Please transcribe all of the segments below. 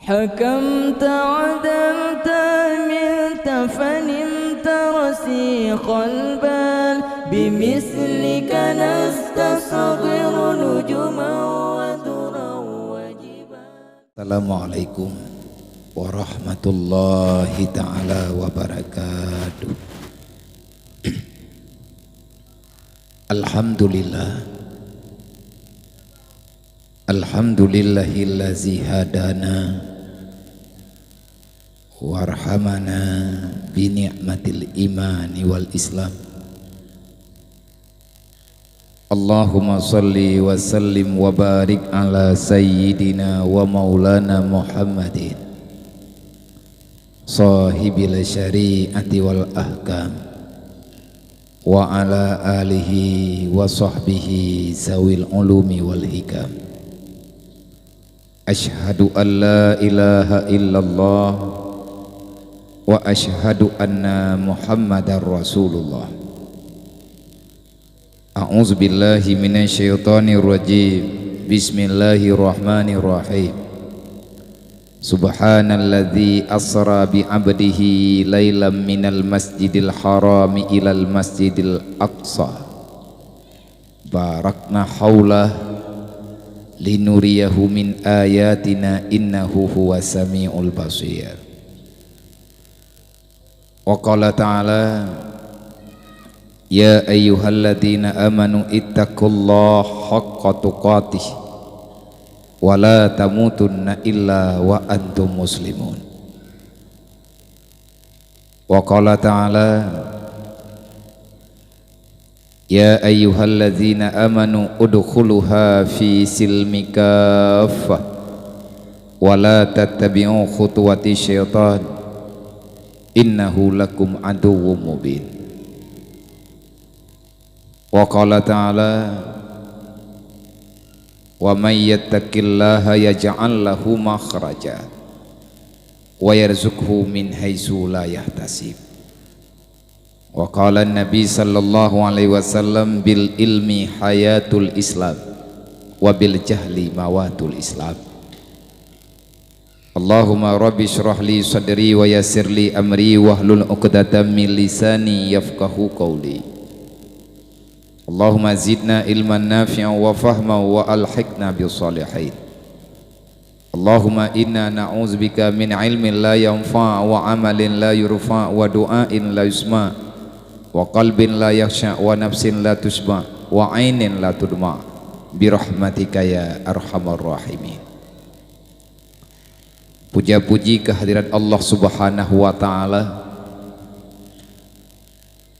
حكمت عدلت عملت فنمت رسيخ البال بمثلك نستصغر نجما ودرا وجبال. Assalamualaikum warahmatullahi ta'ala wabarakatuh. Alhamdulillahillazi hadana warhamana bi ni'matil imani wal islam. Allahumma salli wa sallim wa barik ala sayyidina wa maulana Muhammadin sahibil syari'ati wal ahkam wa ala alihi wa sahbihi zawil ulumi wal hikam. Ashhadu an la ilaha illallah wa ashhadu anna Muhammadar Rasulullah. A'udzu billahi minasyaitonir rajim. Bismillahirrahmanirrahim. Subhanalladzi asra bi 'abdihi lailam minal masjidil harami ilal masjidil aqsa. Barakna haulah linuriyahu min ayatina innahu huwas samiul basir. Wa qala ta'ala ya ayyuhalladzina amanu ittaqullaha haqqa tuqatih wa la tamutunna illa wa antum muslimun. Wa qala ta'ala ya ayyuhalladzina amanu udkhuluha fi silmi kaffah wa la tattabi'u khutuwati syaitan innahu lakum aduwwum mubin. Wa qala ta'ala wa may yattaqillaha yaj'al lahu makhraja wa yarzuqhu min haitsu la yahtasib. Wa qala an-nabi sallallahu alaihi wasallam bil ilmi hayatul islam wa bil jahli mawatul islam. Allahumma rabbi shrah li sadri wa yassir li amri wahlul 'uqdatam min lisani yafqahu qawli. Allahumma zidna ilman nafi'an wa fahman wa alhiqna bis salihin. Allahumma inna na'udzubika min ilmin la yanfa' wa amalin la yurfa' wa du'ain la yusma' wa qalbin la yakhsha wa nafsin la tusba wa ainin la tudma birahmatika ya arhamar rahimin. Puja-puji kehadirat Allah Subhanahu wa ta'ala,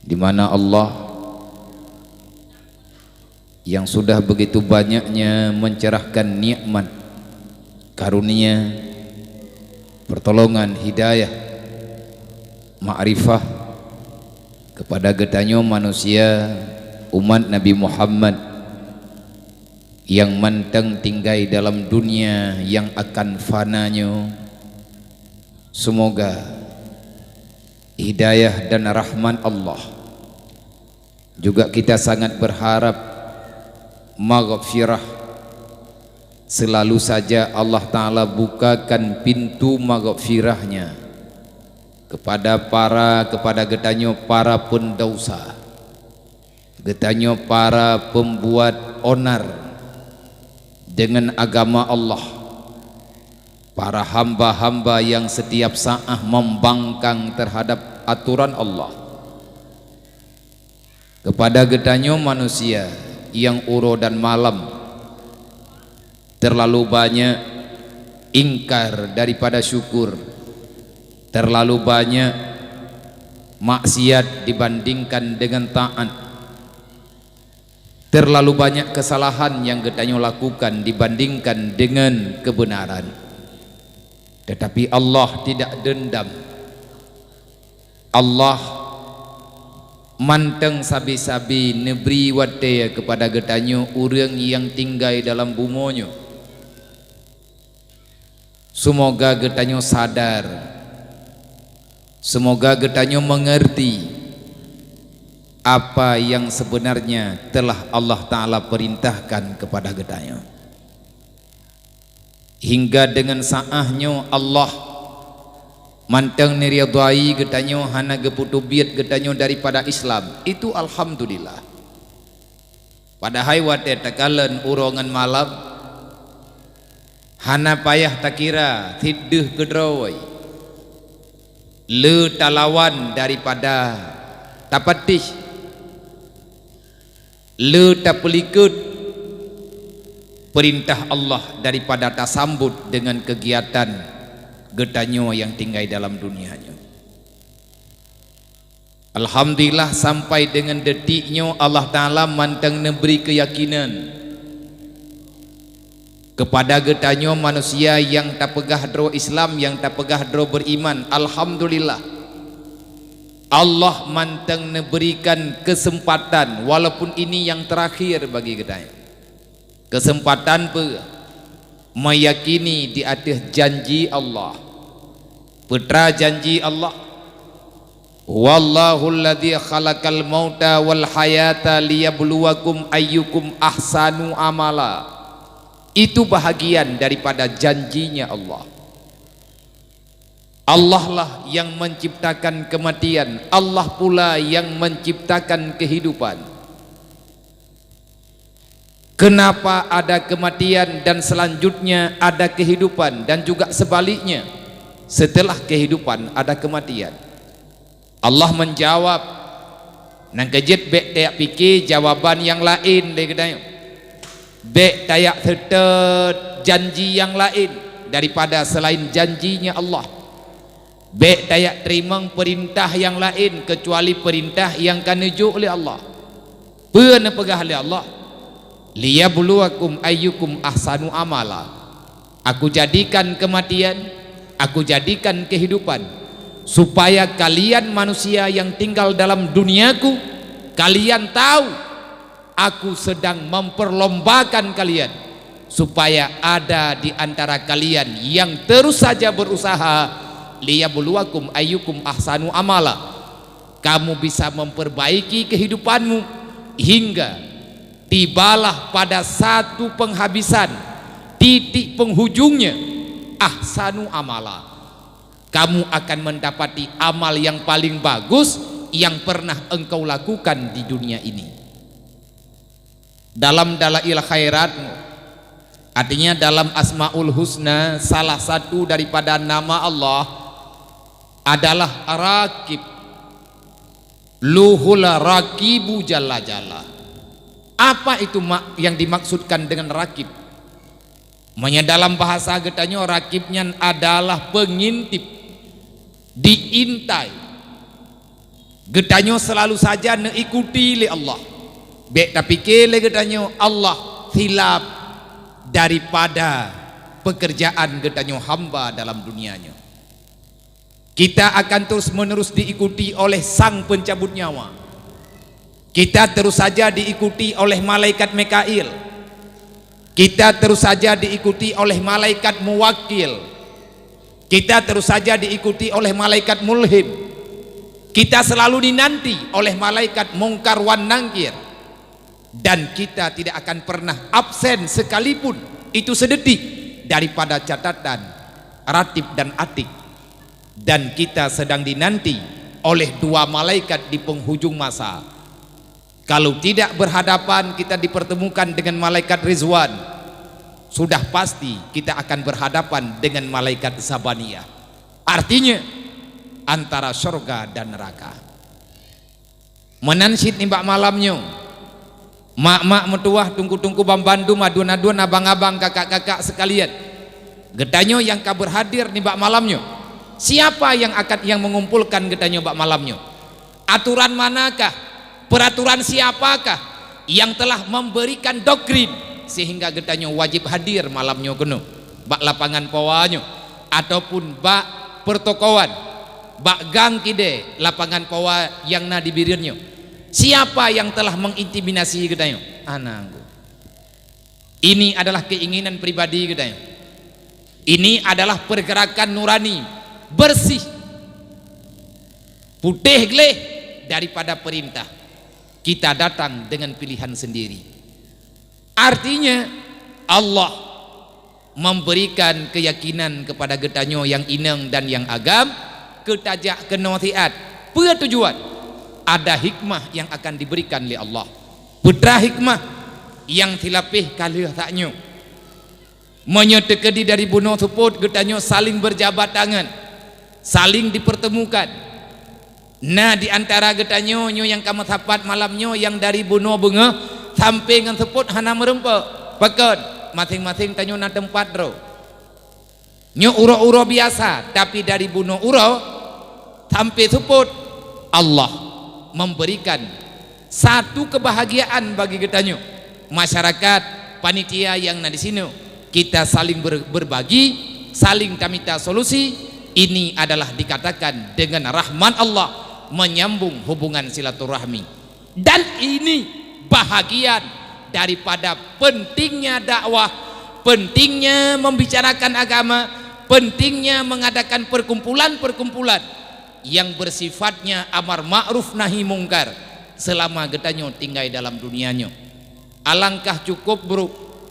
di mana Allah yang sudah begitu banyaknya mencerahkan nikmat, karunia, pertolongan, hidayah, ma'rifah kepada getanyo manusia umat Nabi Muhammad yang manteng tinggai dalam dunia yang akan fananya. Semoga hidayah dan rahmat Allah, juga kita sangat berharap maghfirah selalu saja Allah Ta'ala bukakan pintu maghfirahnya kepada getanyo para pendosa, getanyo para pembuat onar dengan agama Allah, para hamba-hamba yang setiap saat membangkang terhadap aturan Allah, kepada getanyo manusia yang uro dan malam terlalu banyak ingkar daripada syukur, terlalu banyak maksiat dibandingkan dengan taat, terlalu banyak kesalahan yang getanyo lakukan dibandingkan dengan kebenaran. Tetapi Allah tidak dendam. Allah manteng sabi-sabi neberi wadaya kepada getanyo orang yang tinggal dalam bumonyo. Semoga getanyo sadar, semoga getanyo mengerti apa yang sebenarnya telah Allah Ta'ala perintahkan kepada getanyo. hingga dengan saahnya Allah manteng niriadai getanyo hana geputubiat getanyo daripada Islam, itu alhamdulillah. Padahal wate takalan urongan malam hana payah takira tiduh gedrawai le talawan daripada tapatih le tapelikut perintah Allah daripada tasambut dengan kegiatan getanyo yang tinggal dalam dunianya. Alhamdulillah sampai dengan detiknya Allah Ta'ala manteng memberi keyakinan kepada getanyo manusia yang tak pegah dro Islam, yang tak pegah dro beriman. Alhamdulillah Allah manteng memberikan kesempatan, walaupun ini yang terakhir bagi getanyo, kesempatan meyakini di atas janji Allah, putra janji Allah. Wallahu alladhi khalaqal mauta wal hayata liyabluwakum ayyukum ahsanu amala. Itu bahagian daripada janjinya Allah. Allah lah yang menciptakan kematian, Allah pula yang menciptakan kehidupan. Kenapa ada kematian dan selanjutnya ada kehidupan, dan juga sebaliknya, setelah kehidupan ada kematian? Allah menjawab, nang kejet bek tayak fikir jawaban yang lain le kedayo, bek tayak serta janji yang lain daripada selain janjinya Allah, bek tayak terima perintah yang lain kecuali perintah yang kanuju oleh Allah, pernah pegah oleh Allah. Liyabluwakum ayyukum ahsanu amala. Aku jadikan kematian, aku jadikan kehidupan, supaya kalian manusia yang tinggal dalam duniaku, kalian tahu aku sedang memperlombakan kalian, supaya ada di antara kalian yang terus saja berusaha liyabluwakum ayyukum ahsanu amala. Kamu bisa memperbaiki kehidupanmu hingga tibalah pada satu penghabisan, titik penghujungnya ahsanu amala. Kamu akan mendapati amal yang paling bagus yang pernah engkau lakukan di dunia ini. Dalam dalail khairatmu, artinya dalam asmaul husna, salah satu daripada nama Allah adalah Raqib. Luhul raqibu jalla jalla. Apa itu yang dimaksudkan dengan Raqib? Dalam bahasa getanyo Raqibnya adalah pengintip, diintai. Getanyo selalu saja neikuti le Allah. Bek tapi kele getanyo Allah hilap daripada pekerjaan getanyo hamba dalam dunianya. Kita akan terus menerus diikuti oleh sang pencabut nyawa. Kita terus saja diikuti oleh malaikat Mikail. Kita terus saja diikuti oleh malaikat Muwakkil. Kita terus saja diikuti oleh malaikat Mulhim. Kita selalu dinanti oleh malaikat Mungkar wan Nangkir. Dan kita tidak akan pernah absen sekalipun itu sedetik daripada catatan ratib dan atik. Dan kita sedang dinanti oleh dua malaikat di penghujung masa. Kalau tidak berhadapan, kita dipertemukan dengan malaikat Rizwan. Sudah pasti kita akan berhadapan dengan malaikat Zabaniyah. Artinya antara surga dan neraka. Menansid nimbak malamnya, mak-mak metuah, tungku-tungku bambandu, madun-adun, abang-abang, kakak-kakak sekalian, getanyo yang kabur hadir nimbak malamnya. Siapa yang mengumpulkan getanyo bak malamnya? Aturan manakah? Peraturan siapakah yang telah memberikan doktrin sehingga getanyo wajib hadir malamnya keno bak lapangan pawanyo, ataupun bak pertokoan, bak gang kide lapangan pawa yang na dibirirnyo? Siapa yang telah mengintimidasi getanyo? Anangku. Ini adalah keinginan pribadi getanyo. Ini adalah pergerakan nurani, bersih, putih gleh daripada perintah. Kita datang dengan pilihan sendiri. Artinya Allah memberikan keyakinan kepada getanyo yang ineng dan yang agam ketajak kenosiat tujuan ada hikmah yang akan diberikan oleh Allah, putra hikmah yang tilapih kalih taknyo menyetekedi dari bunuh suput getanyo saling berjabat tangan, saling dipertemukan. Nah di antara getanyo nyo yang kamu tapat malamnyo yang dari bunuh bunga sampai dengan suput hana merempak pekan masing-masing tanyo na tempat ro nyo uro-uro biasa, tapi dari bunuh uro sampai suput Allah memberikan satu kebahagiaan bagi getanyo. Masyarakat panitia yang ada di sini kita saling berbagi, saling minta solusi. Ini adalah dikatakan dengan rahman Allah menyambung hubungan silaturahmi, dan ini bahagian daripada pentingnya dakwah, pentingnya membicarakan agama, pentingnya mengadakan perkumpulan-perkumpulan yang bersifatnya amar ma'ruf nahi mungkar selama getanyo tinggal dalam dunianya. Alangkah cukup bro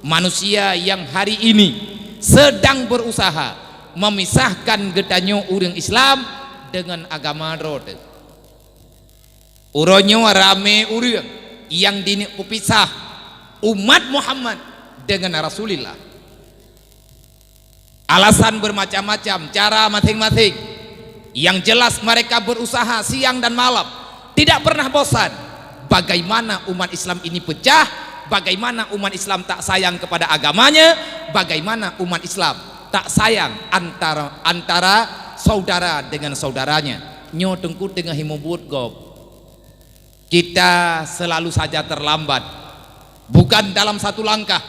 manusia yang hari ini sedang berusaha memisahkan getanyo orang Islam dengan agama rote. Uronyo rame orang yang dipisah umat Muhammad dengan Rasulullah. Alasan bermacam-macam, cara masing-masing. Yang jelas mereka berusaha siang dan malam, tidak pernah bosan. Bagaimana umat Islam ini pecah, bagaimana umat Islam tak sayang kepada agamanya, bagaimana umat Islam tak sayang antara saudara dengan saudaranya. Nyo tengku tengah himubut gob. Kita selalu saja terlambat, bukan dalam satu langkah,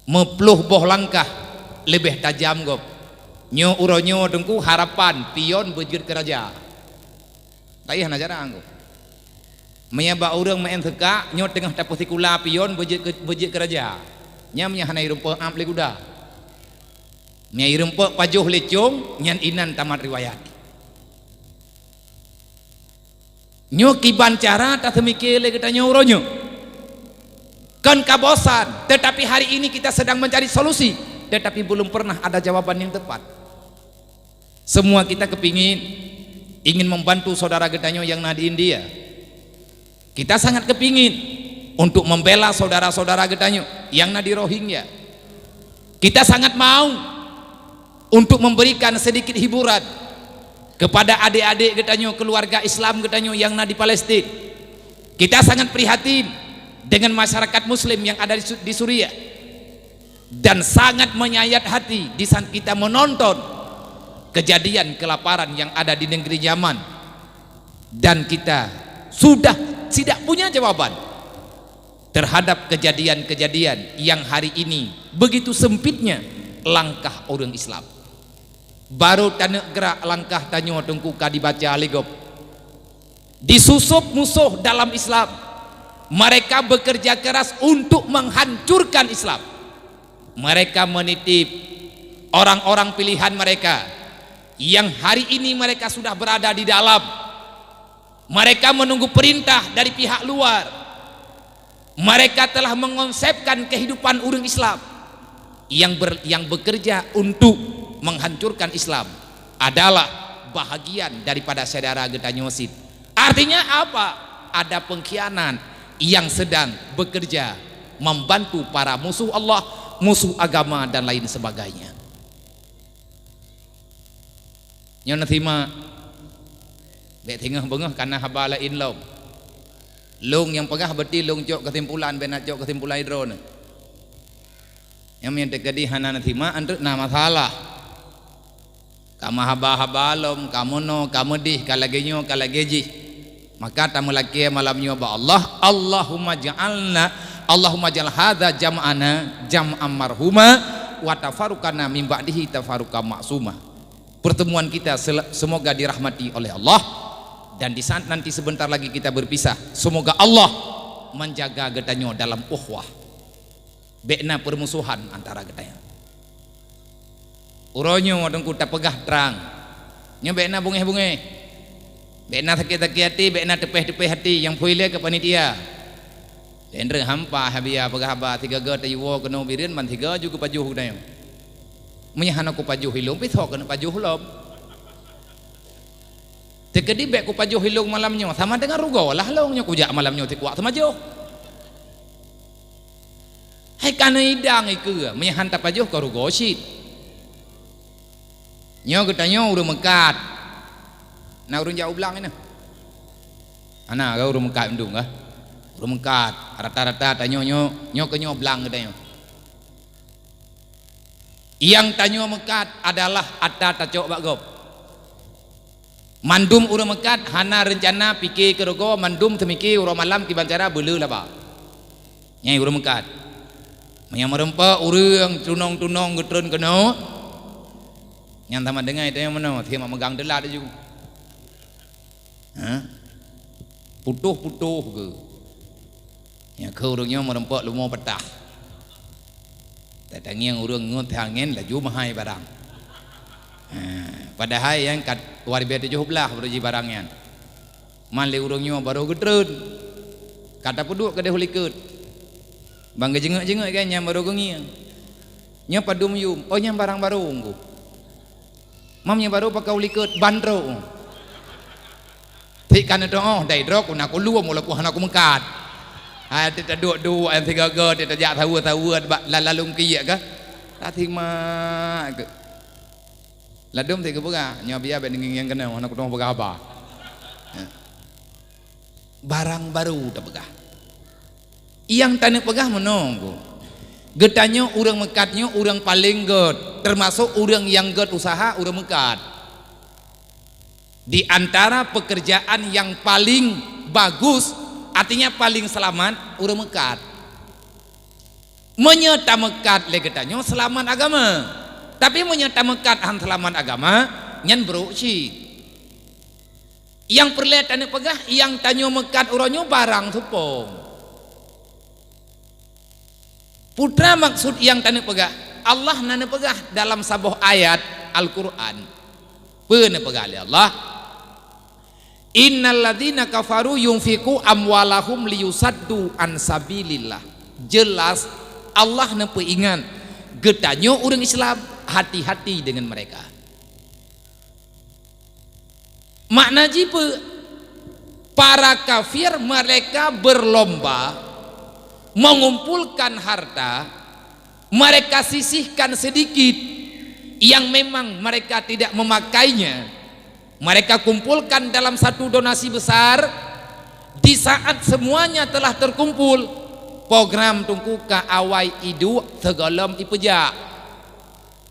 mepluh boh langkah lebih tajam gob. Nyo uronyo tengku harapan pion bejir keraja. Tayah najara anggo. Menyaba orang main teka nyo tengah tapusikula pion bejir keraja. Nya hanai rumpah am le kuda. Nyai rumpah pajuh lecong nyan inan tamat riwayat. Nyo kiban cara tak semikir le kita nyo uronyo. Kan kabosan, tetapi hari ini kita sedang mencari solusi, tetapi belum pernah ada jawaban yang tepat. Semua kita ingin membantu saudara getanyo yang ada di India. Kita sangat kepingin untuk membela saudara-saudara getanyo yang ada di Rohingya. Kita sangat mau untuk memberikan sedikit hiburan kepada adik-adik getanyo, keluarga Islam getanyo yang ada di Palestina. Kita sangat prihatin dengan masyarakat muslim yang ada di Suriah, dan sangat menyayat hati di saat kita menonton kejadian kelaparan yang ada di negeri Yaman, dan kita sudah tidak punya jawaban terhadap kejadian-kejadian yang hari ini begitu sempitnya langkah orang Islam. Baru tanah gerak langkah tanyo tengku dibaca aligop disusup musuh dalam Islam. Mereka bekerja keras untuk menghancurkan Islam. Mereka menitip orang-orang pilihan mereka yang hari ini mereka sudah berada di dalam. Mereka menunggu perintah dari pihak luar. Mereka telah mengonsepkan kehidupan orang Islam yang bekerja untuk menghancurkan Islam adalah bahagian daripada saudara getanyosid. Artinya apa? Ada pengkhianat yang sedang bekerja membantu para musuh Allah, musuh agama dan lain sebagainya. Nyon thima dek tengah bengah karena haba lain long yang pegah berarti long cok kesimpulan benat cok kesimpulan drone yang terjadi hana thima andre na masalah kama haba lom kamu no kamu dih kalagenyo kalageji maka tamu laki malamnya ba Allahumma ja'al hadza jam'ana jam'an marhuma wa tafarruqana min ba'dihi tafarruqan ma'suma. Pertemuan kita semoga dirahmati oleh Allah, dan di saat nanti sebentar lagi kita berpisah, semoga Allah menjaga getanyo dalam ukhuwah, bekna permusuhan antara getanyo. Uronyo wadengku tak pegah terang, nyo bekna bunge-bunge, bekna sakit-sakit hati, bekna tepeh-tepeh hati yang puile ke panitia. Lendreng hampa habia pagahaba tiga ga tayo keno birin man tiga juga pajuh dayo. Menyahan aku pajuh hilung pithok kena pajuh lob. Tekedi bek ku pajuh hilung malamnya sama dengan rugo lah longnya ku jak malamnya tik waktu majuh. Hai kana idang iku menyahan ta pajuh ka rugo sit. Nyo getanyo urang mekat. Na urang jauh belang ini. Ana ga urang mekat ndung ah. Urang mekat rata-rata tanyo nyo ke nyo belang getanyo. Yang tanyo mekat adalah ada tacok bagop. Mandum urang mekat hana rencana fikir ke rogo mandum temiki urang malam ki bancara beuleu lah ba. Nyai urang mekat. Nya merempa urang tunong-tunong getreun keno. Yang tamat dengar itu yang mana dia megang delat juga. Ha? Putuh-putuh ke. Yang ke urangnya merempa lumo petah. Datangnya urang ngut angin laju mahai barang. Padahal yang kat warga 17 beruji barangnya. Mali urangnya baru getreun. Kata peduk ke dehulikut. Bang jenguk-jenguk kan yang baru gengiang. Nya padum yum. Oh yang barang baru ngku. Mamnya baru pakai ulikut bandro. Tikan itu oh dai drok aku luam mula ku hana ku mengkat. Ha tidak duk-duk yang tiga ga tidak jak tahu lalung kiyak ke. Tati mak ke. Ladum tiga pura nya biar ben yang kena hana ku tong pegah apa. Barang baru tak pegah. Yang tanah pegah menunggu. Getanyo urang mekatnya urang paling get, termasuk urang yang get usaha urang mekat. Di antara pekerjaan yang paling bagus, artinya paling selamat urang mekat. Menyerta mekat le getanyo selamat agama. Tapi menyerta mekat han selamat agama nyan beruci. Yang perlu tanah pegah yang tanyo mekat uranyo barang supong. Putra maksud yang tanda pegah Allah nana pegah dalam sebuah ayat Al-Quran pernah pegah oleh Allah innal ladzina kafaru yunfiqu amwalahum liyusaddu an sabilillah. Jelas Allah nampu ingat getanyo orang Islam hati-hati dengan mereka. Makna jipe para kafir mereka berlomba mengumpulkan harta, mereka sisihkan sedikit yang memang mereka tidak memakainya, mereka kumpulkan dalam satu donasi besar. Di saat semuanya telah terkumpul, program tungku ka awai idu tegalam ipejak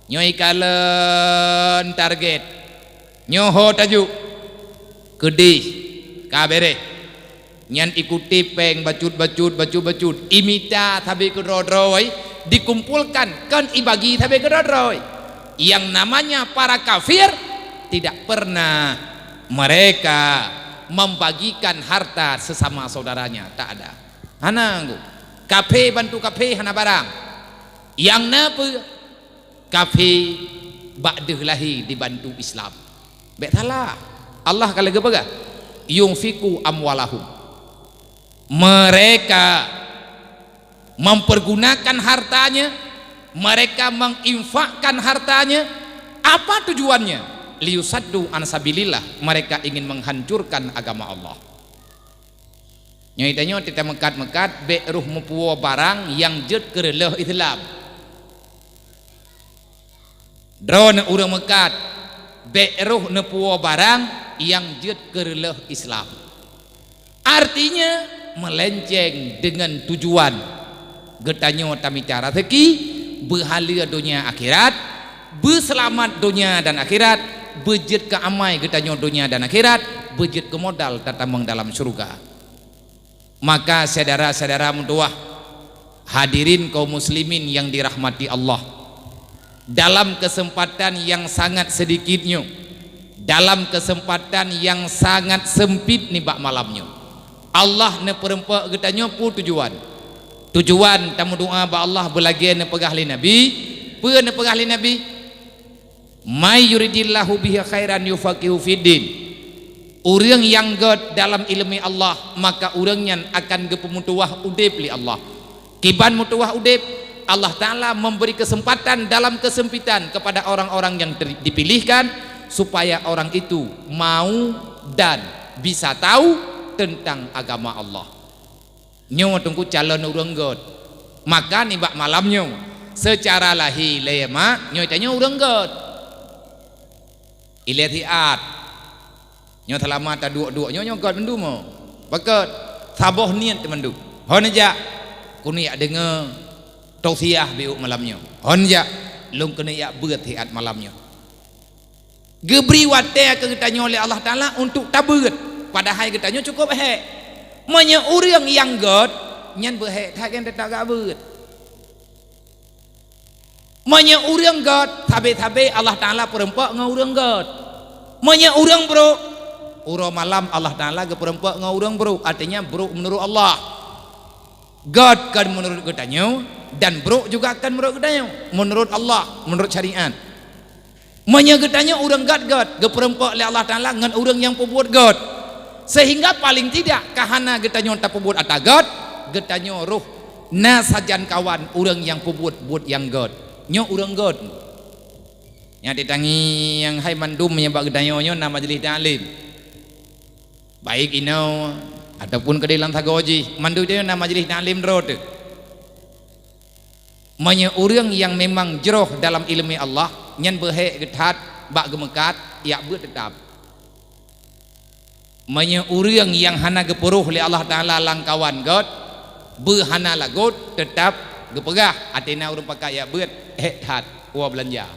nyoi kalen target nyoho tajuk kedih kabere nyan ikuti peng bacut imita tabe kedrodroy dikumpulkan kan ibagi tabe kedrodroy. Yang namanya para kafir tidak pernah mereka membagikan harta sesama saudaranya, tak ada. Hananggu kafe bantu kafe hana barang yang napa kafe ba'deh lahi dibantu Islam betala Allah kalau gebaga yunfiku amwalahum, mereka mempergunakan hartanya, mereka menginfakkan hartanya. Apa tujuannya? Liyusaddu an sabilillah, mereka ingin menghancurkan agama Allah. Nyoitanya kita mekat-mekat be ruh mempuo barang yang jet kereleh Islam. Drone urang mekat be ruh nepuo barang yang jet kereleh Islam. Artinya melenceng dengan tujuan getanyo tamicara teki berhala dunia akhirat, berselamat dunia dan akhirat, bejit ke amai getanyo dunia dan akhirat, bejit ke modal tatamang dalam surga. Maka saudara-saudara mutuah hadirin kaum muslimin yang dirahmati Allah, dalam kesempatan yang sangat sedikitnya, dalam kesempatan yang sangat sempit nih bak malamnya, Allah ne perempak getanyo pu tujuan tamu doa ba Allah belagi ne pegah li nabi pe ne pegah li nabi may yuridillahu bihi khairan yufaqihu fiddin. Orang yang god dalam ilmu Allah, maka orangnya akan gepemutuah udip li Allah. Kiban mutuah udip, Allah Ta'ala memberi kesempatan dalam kesempitan kepada orang-orang yang dipilihkan, supaya orang itu mau dan bisa tahu tentang agama Allah. Nyo tunggu calon orang god. Maka ni bak malamnya secara lahir lema nyo tanya orang god. Ilatiat nyo selama ta dua-dua nyo god mendu mo. Bakat saboh niat mendu. Hon aja kuni ya dengar tausiah biuk malamnya. Hon aja lung kena ya beut hiat malamnya. Geberi wate ke kitanya oleh Allah Ta'ala untuk tabeut. Padahal kitanya cukup hek. Manya orang yang god nyan berhek takan tak beut. Manya orang god tabe-tabe Allah Ta'ala perempak ngau orang god. Manya orang bro urang malam Allah Ta'ala ke perempak ngau orang bro. Artinya bro menurut Allah. God kan menurut kitanya dan bro juga akan menurut kitanya. Menurut Allah, menurut syariat. Menyegetanya orang God geperempak oleh Allah Ta'ala dengan orang yang pembuat God, sehingga paling tidak kahana getanya tak pembuat atau God, getanya roh na sajan kawan orang yang pembuat buat yang God nyo orang God yang ditangi yang hai mandum menyebab getanya nyo nama majlis ta'lim baik inau ataupun ke dalam tagoji mandu dia nama majlis ta'lim road manya orang yang memang jeroh dalam ilmu Allah nyan berhek getat bak gemekat ya ber tetap manya orang yang hana geperuh oleh Allah Ta'ala langkawan God berhana lagut tetap gepegah atina urang pakai ya ber hat wa belanja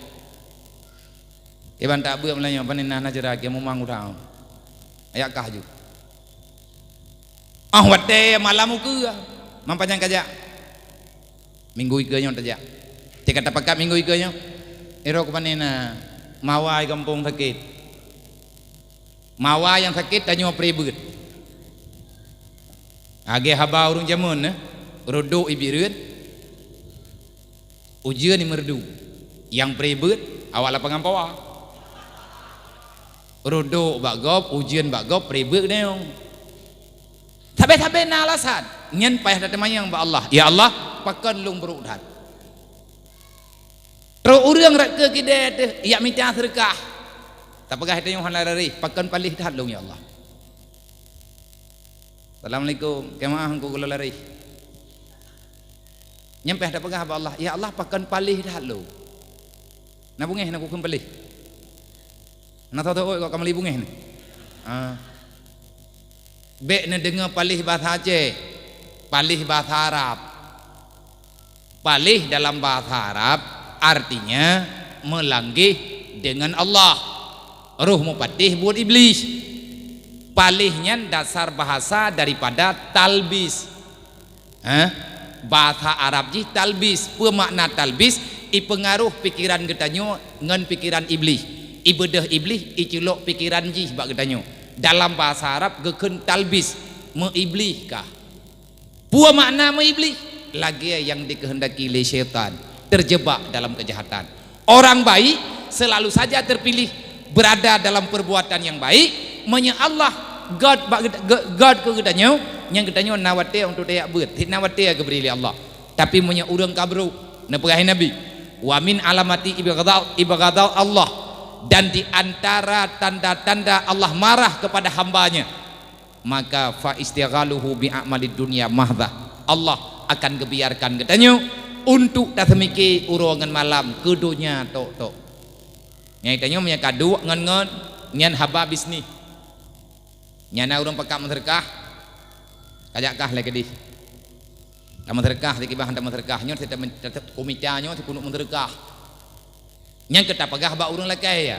iban tak ber belanja panina najara ke memang urang ayakah ju wate malam ke mampanyang kaja minggu ikanya taja tika tapakat minggu ikanya iro kepanina mawai kampung sakit mawai yang sakit tanyo pribut age haba urung jamun rodok ibireun ujian ni merdu yang pribut awak lapangan pawa rodok bagop ujian bagop pribut neong tabe-tabe na alasan nyen payah datang mayang ba Allah ya Allah pakan lung berudan terus orang rak ke kidai tu ya minta sedekah tak pegah itu yang halal pakan palih dah lung ya Allah. Assalamualaikum kemaah engkau kula lari nyampe dah pegah ba Allah ya Allah pakan palih dah lung na bungeh na kukum palih na tahu kok kamali bungeh ni bek na dengar palih bahasa Aceh palih bahasa Arab palih dalam bahasa Arab artinya melanggih dengan Allah roh mupatih buat iblis palihnya dasar bahasa daripada talbis bahasa Arab ji talbis pemakna talbis ipengaruh pikiran getanyo ngan pikiran iblis ibadah iblis iculok pikiran ji bak getanyo dalam bahasa Arab geken talbis meiblis kah pua makna meiblis lagi yang dikehendaki oleh syaitan terjebak dalam kejahatan. Orang baik selalu saja terpilih berada dalam perbuatan yang baik. Menya Allah God ke gedanya yang gedanya nawate untuk dia buat. Nawate ke beri Allah. Tapi menya urang kabru nepegah Nabi. Wa min alamati ibghadau Allah dan di antara tanda-tanda Allah marah kepada hambanya maka fa istighaluhu bi a'malid dunya mahdha. Allah akan kebiarkan gedanya untuk datamiki urongan malam kedunya tok nyai tanya punya kadu ngan nyan haba bisni nyana urang pakak menterkah kajakah lagi di menterkah di kibahan menterkah nyon tetap komitanya tu kunuk menterkah nyan kita pagah ba urang lakai ya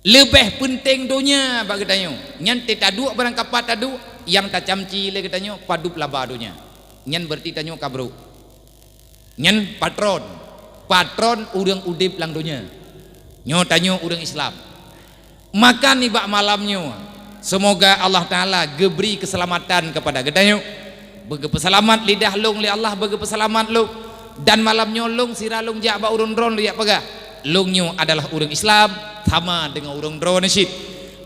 lebih penting dunia bagi tanya nyan tetadu barang kapat tadu yang tak camci le katanya padu pelaba dunia nyan berarti tanyo kabru nyan patron urang udip lang dunia nyo tanyo urang Islam maka ni bak malamnyo semoga Allah Ta'ala geberi keselamatan kepada gedanyo bege peselamat lidah long li Allah bege peselamat long dan malamnyo long siralong jak ba urun ron liak pagah Lungnyo adalah orang Islam sama dengan orang drone nasyid.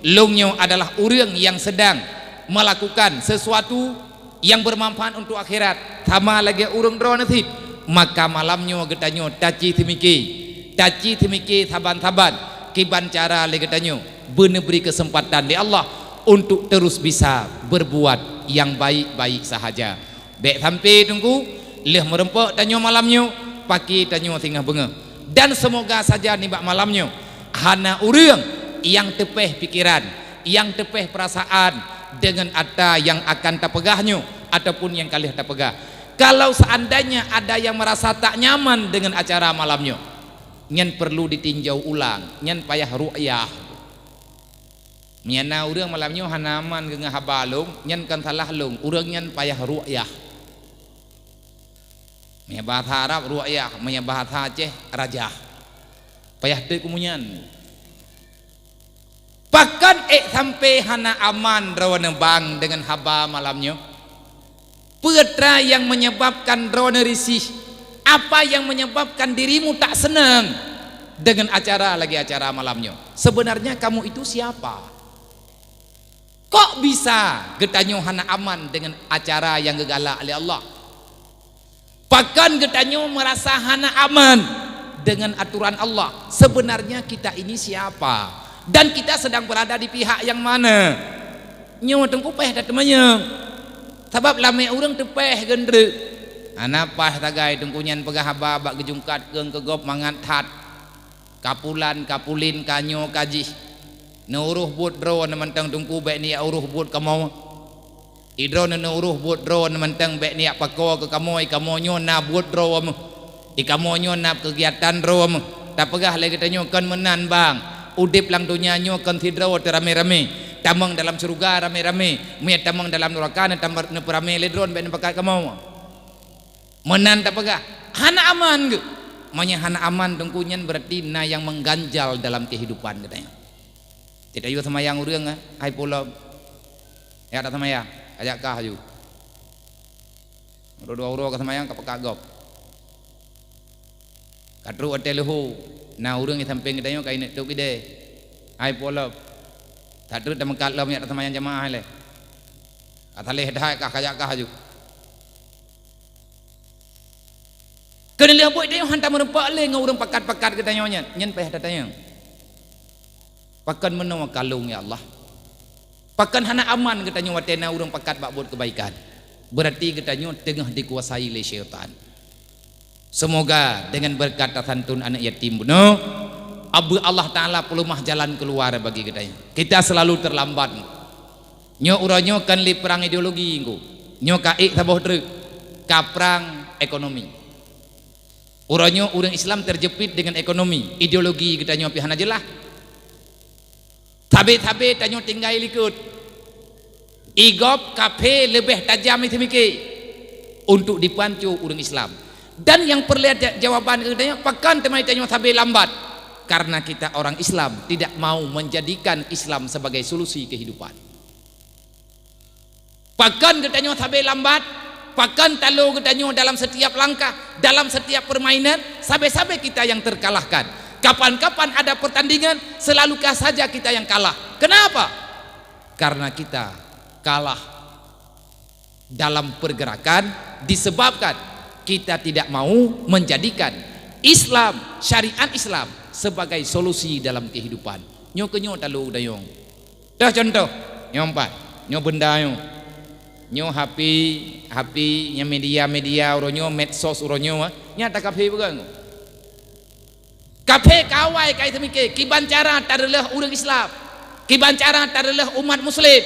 Lungnyo adalah orang yang sedang melakukan sesuatu yang bermanfaat untuk akhirat sama lagi orang drone nasyid. Maka malamnyo getanyo taci temiki saban-saban kiban cara lagi getanyo bener beri kesempatan di Allah untuk terus bisa berbuat yang baik-baik sahaja. Dek sampai tunggu leh merempok tanyo malamnyo pagi tanyo tengah benga. Dan semoga saja nibak malamnyo hana urang yang tepeh pikiran, yang tepeh perasaan dengan ada yang akan terpegahnya ataupun yang kalian terpegah. Kalau seandainya ada yang merasa tak nyaman dengan acara malamnya, nyen perlu ditinjau ulang, nyen payah ru'yah. Nyana urang malamnya hanaman dengan habalung, nyen kan salah lung, urang nyen payah ru'yah. Menya bahasa Arab ru'yah, menya bahasa Aceh rajah. Payah teu kumunyan. Bahkan sampai hana aman rawan bang dengan haba malamnya. Putra yang menyebabkan rawan risih, apa yang menyebabkan dirimu tak senang dengan acara malamnya? Sebenarnya kamu itu siapa? Kok bisa getanyo hana aman dengan acara yang gegalak oleh Allah? Bahkan getanyo merasa hana aman dengan aturan Allah. Sebenarnya kita ini siapa? Dan kita sedang berada di pihak yang mana? Nyo tengku peh temannya. Sebab lame urang tepeh gendre. Anapah tagai tengkunyan pegah haba bak gejungkat keung kegop mangat hat. Kapulan kapulin kanyo kajih. Nuruh bud dro mentang tungku bek ni uruh bud kamau. Idro nuruh bud dro mentang bek ni pako ke kamonyo na bud dro ikamonyo na kegiatan dro tak pegah lagi tanyo kan menan bang udip lang dunia nyo kan tidro terame-rame tamang dalam surga rame-rame me tamang dalam neraka na tamar ne rame le dron bek ne pakai kamau menan tak pegah hana aman ge manya hana aman tengkunyan berarti na yang mengganjal dalam kehidupan katanya. Tidak yo semayang urang ai pula ya tak semayang ajak kah ju dua urang ke semayang ka pekagop kadru atelehu na urang samping kita yo kai nek tu gede ai pula kadru tamangkat lam ya semayang jamaah le atale dah kah ajak kah ju kena lihat buat dia hantar merempak le ngau urang pakat-pakat kita nyonya nyen payah datanya pakan menawa kalung ya Allah. Pakan hana aman katanya watena urang pakat bak buat kebaikan. Berarti katanya tengah dikuasai oleh syaitan. Semoga dengan berkat santun anak yatim bunuh abu Allah taala pelumah jalan keluar bagi katanya. Kita selalu terlambat. Nyo uranyo kan li perang ideologi engko. Nyo kaik saboh truk ka perang ekonomi. Uranyo urang Islam terjepit dengan ekonomi, ideologi katanya pihana jelah. Tabe-tabe tanyo tinggal ikut igop kafe lebih tajam itu mikir untuk dipancu orang Islam. Dan yang perlu jawaban katanya pakan temai tanyo tabe lambat karena kita orang Islam tidak mau menjadikan Islam sebagai solusi kehidupan. Pakan katanya tabe lambat, pakan talu katanya dalam setiap langkah, dalam setiap permainan sampai-sampai kita yang terkalahkan. Kapan-kapan ada pertandingan selalukah saja kita yang kalah. Kenapa? Karena kita kalah dalam pergerakan disebabkan kita tidak mau menjadikan Islam, syariat Islam sebagai solusi dalam kehidupan. Nyo kenyo talu dayong. Dah contoh, nyo empat, nyo benda nyo HP nya media uronyo medsos uronyo nyata kafe bukan. Kafe kawai kai temike kibancara tadalah urang Islam. Kibancara tadalah umat muslim.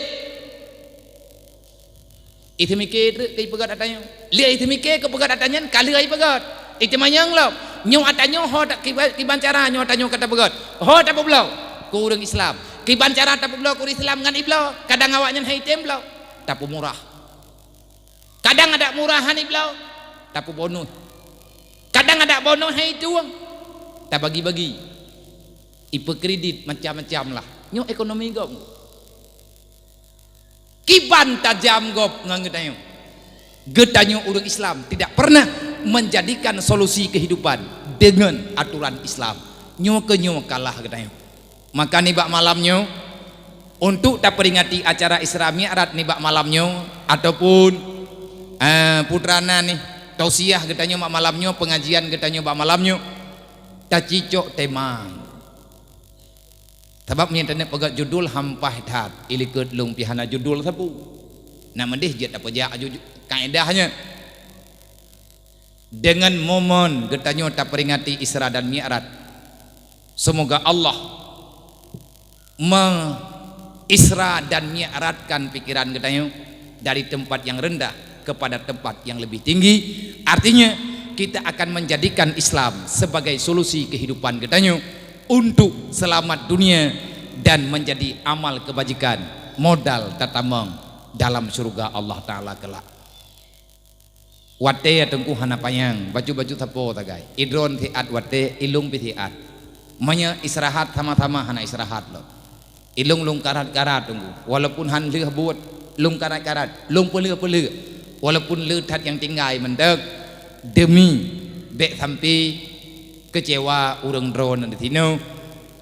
Itu mikir kai pegat atanya. Lia itu mikir ke pegat atanya kali ai pegat. Itu manyang lo. Nyo atanya ho tak kibancara nyo atanya kata pegat. Ho tak belau ku urang Islam. Kibancara tak belau ku Islam ngan iblau. Kadang awaknya hai temblau. Tapi murah. Kadang ada murahan iblau. Tapi bonus. Kadang ada bonus hai tuang. Tak bagi-bagi ipe kredit macam-macam lah nyo ekonomi gop kiban tajam gop ngangetanyo getanyo urang Islam tidak pernah menjadikan solusi kehidupan dengan aturan Islam nyo ke nyo kalah katanya. Maka ni bak malamnya untuk tak peringati acara Isra Mi'raj ni bak malamnya ataupun putrana nih tausiah katanya bak malamnya, pengajian katanya bak malamnya tak cicok tema. Sebab ni internet pegat judul hampah tat ilikut lung pihana judul sapu. Nak mendih je tak pejak kaedahnya. Dengan momen katanya tak peringati Isra dan Mi'raj. Semoga Allah Isra dan Mi'rajkan pikiran katanya dari tempat yang rendah kepada tempat yang lebih tinggi. Artinya kita akan menjadikan Islam sebagai solusi kehidupan katanya untuk selamat dunia dan menjadi amal kebajikan, modal tatamang dalam surga Allah Ta'ala kelak. Wate tengku hana payang baju-baju tapo tagai idron tiat wate ilung pitiat manya istirahat sama-sama hana istirahat lo ilung lung karat-karat tunggu walaupun han leuh buat lung karat-karat lung peleu-peleu walaupun leutat yang tinggal mendek demi bek sampai kecewa urang drone di tino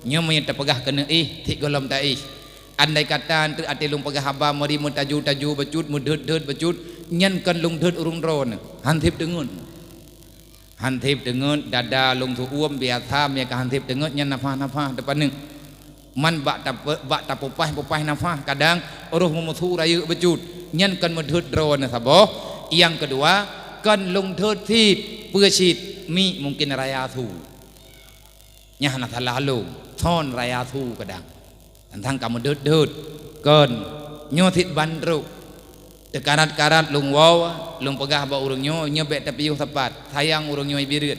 nya manya terpegah kena ti golom ta andai kata tu ate lung pegah haba mari mentaju-taju becut mudut-dut becut nyen kan lung dut urang drone hantip dengun dada lung tu uam biasa me ka hantip dengun nyen nafah-nafah depan ni man bak tapupah nafah kadang uruh memuthu raya becut nyen kan medhut drone saboh. Yang kedua kan lung dhut thit peusit mi mungkin raya thu nya hana lalu thon raya thu kadang tentang kamu dhut kan nyothit bandru tekarat-karat lung waw lung pegah ba urang nyo bek tapiyuh tepat sayang urang nyo ibireut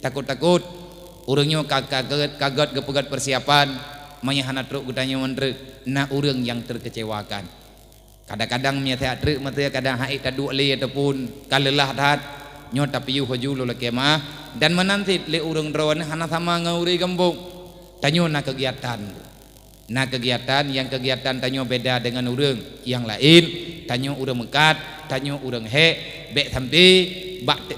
takut-takut urang nyo kaget gepegat persiapan mayahana truk gudanya mendrek na urang yang terkecewakan. Kadang-kadang mia teh truk mate kadang haid tadu le ataupun kalelah tat nyo tapiyuh haju lo kemah dan menanti le urang drone hana sama ngauri gembung tanyo na kegiatan yang kegiatan tanyo beda dengan urang yang lain tanyo urang mekat tanyo urang he bek sampai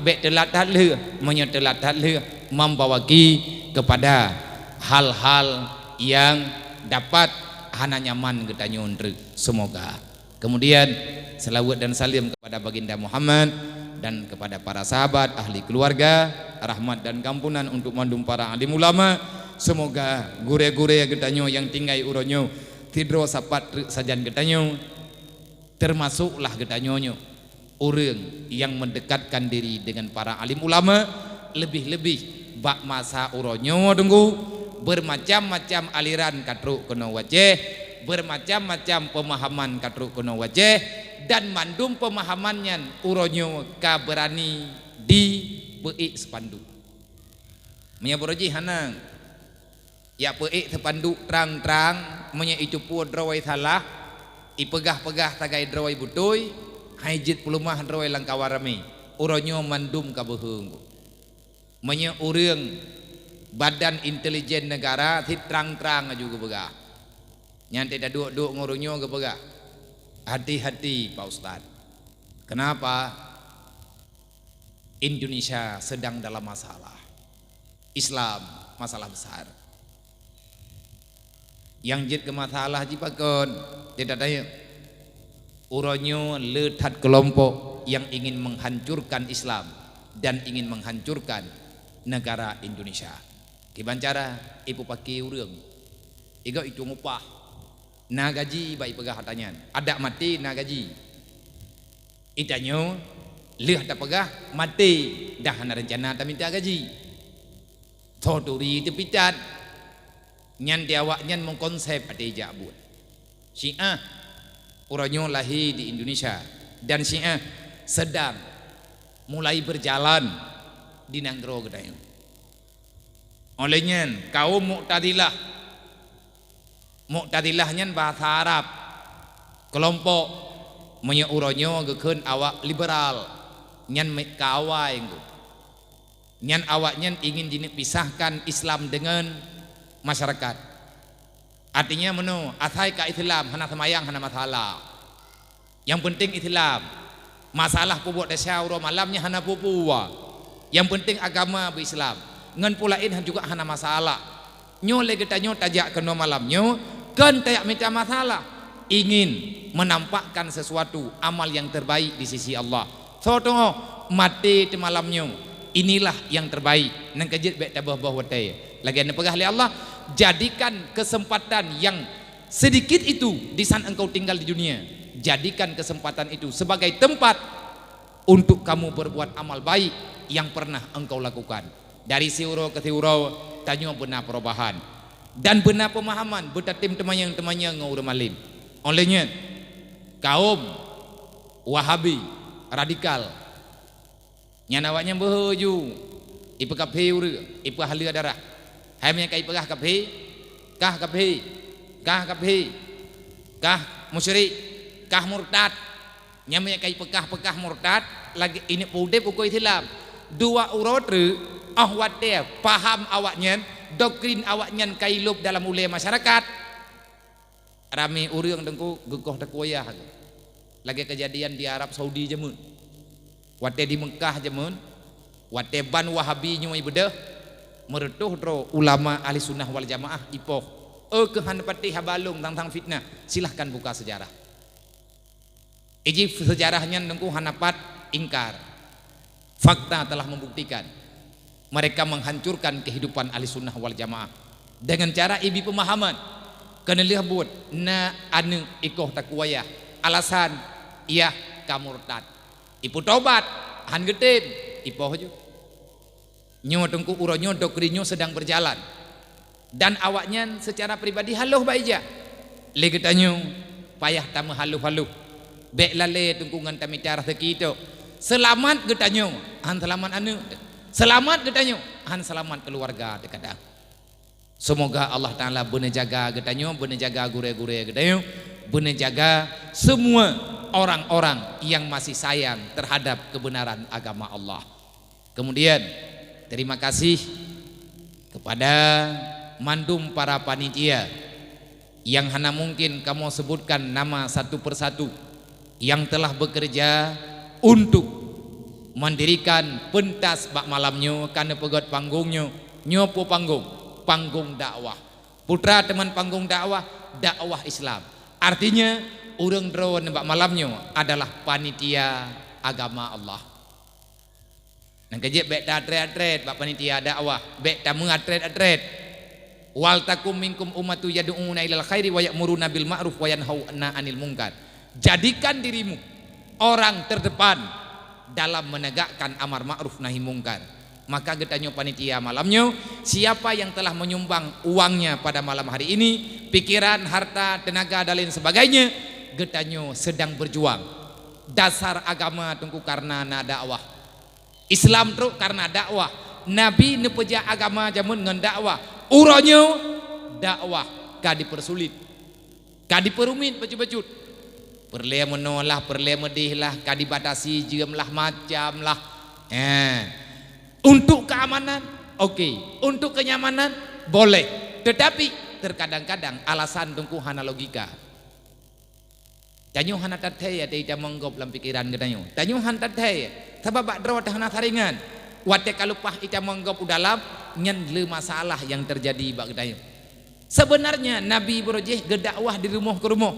bek telat tat le menyo telat tat le membawaki kepada hal-hal yang dapat hana nyaman getanyo ndre. Semoga kemudian selawat dan salim kepada baginda Muhammad dan kepada para sahabat ahli keluarga rahmat dan kampunan untuk mandum para alim ulama. Semoga gure-gure getanyo yang tinggal uronyo tidro sapat sajan getanyo termasuklah getanyo orang yang mendekatkan diri dengan para alim ulama lebih-lebih bak masa uronyo tunggu bermacam-macam aliran katruk kena wajah bermacam-macam pemahaman katruk kena wajah dan mandum pemahamannya uronyo ka berani di beik sepandu menyaboroji hanang ya beik sepandu terang-terang menya itu pu drawai salah ipegah-pegah tagai drawai butoi haijit pelumah drawai langkawarami uronyo mandum ka beheung menya urang Badan Intelijen Negara tit terang-terang juga begah nyantai dah duk-duk ngurunyo ke begah hati-hati Pak Ustaz. Kenapa? Indonesia sedang dalam masalah Islam, masalah besar yang jid ke masalah jipakon tidak tanya uronyo letat kelompok yang ingin menghancurkan Islam dan ingin menghancurkan negara Indonesia. Kibancara ibu pakai urang iga itu ngupah na gaji baik pegah hatanyan ada mati na gaji itanyo lih tak pegah mati dah na rencana tak minta gaji toduri tepitat nyan diawak nyan mengkonsep ada jabut Syiah uranyo lahir di Indonesia dan Syiah sedang mulai berjalan di Nanggro gedayo. Olehnya kaum Mu'tadilahnya bahasa Arab kelompok menyeuronyo gekeun awak liberal nyan kawai nyan awaknya ingin dipisahkan Islam dengan masyarakat. Artinya menu asai ka Islam hana semayang hana masalah. Yang penting Islam. Masalah pupuk dasyauro malamnya hana pupua. Yang penting agama berislam. Ngan pulain juga hana masalah. nyo le kita nyo tajak kena malam nyo kan tayak minta masalah ingin menampakkan sesuatu amal yang terbaik di sisi Allah. So tengok mati di malam nyo inilah yang terbaik nang kejit bek tabah watai lagi anda pegah oleh Allah. Jadikan kesempatan yang sedikit itu di saat engkau tinggal di dunia, jadikan kesempatan itu sebagai tempat untuk kamu berbuat amal baik yang pernah engkau lakukan. Dari siuro ke siuro tanya benar perubahan dan benar pemahaman bertatim temannya ngau malim. Olehnya kaum Wahabi radikal nyanawanya behuju ipa kaphe uru ipa halia darah hai punya kai pegah kaphe kah musyrik kah murtad nyamanya kai pekah murtad lagi ini pude pukul Islam dua urut ahwate paham awaknya doktrin awaknya kai lup dalam ulai masyarakat rame urang dengku gegoh takwayah lagi kejadian di Arab Saudi jemun wate di Mekah jemun wate ban Wahabi nyoi bedah meretuh dro ulama ahli sunnah wal jamaah ipoh kehan pati habalung tentang fitnah. Silahkan buka sejarah Ijib sejarahnya dengku hanapat ingkar fakta telah membuktikan mereka menghancurkan kehidupan ahli sunnah wal jamaah dengan cara ibi pemahaman kena lihat buat na anu ikoh takwayah alasan iya kamurtad ipu tobat han getin ipoh ju nyo tengku uronyo dokrinyo sedang berjalan dan awaknya secara pribadi haluh baija legetanyo payah tamu haluh bek lale tengku ngan tami cara sekito selamat getanyo han selamat anu selamat getanyo han selamat keluarga dekadang. Semoga Allah Ta'ala benar jaga getanyo, benar jaga gure-gure getanyo, benar jaga semua orang-orang yang masih sayang terhadap kebenaran agama Allah. Kemudian terima kasih kepada mandum para panitia yang hana mungkin kamu sebutkan nama satu persatu yang telah bekerja untuk mendirikan pentas bak malamnya karena pegot panggungnya nyopo panggung dakwah putra teman panggung dakwah Islam artinya urang dro nembak malamnya adalah panitia agama Allah nang kejep bek atret bak panitia dakwah bek tamu atret wal takum minkum ummatu yad'una ilal khairi wa ya'muruna bil ma'ruf wa yanhauna 'anil munkar. Jadikan dirimu orang terdepan dalam menegakkan amar ma'ruf nahi mungkar. Maka getanyo panitia malamnya siapa yang telah menyumbang uangnya pada malam hari ini, pikiran, harta, tenaga dan lain sebagainya, getanyo sedang berjuang. Dasar agama tunggu karena na dakwah. Islam tu karena dakwah. Nabi nepeja agama jamun ngan dakwah. Uronyo dakwah ka dipersulit. Ka diperumit becut-becut. Perle menolak, perle medihlah, ka dibatasi jemlah macam lah. Untuk keamanan, oke. Untuk kenyamanan, boleh. Tetapi terkadang-kadang alasan tungku hana logika. Tanyo hana tataya tidak menggop dalam pikiran getanyo. Tanyo hana tataya. Sebab bak drawat hana taringan. Wate kalupah ita menggop dalam nyen le masalah yang terjadi bak getanyo. Sebenarnya Nabi berojeh gedakwah di rumah ke rumah.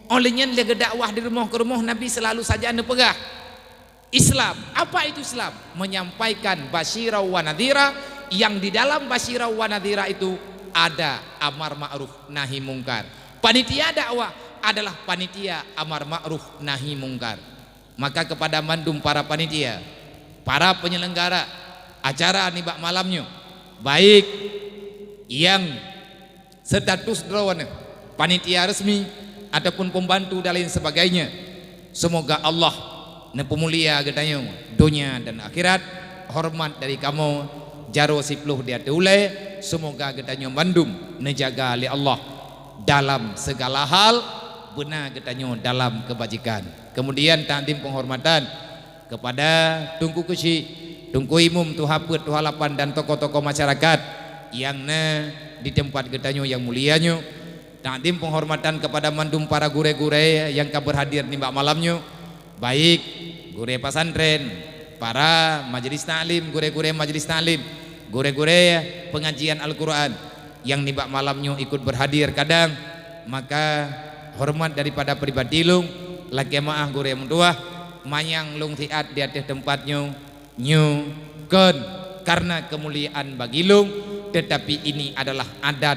Olehnya le gedakwah di rumah ke rumah Nabi selalu saja nepegah. Islam, apa itu Islam? Menyampaikan basyirah wa nadhira, yang di dalam basyirah wa nadhira itu ada amar ma'ruf nahi mungkar. Panitia dakwah adalah panitia amar ma'ruf nahi mungkar. Maka kepada mandum para panitia, para penyelenggara acara nibak malamnya, baik yang status drawan panitia resmi ataupun pembantu dan lain sebagainya, semoga Allah nepemulia getanyo dunia dan akhirat, hormat dari kamu jaro sipluh dia teule, semoga getanyo mandum nejaga oleh Allah dalam segala hal, benar getanyo dalam kebajikan. Kemudian takdim penghormatan kepada tungku kesi, tungku imum, tuhaput, tuhalapan dan tokoh-tokoh masyarakat yang di tempat getanyo yang mulianya. Takdim penghormatan kepada mandum para gure-gure yang berhadir nimbak malamnya, baik gure pesantren, para majelis taklim, gure-gure majelis taklim, gure-gure pengajian Al-Quran yang nibak malamnya ikut berhadir kadang, maka hormat daripada pribadi lung laki maah gure mendua manyang lung tiat di atas tempatnya nyu ken karena kemuliaan bagi lung, tetapi ini adalah adat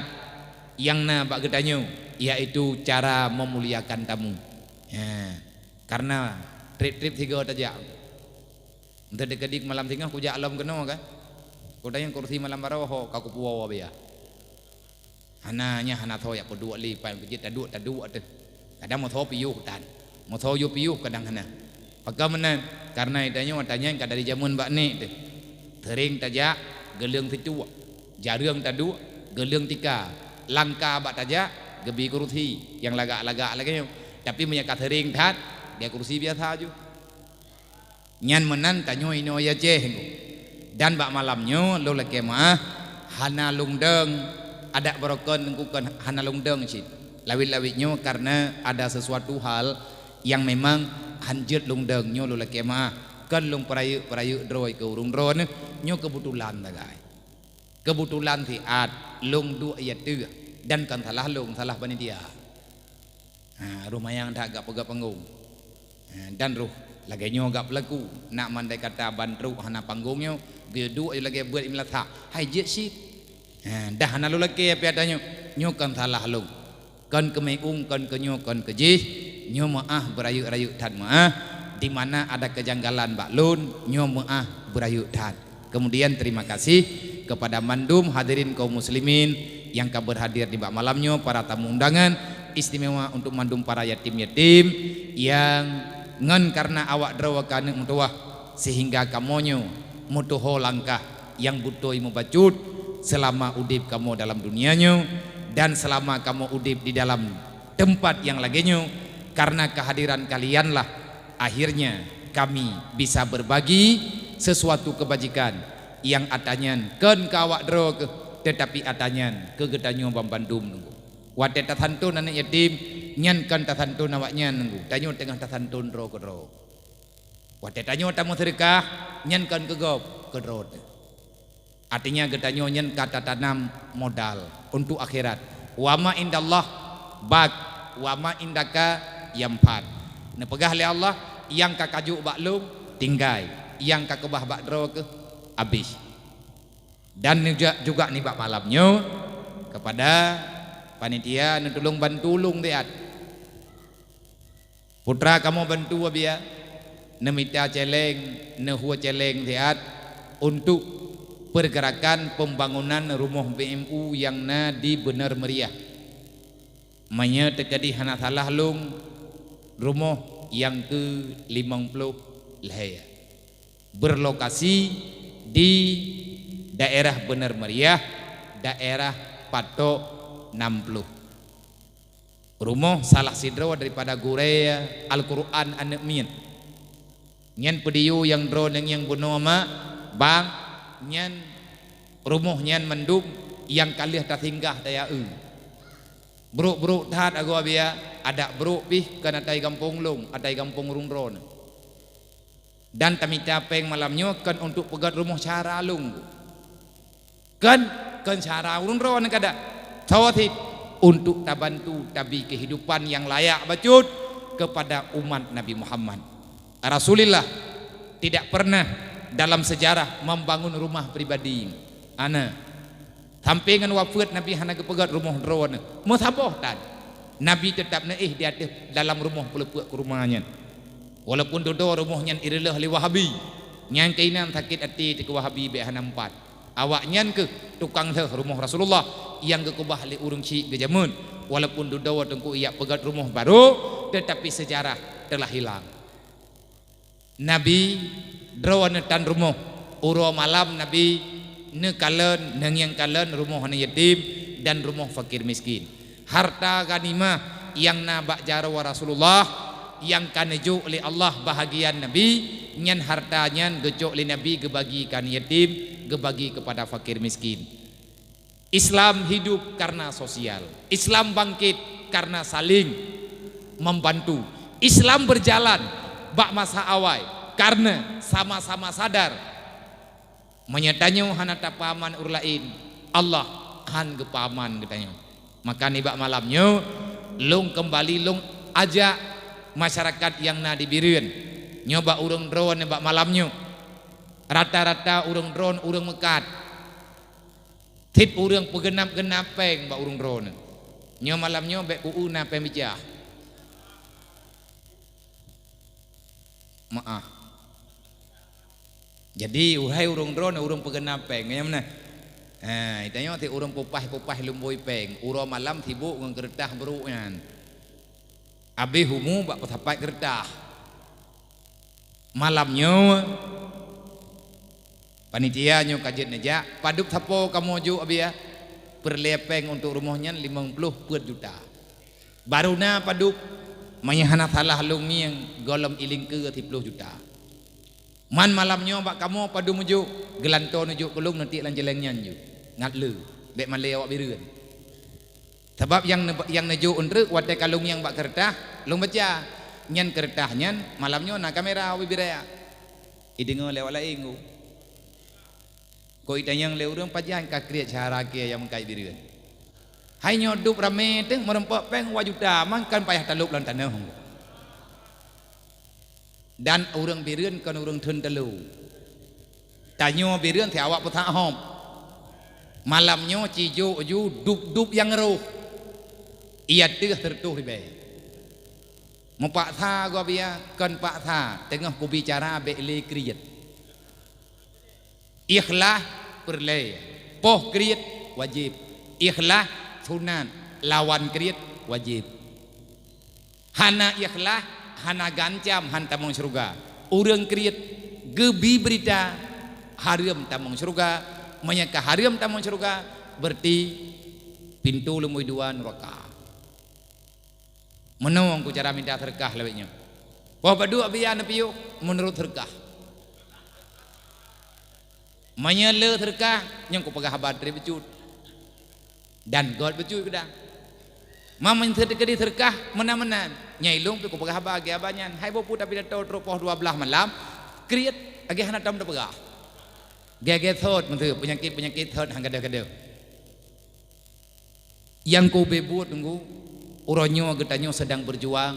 yang na bak gedanyo, yaitu cara memuliakan tamu. Ya, karena trip-trip tiga aja. Entah dekedik malam tinggal ku jak alam kena kan. Ku tanya kursi malam baraho kau puawa biya. Hananya hana tho ya ku dua li pai ku jit tadu tu. Kadang mau tho piyu tan. Mau tho yu piyu kadang hana. Bagaimana? Karena itanya watanya kad dari zaman bak ni tu. Tering tajak geleung titu. Jareung tadu geleung tika. Langka bak tajak gebi kursi yang lagak-lagak lagi. Tapi menyakat tering tat dia kursi biasa aja. Nyan menan tanyo ino ya ceh dan bak malamnya lo laki mah hana lungdeng ada berokon ngkukan hana lungdeng sih lawit-lawitnya karena ada sesuatu hal yang memang hanjut lungdengnya lo laki mah kan lung perayu droi ke urung drone nyo kebetulan tagai kebetulan tiat lung dua ya tu dan kan salah lung salah panitia rumah yang tak agak pegap panggung dan ruh lagi nyo gak pelaku nak mandai kata bandru hana panggungnya gedu lagi buat imlatha hai je sih dah hana lu lagi apa adanya nyo kan salah lu kan kemeung kan kenyo kan kejih nyo maah berayu-rayu tan maah di mana ada kejanggalan baklun nyo maah berayu tan. Kemudian terima kasih kepada mandum hadirin kaum muslimin yang berhadir di bak malamnya, para tamu undangan istimewa untuk mandum para yatim-yatim yang ngan karena awak drawakan mutuah sehingga kamonyo mutuho langkah yang butuh imu bacut selama udip kamu dalam dunianya dan selama kamu udip di dalam tempat yang laginya, karena kehadiran kalianlah akhirnya kami bisa berbagi sesuatu kebajikan yang atanyan ken kawak dro tetapi atanyan kegedanyo bambandum nunggu wadah tatantun anak yatim nyan kan tatantun awaknya nunggu tanyo tengah tatantun ro ke ro wadah tanyo tamu sedekah nyan kan kegop ke ro artinya gedanyo nyan kata tanam modal untuk akhirat wama indallah bak wama indaka yampat nepegah li Allah yang kakajuk baklum tinggai yang kakebah bak dro ke habis dan juga nih bak malamnya kepada panitia nutulung bantulung tiat putra kamu bantu abia nemita celeng nehua celeng tiat untuk pergerakan pembangunan rumah BMU yang na di benar meriah manya terjadi hana salah lung rumah yang ke-50 lahir berlokasi di daerah benar meriah daerah Patok 60 rumah salah sidro daripada Gurea Al-Quran anak min nyan pediu yang dro yang bunuh ama bang nyan rumah nyan mendum yang kalih tersinggah daya bruk tat agua bia ada bruk pih kan atai kampung lung atai kampung rungron dan tamita peng malamnya kan untuk pegat rumah cara lung kan cara rungron kada tawatit untuk tabantu tabi kehidupan yang layak bacut kepada umat Nabi Muhammad. Rasulullah tidak pernah dalam sejarah membangun rumah pribadi. Ana sampingan wafat Nabi hana kepegat rumah drone. Musaboh tan. Nabi tetap naih di atas dalam rumah pelepuk ke rumahnya. Walaupun dodo rumahnya irilah li Wahabi. Yang kainan sakit hati ke Wahabi be hana 4. Awaknya ke tukang rumah Rasulullah yang kekubah li urung ci gejamun walaupun dudawa tengku ia pegat rumah baru tetapi sejarah telah hilang. Nabi drawan tan rumah uro malam Nabi ne kalen neng yang kalen rumah hana yatim dan rumah fakir miskin harta ganimah yang nabak jaro Rasulullah yang kanejuk oleh Allah bahagian Nabi nyan hartanya gejok li Nabi gebagikan yatim gebagi kepada fakir miskin. Islam hidup karena sosial. Islam bangkit karena saling membantu. Islam berjalan bak masa awal karena sama-sama sadar menyatanya hana tapaman urlain Allah han ke paman katanya. Maka ni bak malamnya long kembali long ajak masyarakat yang na di Birun nyoba urang drone bak malamnya. Rata-rata urang drone urang mekat. Tip urang pegenap-genap peng bak urang drone. Nyo malamnya bek UU na pemijah. Maaf. Jadi uhai urang drone urang pegenap peng yang mana? Itanya ti urang popah lumboi peng. Urang malam tibuk ngan kertah beruknyan. Abi humu bak petapai kertah. Malamnya panitianya kajian aja paduk tapo kamu ju abi ya perlepeng untuk rumahnya 50 per juta. Baru na paduk mayahana salah long yang golem iling ke 30 juta. Man malamnya bak kamu padu muju gelanto nuju kulung nanti lanjelengnya ju ngat le bek male awak Birun. Sebab yang nuju undre wate kalung yang bak kertah long baca nyan kertah nyan malamnya na kamera awi biraya. Idengo lewat laingu. Ko itanyang le urang pajan ka kriat cara ke yang mengkai Birun. Hai nyodup rame teh merempok peng wajuta man kan payah taluk lan tanah. Dan urang Birun kan urang thun telu. Tanyo Birun ti awak putak hom. Malamnya cijo ju dup yang roh. Ia teh tertuh ribe. Mempak tha gua biya kan pak tha tengah ku bicara be le kriat. Ikhlas perle. Poh kriat wajib. Ikhlas sunat lawan kriat wajib. Hana ikhlas hana gancam han tamong surga. Urang kriat gebi berita haram tamong surga. Menyaka haram tamong surga berarti pintu lumui dua neraka. Menong ku cara minta terkah lewatnya. Wah badu abiya napiyo menurut terkah. Menyele terkah yang ku pegah bateri becut. Dan god becut dah. Mamang terkedi terkah menan-menan. Nyailung ku pegah bagi abanyan. Hai bopu tapi dah tahu teropoh 12 malam. Kriat agi hana tam dah pegah. Gege thot mentu penyakit thot hang gede-gede. Yang ku bebut tunggu uronyo getanyo sedang berjuang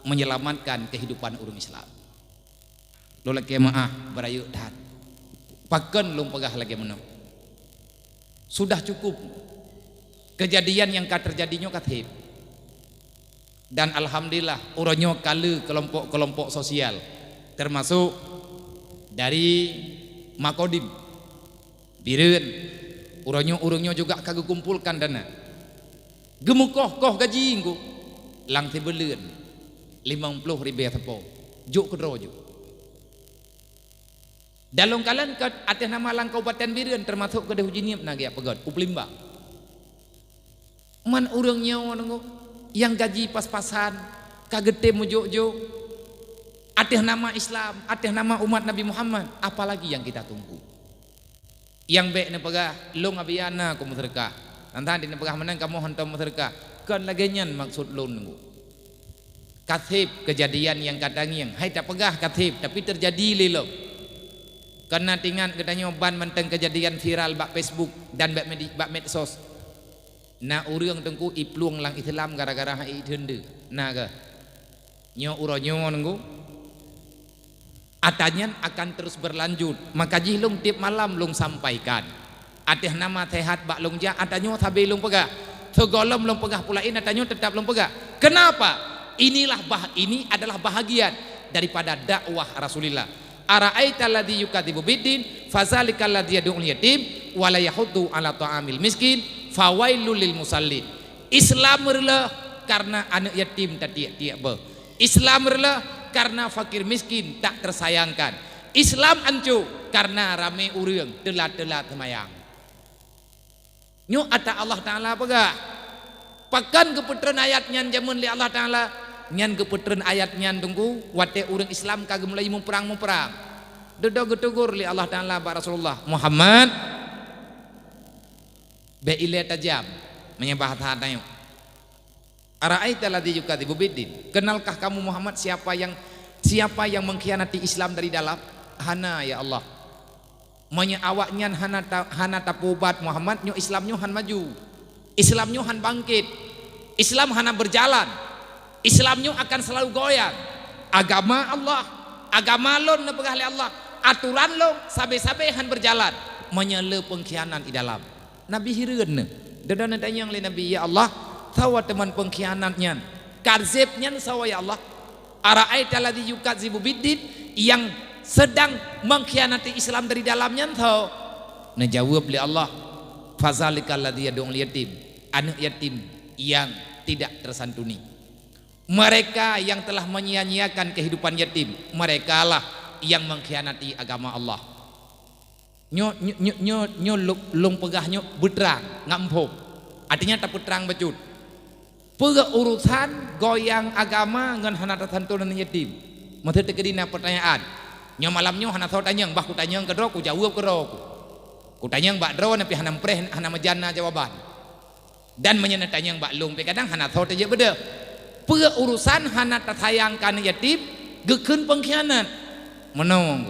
menyelamatkan kehidupan urang Islam. Lo lagi maaf berayu dat. Paken lung pegah lagi menang. Sudah cukup kejadian yang terjadinya katib. Dan alhamdulillah uronyo kala kelompok-kelompok sosial termasuk dari Makodim Birun uronyo juga kagak kumpulkan dana. Gemukoh gaji ingku lang tibeleun 50 ribu tepo juk kedro juk dalong kalan ke atas nama lang Kabupaten Birun termasuk ke Dehujinip nagi pegot uplimbang man urangnya nunggu yang gaji pas-pasan kagete mujuk-juk atas nama Islam atas nama umat Nabi Muhammad apalagi yang kita tunggu yang baik nepegah long abiyana ku muterkah. Nanti di negara menang kamu hantam masyarakat kan lagian maksud lo nunggu katib kejadian yang kadang yang hai tak pegah katib tapi terjadi lelo karena tinggal katanya ban menteng kejadian viral bak Facebook dan bak medsos na urang tengku ipluang lang Islam gara-gara hai thende na ke nyo uronyo nunggu atanyan akan terus berlanjut maka jihlung tiap malam lung sampaikan atas nama sehat bak long ja atanyo tabe long pegah segolom long pegah pulain atanyo tetap long pegah. Kenapa? Ini adalah bahagian daripada dakwah Rasulullah. Ara'aita alladzi yukadzibu biddin fazalikal ladzi yad'ul yatim wa la yahuddu ala ta'amil miskin fawailul lil musallin. Islam rela karena anak yatim tak tiak be. Islam rela karena fakir miskin tak tersayangkan. Islam ancu karena rame urang telat-telat semayang. Nyo ata Allah Ta'ala pegah pakan keputren ayatnya jamun li Allah Ta'ala nyan keputren ayatnya tunggu wate urang Islam kagak mulai memperang dedog getugur li Allah Ta'ala ba Rasulullah Muhammad be ile tajam menyembah tahanyo ara'aita alladzi yukadzibu biddin kenalkah kamu Muhammad siapa yang mengkhianati Islam dari dalam hana ya Allah Manya awaknya hana tapubat Muhammad nyo Islam nyo han maju, Islam nyo han bangkit, Islam hana berjalan, Islam nyo akan selalu goyang. Agama Allah, agama lon na pegah Allah, aturan lo sabe-sabe han berjalan. Menyele pengkhianat di dalam. Nabi hireun dadana tanyang le Nabi, ya Allah, sawa teman pengkhianatnya, kadzibnya sawa ya Allah. Ara'aita alladzi yukadzibu biddin, yang sedang mengkhianati Islam dari dalamnya tahu. Najawab li Allah, fazalikal ladzi yad'ul yatim, anak yatim yang tidak tersantuni. Mereka yang telah menyia-nyiakan kehidupan yatim, mereka lah yang mengkhianati agama Allah. Nyo long pegahnya beterang ngampuk, artinya tak beterang becut. Pega urusan goyang agama ngan hana tersantunan yatim. Mata terkedina pertanyaan. Nyo malamnya hana thau tanyang, bah ku tanyang ke ku jawab ke ku tanyang bak dro napi hana preh hana majana jawaban. Dan menyana tanyang bak long pe kadang hana thau taje beda. Pega urusan hana tatayangkan yatim gekeun pengkhianat. Menong.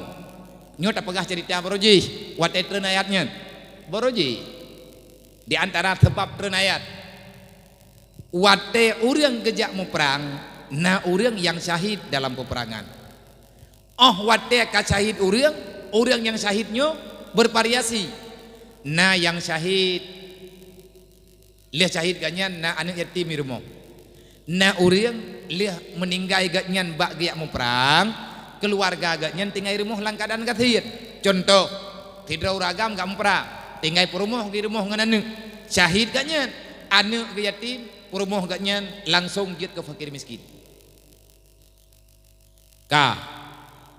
Nyo tak pegah cerita Boroji, wate treun ayatnya. Boroji. Di antara sebab treun ayat. Wate urang gejak mu perang, na urang yang syahid dalam peperangan. Oh wate ka syahid urang yang syahidnya bervariasi. Na yang syahid liah syahid ganyan na anak yatim di rumah. Na urang liah meninggal ganyan bak gejak mu perang, keluarga ganyan tinggal di rumah lang keadaan kathir. Contoh, tidrau ragam gak mu perang, tinggal di rumah ngan anak. Syahid ganyan, anak ke yatim rumah ganyan langsung giat ke fakir miskin. Ka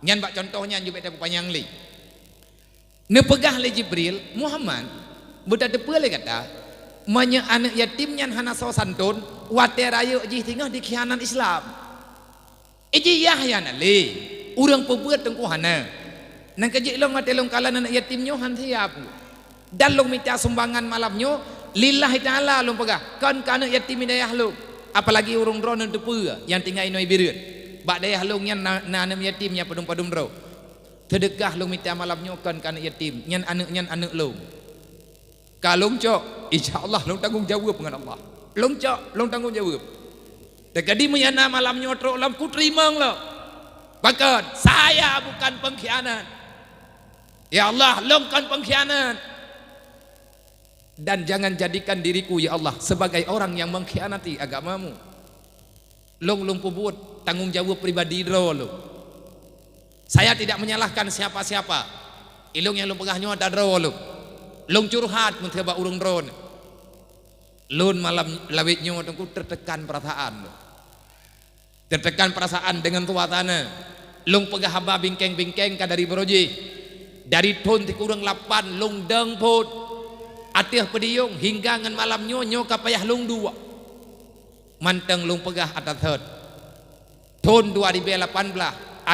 nyan bak contohnya juga ada panjang li. Nepegah le Jibril Muhammad budak depe le kata manya anak yatim nyan hana so santun wate raya ji tinggal di khianat Islam. Iji yahya na le urang pebuat tengku hana. Nang kejik long wate long kala anak yatim nyo han siap. Dan long minta sumbangan malamnyo lillahi ta'ala long pegah kan kana yatim dayah long, apalagi urung drone depe yang tinggal inoi bireut bak dayah long nyan na yatim nya padum dro sedekah long minta malamnya kan kana yatim nyan anak long kalong cok insyaallah long tanggung jawab dengan Allah long cok long tanggung jawab tekadi menyana malamnya tro lam ku terima lo bahkan saya bukan pengkhianat ya Allah long kan pengkhianat. Dan jangan jadikan diriku ya Allah sebagai orang yang mengkhianati agamamu. Long pebut tanggung jawab pribadi lo. Saya tidak menyalahkan siapa-siapa. Ilung yang long pegahnya ada dro lo. Long curhat mencoba urung drone. Lun malam lawitnya tengku tertekan perasaan lo. Tertekan perasaan dengan tua tanah. Long pegah haba bingkeng-bingkeng ka dari Boroji. Dari ton ti kurang 8 long deng put. Atih pediung hingga ngan malam nyo kapayah lung 2 manteng lung pegah atas third tahun 2018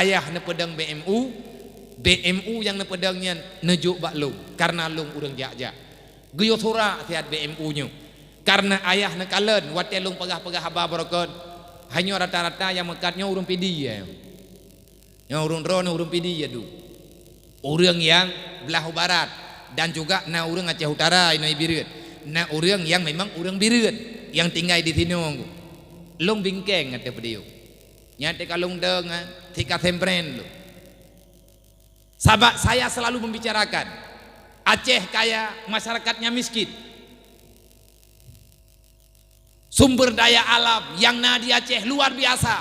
ayah ne pedang BMU yang ne pedangnya nejuk bak lung karena lung urang jak-jak geyo thura tiat BMU nyo karena ayah ne kalen wate lung pegah-pegah haba barokon hanya rata-rata yang mekatnya urang pidi ya yang urang drone urang pidi ya du urang yang belah barat dan juga na urang Aceh Utara inai bireut na urang yang memang urang bireut yang tinggal di sini long bingkeng ate pediu nyate kalung deng tika tempren lo sabak saya selalu membicarakan Aceh kaya masyarakatnya miskin sumber daya alam yang na di Aceh luar biasa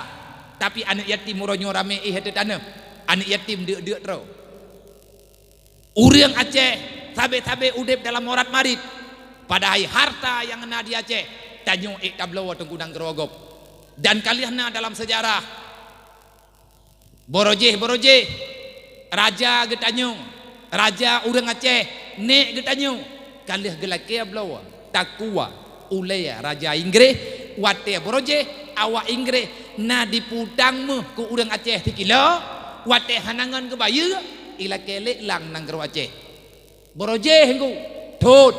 tapi anak yatim muronyo rame hete tanam anak yatim deuk-deuk tro urang Aceh tabe-tabe udep dalam morat marit padahal harta yang kena di Aceh tanyo tablo tengkudang gerogop dan kalian dalam sejarah Boroje raja getanyo raja urang Aceh nek getanyo kalih gelake ablo takua ulaya raja Inggris wate Boroje awak Inggris na diputang meh ku urang Aceh tikilo wate hanangan ke bayu ila kelek lang nang gero Aceh Boroje hengku tut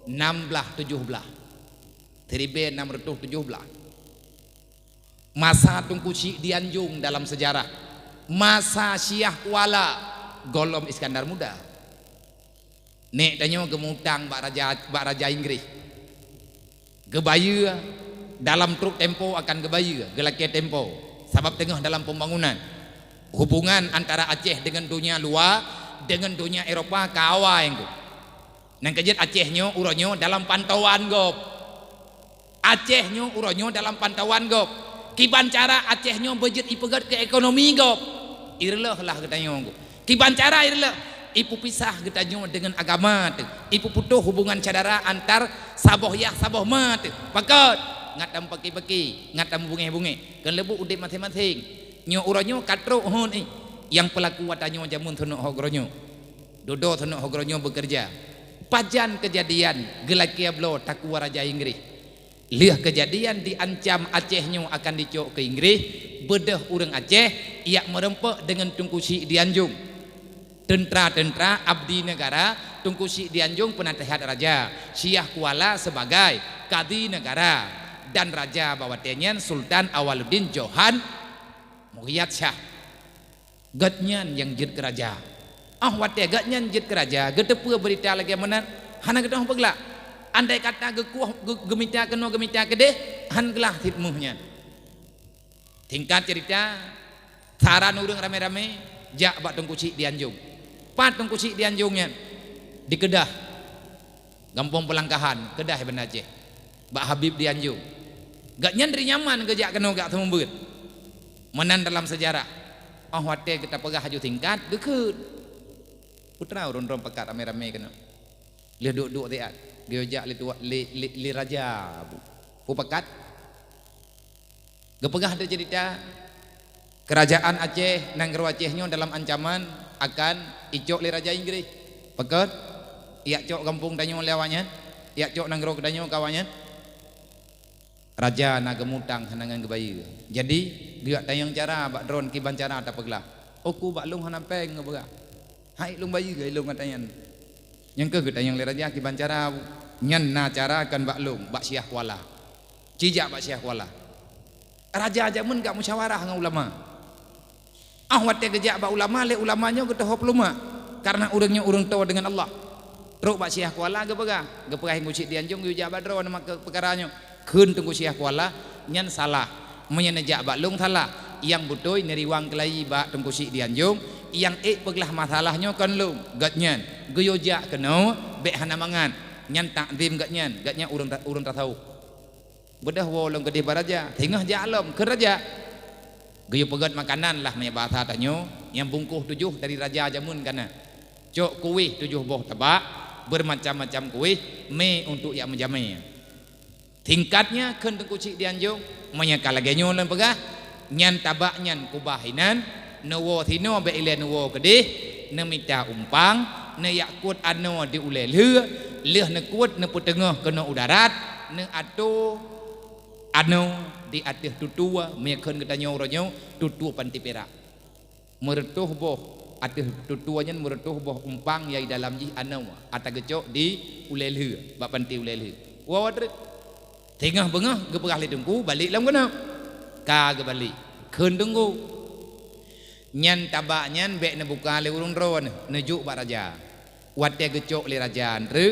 16-17 Tribe 617 masa tungku Syekh Dianjung dalam sejarah masa Syiah Kuala golom Iskandar Muda. Nek tanyo gemutang bak raja Inggris. Gebaya dalam truk tempo akan gebaya, gelaki tempo. Sebab tengah dalam pembangunan. Hubungan antara Aceh dengan dunia luar dengan dunia Eropah kawa yang tu. Nang kejut Acehnya uronyo dalam pantauan gop. Acehnya uronyo dalam pantauan gop. Kiban cara Acehnya budget ipegat ke ekonomi gop. Irlah lah katanya gop. Kiban cara irlah ipu pisah katanya dengan agama tu. Ipu putus hubungan cadara antar saboh yah saboh mat. Pakat ngatam paki-paki, ngatam bunge-bunge. Kan lebu udip masing-masing. Nyo uronyo katro hon yang pelaku watanyo jamun thonok hogroño dodo thonok hogroño bekerja pajan kejadian gelaki ablo takwa raja Inggris liah kejadian diancam Acehnya akan dicok ke Inggris bedah urang Aceh ia merempek dengan Tunku Syek Dianjung tentara-tentara abdi negara Tunku Syek Dianjung penasihat raja Syekh Kuala sebagai kadi negara dan raja Bawatenyan Sultan Awaluddin Johan Muhammad Shah gatnyan yang jid keraja wate gatnyan jid keraja getepu berita lagi mana hana getah pegla andai kata gekuah gemita keno gemita kedeh han gelah titmuhnya tingkat cerita saran urang rame-rame jak bak Tunku Syek Dianjung pat Tunku Syek Dianjungnya di Kedah Gampong Pelangkahan Kedah benar Aceh bak Habib Dianjung gatnyan dari nyaman gejak keno gak temumbut menan dalam sejarah wate kita pegah haju tingkat deket putra urun-urun pekat rame-rame kena lihat duk-duk tiat diojak li raja pu pekat gepegah ada cerita kerajaan Aceh nangro Acehnya dalam ancaman akan icok li raja Inggris pekat ia cok kampung danyo lewanya ia cok nangro kedanyo kawannya raja na gemutang hanangan gebayi jadi dia tayang cara bak drone kiban cara tak peglah oku bak lung hanapeng ngabega hai lung bayi ge lung katayan yang ke tayang le raja kiban cara nyan na cara kan bak lung bak Syekh Kuala cijak bak Syekh Kuala raja aja mun gak musyawarah dengan ulama wate gejak bak ulama le ulamanya ke tahap luma karena urangnya urang tahu dengan Allah teruk bak Syekh Kuala gepegah Tunku Syek Dianjung yu jak bak drone mak perkaranya keun Tunku Syekh Kuala nyan salah menyenejak bak lung salah yang butuh neriwang kelai bak Tunku Syek Dianjung yang peglah masalahnya kan lung gatnyan geyojak keno bek hana mangan nyan takdim gatnyan urang tak tahu bedah wolong gede baraja tengah jalom ke raja geyo pegat makanan lah punya bahasa tanyo yang bungkuh 7 dari raja jamun kana cok kuih 7 boh tabak bermacam-macam kuih me untuk yang menjamai tingkatnya keun Tunku Syek Dianjung menyakal lagi nyolan pegah nyan tabak nyan kubahinan newo thino be ile newo kedih ne minta umpang ne yakut ano di ule leh ne kuat ne putengah kena udarat ne atu ano di atas tutua meyakan ketanyo ronyo tutu panti perak meretuh boh atas tutuanya meretuh boh umpang yai dalam ji ano ata gecok di ule bak panti ule wawadret tengah bengah gepegah li Tunku balik lam kena ka balik keun Tunku nyan tabak nyan bek ne buka le urung ron nejuk bak raja wate gecok li raja andre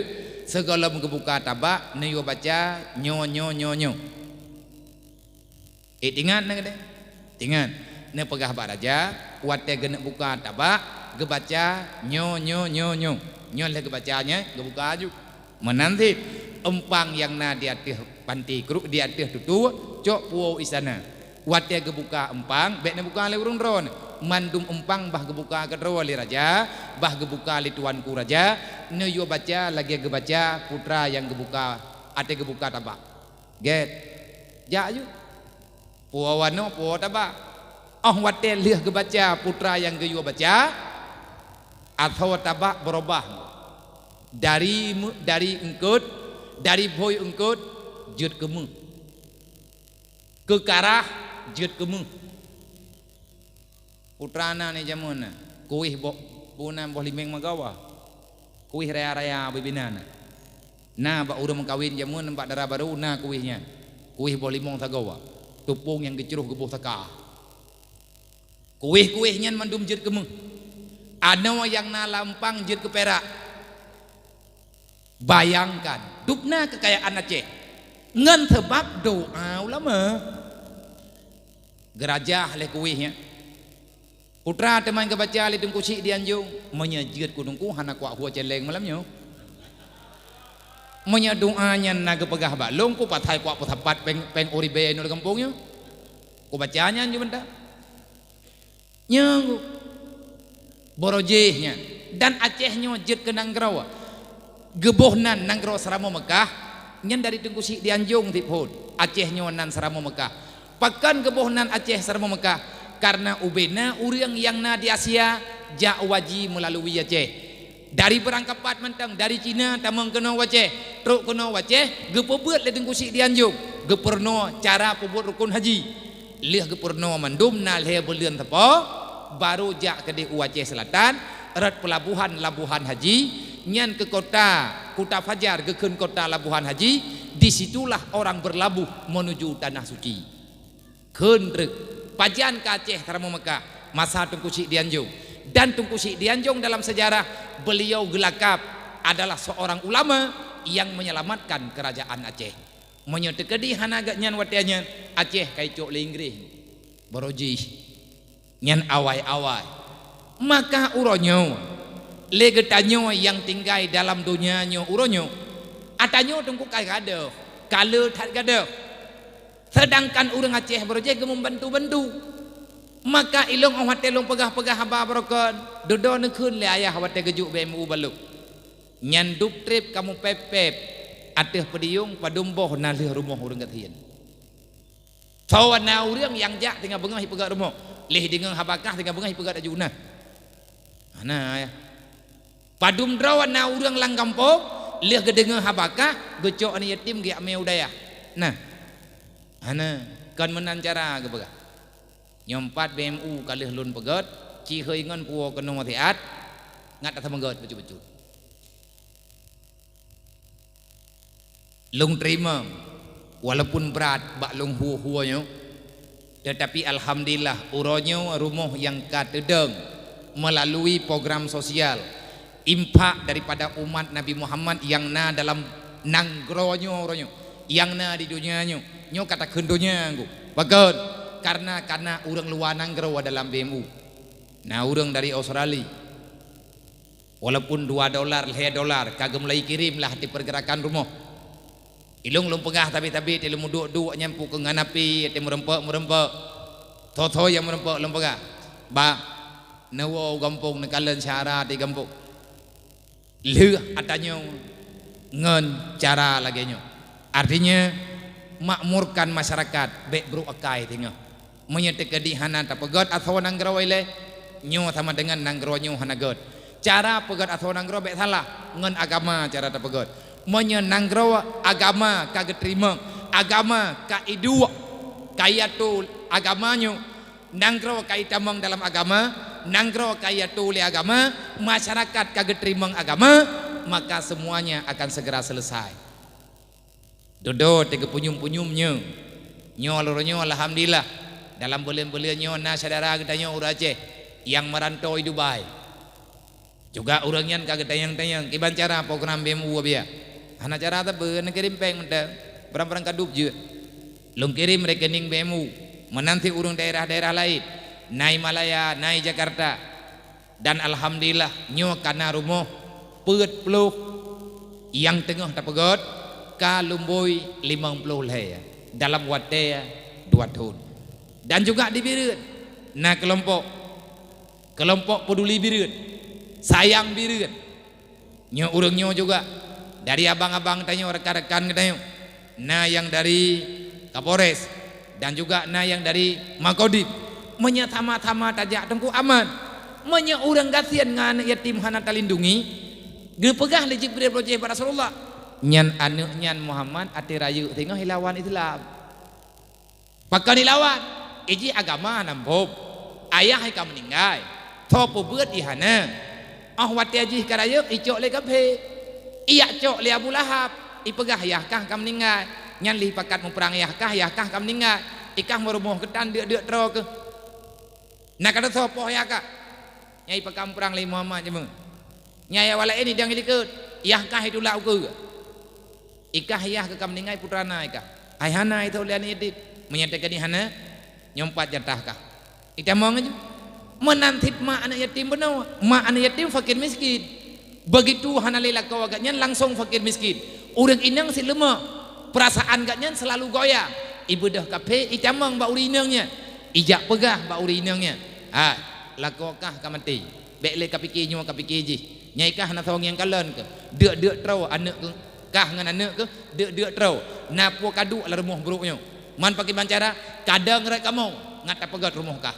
segala gebuka tabak ne yo baca nyo tingan ne gede tingan ne pegah bak raja wate genek buka tabak gebaca nyo le gebacanya gebuka aju menanti empang yang na di atas panti keruk di atas tutu cok puau istana wate gebuka empang bek ne buka le urung ron mandum empang bah gebuka kedro li raja bah gebuka li tuanku raja ne yo baca lagi gebaca putra yang gebuka ate gebuka tabak get ja aju puau wano puau tabak wate liah gebaca putra yang geyo baca atau tabak berubah dari engkut dari boy engkut jut kemu ke karah jut kemu putrana ni jamuna kuih bo punan boh limeng magawa kuih raya-raya bibinana na ba urang kawin jamun nampak darah baru na kuihnya kuih boh limong tagawa tupung yang gecuruh gebuh taka kuih-kuihnya mandum jut kemu Ano yang na lampang jir ke Perak. Bayangkan dupna kekayaan Aceh ngan sebab doa ulama. Gerajah leh kuihnya. Putra teman kebaca le tungku si dianjung menyejit kudungku hana kuak hua celeng malamnya. Menya doanya naga pegah balong ku patai kuak putapat peng uribe no kampungnya. Ku bacanya anju benda. Nyanggu borojehnya dan Acehnya jet ke Nanggrawa. Gebohnan Nanggrawa Seramo Mekah nyen dari tungku si dianjung tipun Acehnya nan Seramo Mekah. Pakan gebohnan Aceh Seramo Mekah karena ubena urang yang na di Asia jak waji melalui Aceh. Dari berangkapat mentang dari Cina tamang kena Aceh, truk kena Aceh, gepebeut le tungku si dianjung. Geperno cara pebut rukun haji. Lih geperno mandum na leh belian tepo baru jak ke di Aceh Selatan erat pelabuhan Labuhan Haji nyan ke kota Kuta Fajar keun kota Labuhan Haji. Disitulah orang berlabuh menuju tanah suci. Kendrek pajan ke Aceh Seramo Mekah masa Tunku Syekh Dianjung. Dan Tunku Syekh Dianjung dalam sejarah beliau gelakap adalah seorang ulama yang menyelamatkan kerajaan Aceh. Menyetekedi hanaga nyan watianya Aceh kai cok le Inggris boroji nyan awai-awai. Maka uronyo legetanyo yang tinggal dalam dunianyo uronyo atanyo tungku kai gado kala tak gado. Sedangkan orang Aceh boroji ke membantu-bantu. Maka ilong awat telong pegah-pegah haba brokan dodo nekeun le ayah awat gejuk BMU baluk nyan dup trip kamu pepep ateh pediung padumboh nalih rumah urang gatian. Sawana urang yang jak tinggal bengah hipegat rumah. Lih dengan habakah tinggal bengah hipegat ajuna. Ana ya. Padum drawana urang lang kampung, lih gedengan habakah gecok ani yatim ge ame udaya. Nah. Ana kan menan cara ge pegah. Nyompat BMU kalih lun pegat, ci heuingan puo kena matiat, ngat ata menggat betul-betul. Lung terima walaupun berat bak lung huo-huonya tetapi alhamdulillah uronyo rumah yang katedeng melalui program sosial impak daripada umat Nabi Muhammad yang na dalam nanggronya uronyo yang na di dunianya nyo kata kendonya anggo bagon karena urang luar nanggro dalam BMU. Nah urang dari Australia walaupun $2 $3 kagem mulai kirim lah di pergerakan rumah. Ilung lum pegah tapi ilung duk nyampu ke nganapi te merempek toto yang merempek lum pegah ba newo gampung nekalan cara di gampung leuh atanyo ngen cara lagi nyo artinya makmurkan masyarakat bek bro akai tengah menyetek di hana ta pegat atau nanggraw ile nyo sama dengan nanggraw nyo hanagot cara pegat atau nanggraw bek salah ngen agama cara ta pegat menyenanggraw agama kagak terima agama kaidu kayatul agamanya nanggraw kaitamang dalam agama nanggraw kayatul agama masyarakat kagak terima agama maka semuanya akan segera selesai. Dodo tege punyum-punyumnya nyo loronya alhamdulillah dalam bulan-bulannya na saudara kita nyo urang Aceh yang merantau di Dubai juga urangnya kagak tayang-tayang kiban cara program BMU abia. Hana cara ta beun kirim peng menda berang-berang kadup je. Lung kirim rekening BMU menanti urang daerah-daerah lain, nai Malaya, nai Jakarta. Dan alhamdulillah nyo kana rumah peut peluh yang tengah ta pegot ka lumboi 50 leh dalam wate 2 tahun. Dan juga di Bireun. Nah kelompok peduli Bireun, sayang Bireun. Nyo urang nyo juga dari abang-abang tanya rekan-rekan kita nah yang dari Kapolres dan juga nah yang dari Makodim menyatama-tama tajak tengku aman menya urang gasian ngan yatim hana talindungi gepegah le Jibril projeh Rasulullah nyan aneuk nyan Muhammad ati rayu tengah hilawan Islam pakan hilawan iji agama nambob ayah ka meninggal topo beut ihana wati aji karayu icok le kaphe iya cok li Abu Lahab ipegah yahkah kam meninggal nyan li pakat memperang yahkah kam meninggal ikah merumuh ketan deuk-deuk tro ke nah kada sopo yahkah nyai pakam perang lai Muhammad je nyai wala ini jangan dikut yah kah itu lau ke ikah yah ke kam ningai putrana ikah ai hana itu lian edit menyatakan di hana nyompat jatah kah ita mong aja menantit mak anak yatim benar mak anak yatim fakir miskin begitu hana lila kau agaknya langsung fakir miskin urang inang si lemah perasaan agaknya selalu goyang ibu dah kape ita mong ba uri inangnya ijak pegah ba uri inangnya lakokah ka mati bek le kapikir nyo kapikir ji nyai kah na thong yang kalen ke deuk trau anak ke kah ngan anak ke deuk trau napo kadu ala rumah buruknya man pakai bancara kadang rek kamu ngata pegat rumah kah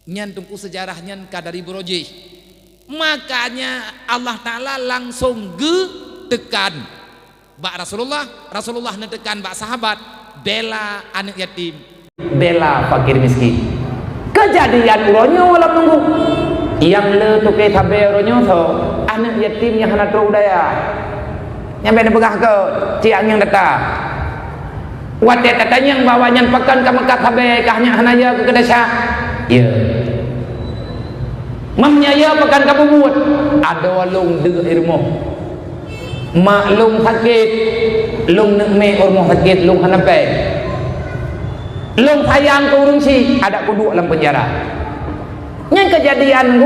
nyan tungku sejarah nyan kadari broji makanya Allah Ta'ala langsung tekan bak Rasulullah netekan bak sahabat bela anak yatim bela fakir miskin kejadian uronya walau nunggu yang le tuke tabe uronya so anak yatim yang hana tru daya nyampe pegah ke ciang yang datang wate tatanya yang bawa nyan pekan ke Mekah tabe kahnya hana ya ke kedasa ya mamnya ya pekan ke bubut ada walung deg irmo maklum sakit lung nek me urmo sakit lung hana pe lung sayang ke urung si ada kudu dalam penjara yang kejadian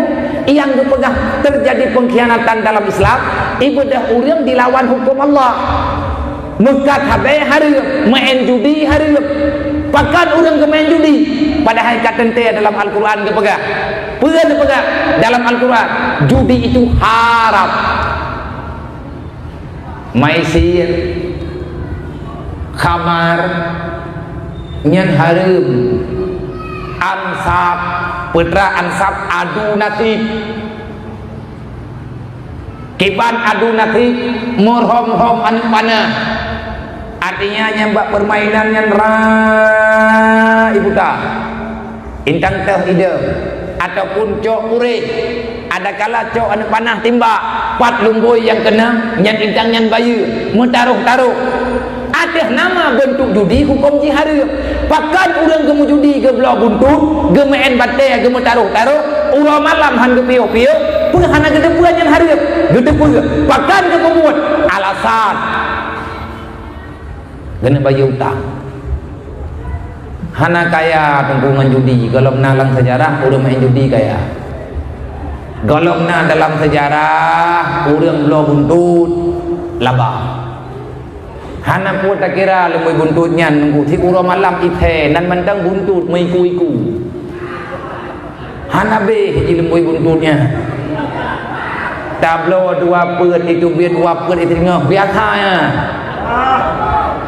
yang dipegang terjadi pengkhianatan dalam Islam ibadah urang dilawan hukum Allah mekat habe hareup main judi hareup pakan urang ke main judi padahal kata teh dalam Al-Qur'an dipegang peueun dipegang dalam Al-Qur'an judi itu haram maisir khamar nyan hareup ansab putra ansab adu nasib kiban adu nasib murhom-hom anu panah artinya nyambak permainan yang ibu ta intang teh ide ataupun cok urih ada kala cok anu panah timbak pat lungguy yang kena nyan intang nyan bayu mentaruh-taruh ada nama bentuk judi hukum jihareup pakan urang gemu judi ge belah buntut ge main bate ge taruh-taruh urang malam han ge pieu-pieu peuh hana gede peuan yang hareup gede peuh pakan ge kemuat alasan gena bayu utang hana kaya tengkungan judi kalau nalang sejarah urang main judi kaya golongna dalam sejarah urang belah buntut laba hana pun tak kira lemui buntutnya nunggu ti uro malam ite nan mandang buntut mai ku hana be hiji lemui buntutnya tablo dua peut itu biar dua peut itu tengah biasanya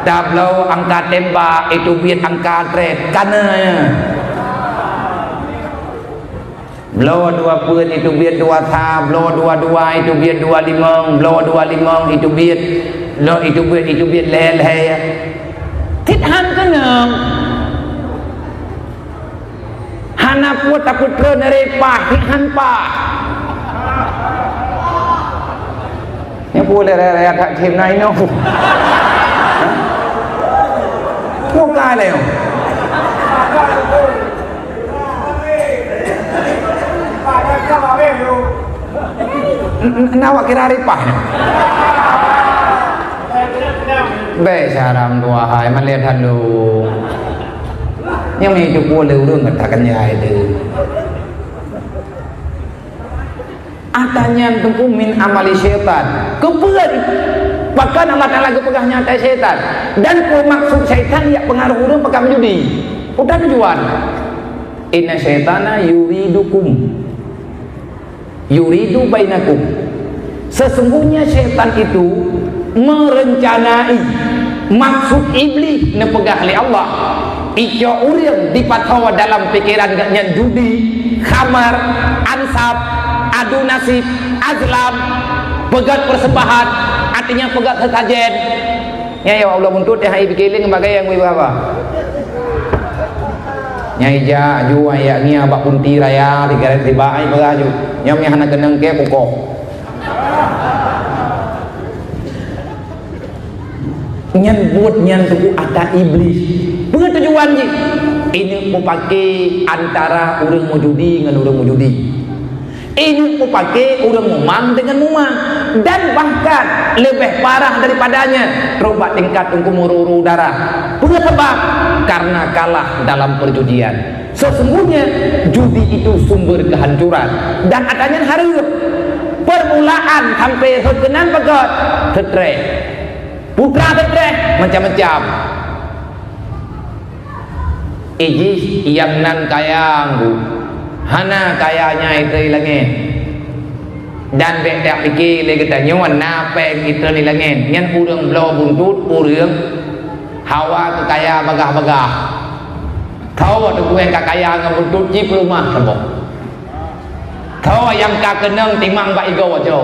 tablo angka tembak itu biar angka tret kananya blow dua peut itu biar dua sa blow dua itu biar dua limang blow dua limang itu biar lo itu biar leleh tit han kenang hana put takut pro nere pah tit han pah yang boleh raya tak tim nai no no kai leo nawak kira ripah be saram dua hai man lihat handu yang ini cukup leureung ngatakan nyai deui atanya tengku min amali syaitan kepeuan bahkan Allah Ta'ala kepegah nyata syaitan dan maksud syaitan ya pengaruh urang pakam judi udah tujuan inna syaitana yuridu bainakum sesungguhnya syaitan itu merencanai maksud iblis nepegah oleh Allah ijo urang dipatawa dalam pikiran gaknya judi khamar ansab adu nasib azlam pegat persembahan artinya pegat sesajen ya Allah buntut ya hai bikiling bagai yang apa nyai ja ju aya ngia bak punti raya dikira tiba ai bagaju nyam nya hana keneng ke pokok nyan buat nyan tuku ada iblis tujuan ji ini mau pakai antara urang mau judi ngan urang mau judi Ini ku pakai udah mumang dengan mumang, dan bahkan lebih parah daripadanya terobat tingkat pembuluh darah. Punya sebab karena kalah dalam perjudian. Sesungguhnya judi itu sumber kehancuran, dan adanya harus permulaan sampai sekenan pegot tetrek putra tetrek macam-macam. Iji yang nan kayanggu hana kayanya itu langit, dan beda fikir lagi tanya warna apa itu ni langit nyan urang blow buntut urang hawa tu kaya bagah-bagah tahu tu gue kaya ngam buntut cip rumah sebab tahu yang kakeneng timang ba igo aja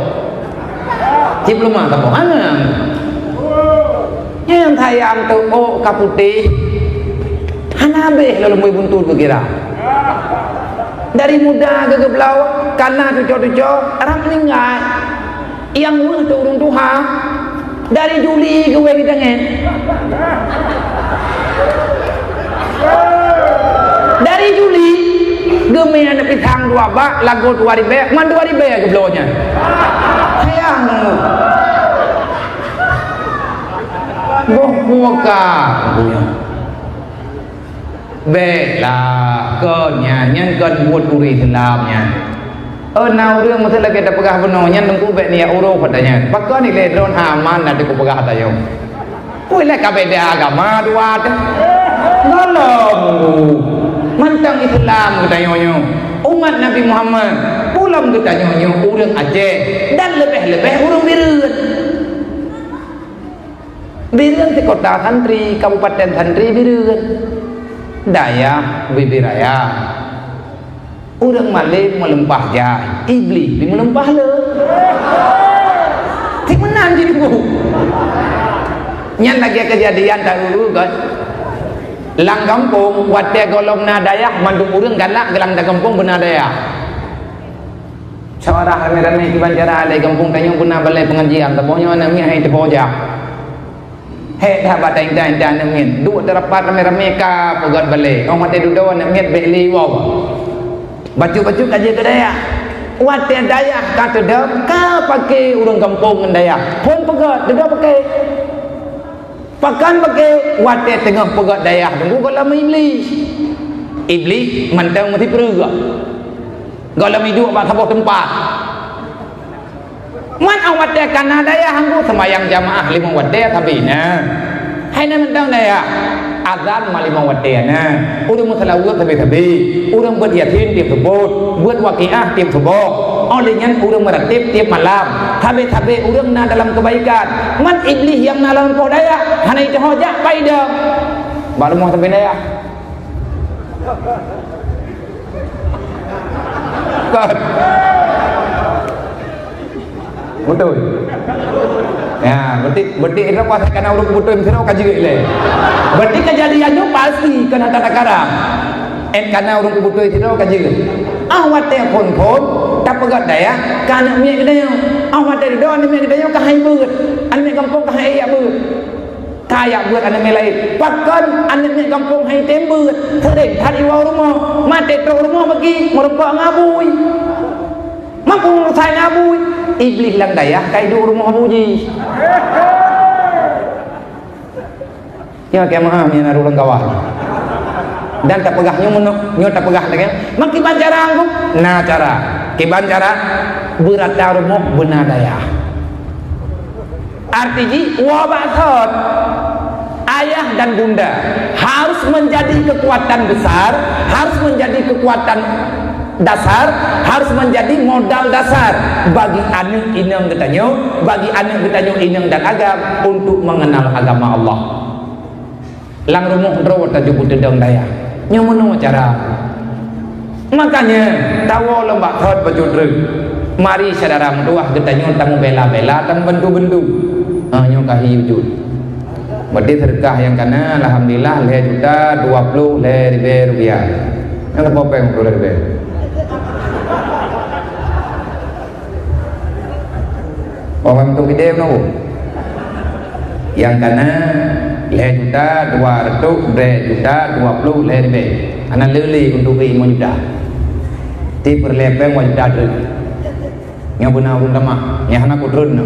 cip rumah sebab ana yang tayang tu oh kaputi hana be lalu mui buntut kira dari muda ke geblau karena cucok-cucok orang meninggal yang mula turun Tuhan dari Juli ke wegi tangan dari Juli gemi ada pitang dua bak lagu 2.000 man 2.000 geblaunya sayang boh muka punya bela kenya nyan kan buat uri Islamnya nau รื่องมันlagi ada pegah benar nyan tengku bet ni uro padanya pakon ni le drone aman ada ku pegah tayo kuy le ka beda agama dua tu nolong mantang Islam kita nyo umat Nabi Muhammad pulang kita nyo urang Aceh dan lebih-lebih urang Bireun di kota Santri Kabupaten Santri Bireun Daya Bibiraya urang Malay melempah jai iblis di melempah le ti menan jadi bu nyan lagi kejadian tak dulu kan lang kampung wate golong na Dayak mandung urang galak gelang da kampung benar Dayak sawarah rame-rame di Banjara le kampung tanya benar balai pengajian tabonya ana mi hai tepojak hei dah batai dan nemin dua terapat rame-rame ka pegat balai orang mati duduk nemin beli wow baju-baju kaji ke Dayak wate Dayak kata dah ka pakai urang kampung Dayak pun pegat dia pakai pakan pakai wate tengah pegat Dayak tunggu kalau iblis mantang mati peruga kalau hidup bak sebuah tempat man awat dia kana Dayak hanggu sembahyang jamaah 5 wate tapi nah hai na mantang Dayak azan ma 5 wate nah urang musalawat tapi urang buat yatin tiap sebut buat waqiah tiap sebut oleh nyan urang meratib tiap malam tapi urang na dalam kebaikan man iblis yang na dalam Dayak hana itu hojak paida baru mau sampai Dayak kan betul ya berarti itu pas kena urut betul misal kaji le berarti kejadiannya pasti kena tata karam karena urut betul itu kaji awat telepon tak pegat Dayak kana mi kedanya awat dari doan mi kedanya ka hai beut an mi kampung ka hai ya beut kaya beut an mi lain pakan an mi kampung hai tem beut sedeng hari wa rumah mate to rumah bagi merempak ngabui mampu saya ngabui iblis lang Dayak kai du rumah buji ya kayak maaf ni naru lang kawan dan tak pegahnya nyo tak pegah lagi makiban cara aku nah cara kiban cara berat rumah benar Dayak artinya wabatot ayah dan bunda harus menjadi kekuatan besar harus menjadi kekuatan dasar harus menjadi modal dasar bagi anak inang getanyo bagi anak getanyo inang dan agam untuk mengenal agama Allah lang rumah rawat tajub dedang Dayak nyamun cara makanya tahu lembak thot bajudreng mari saudara menduah getanyo tamu bela-bela tan bendu-bendu nyo kahi wujud berarti sedekah yang kana alhamdulillah le juta 20 le rupiah yang apa yang boleh orang tu gede no yang kana le juta 200 le juta 20 le anak leli untuk 5 juta ti perlepeng 1 juta Nya benar urung tamah, nya hana kudrun.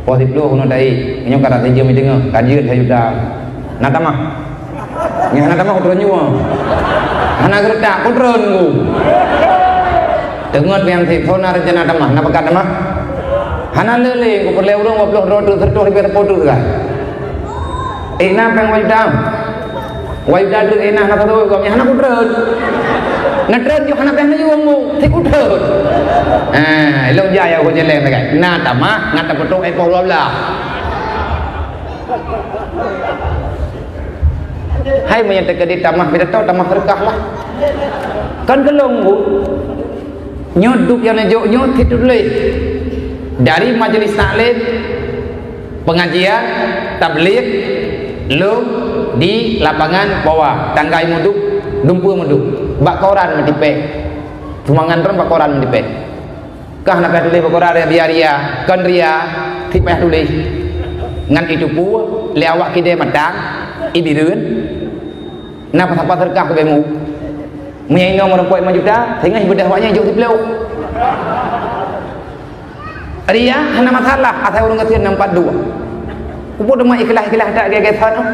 Posip lu kuno dai, nya kara teje mi dengar, kajian hayuda. Na tamah. Nya hana tamah kudrun nyua. Hana gerdak kudrun ku. Dengar yang telefon rencana tamah, na pekat tamah. Hana lele ku perle urung 20 rotu tertuh di berpotu kan. Ina peng wajda dulu ina na tahu kau hana kudrun. Ngetren yo hana peng yo mu, ti kudrun. Long jaya ko jeleng kan. Na tamah ngata betul ai polo lah. Hai menyatakan di tamah beda tahu tamah berkah lah. Kan gelong bu. Nyoduk yang nyot tidur le. Dari majelis taklim, pengajian, tabligh, lu di lapangan bawah, tanggai muduk, dumpu muduk, bak koran mendipek, tumangan ron bak koran mendipek. Kah nak tulis bak koran biar ria, kan ria, tipeh tulis, ngan itu pu, lewat kide matang, ibirun, napa apa terkah ke bemu, menyainau merempoi majuda, sehingga ibadah wanya jauh dipeleu. Ria hana masalah asal urang kasihan 42. Upo dema ikhlas tak ge thon.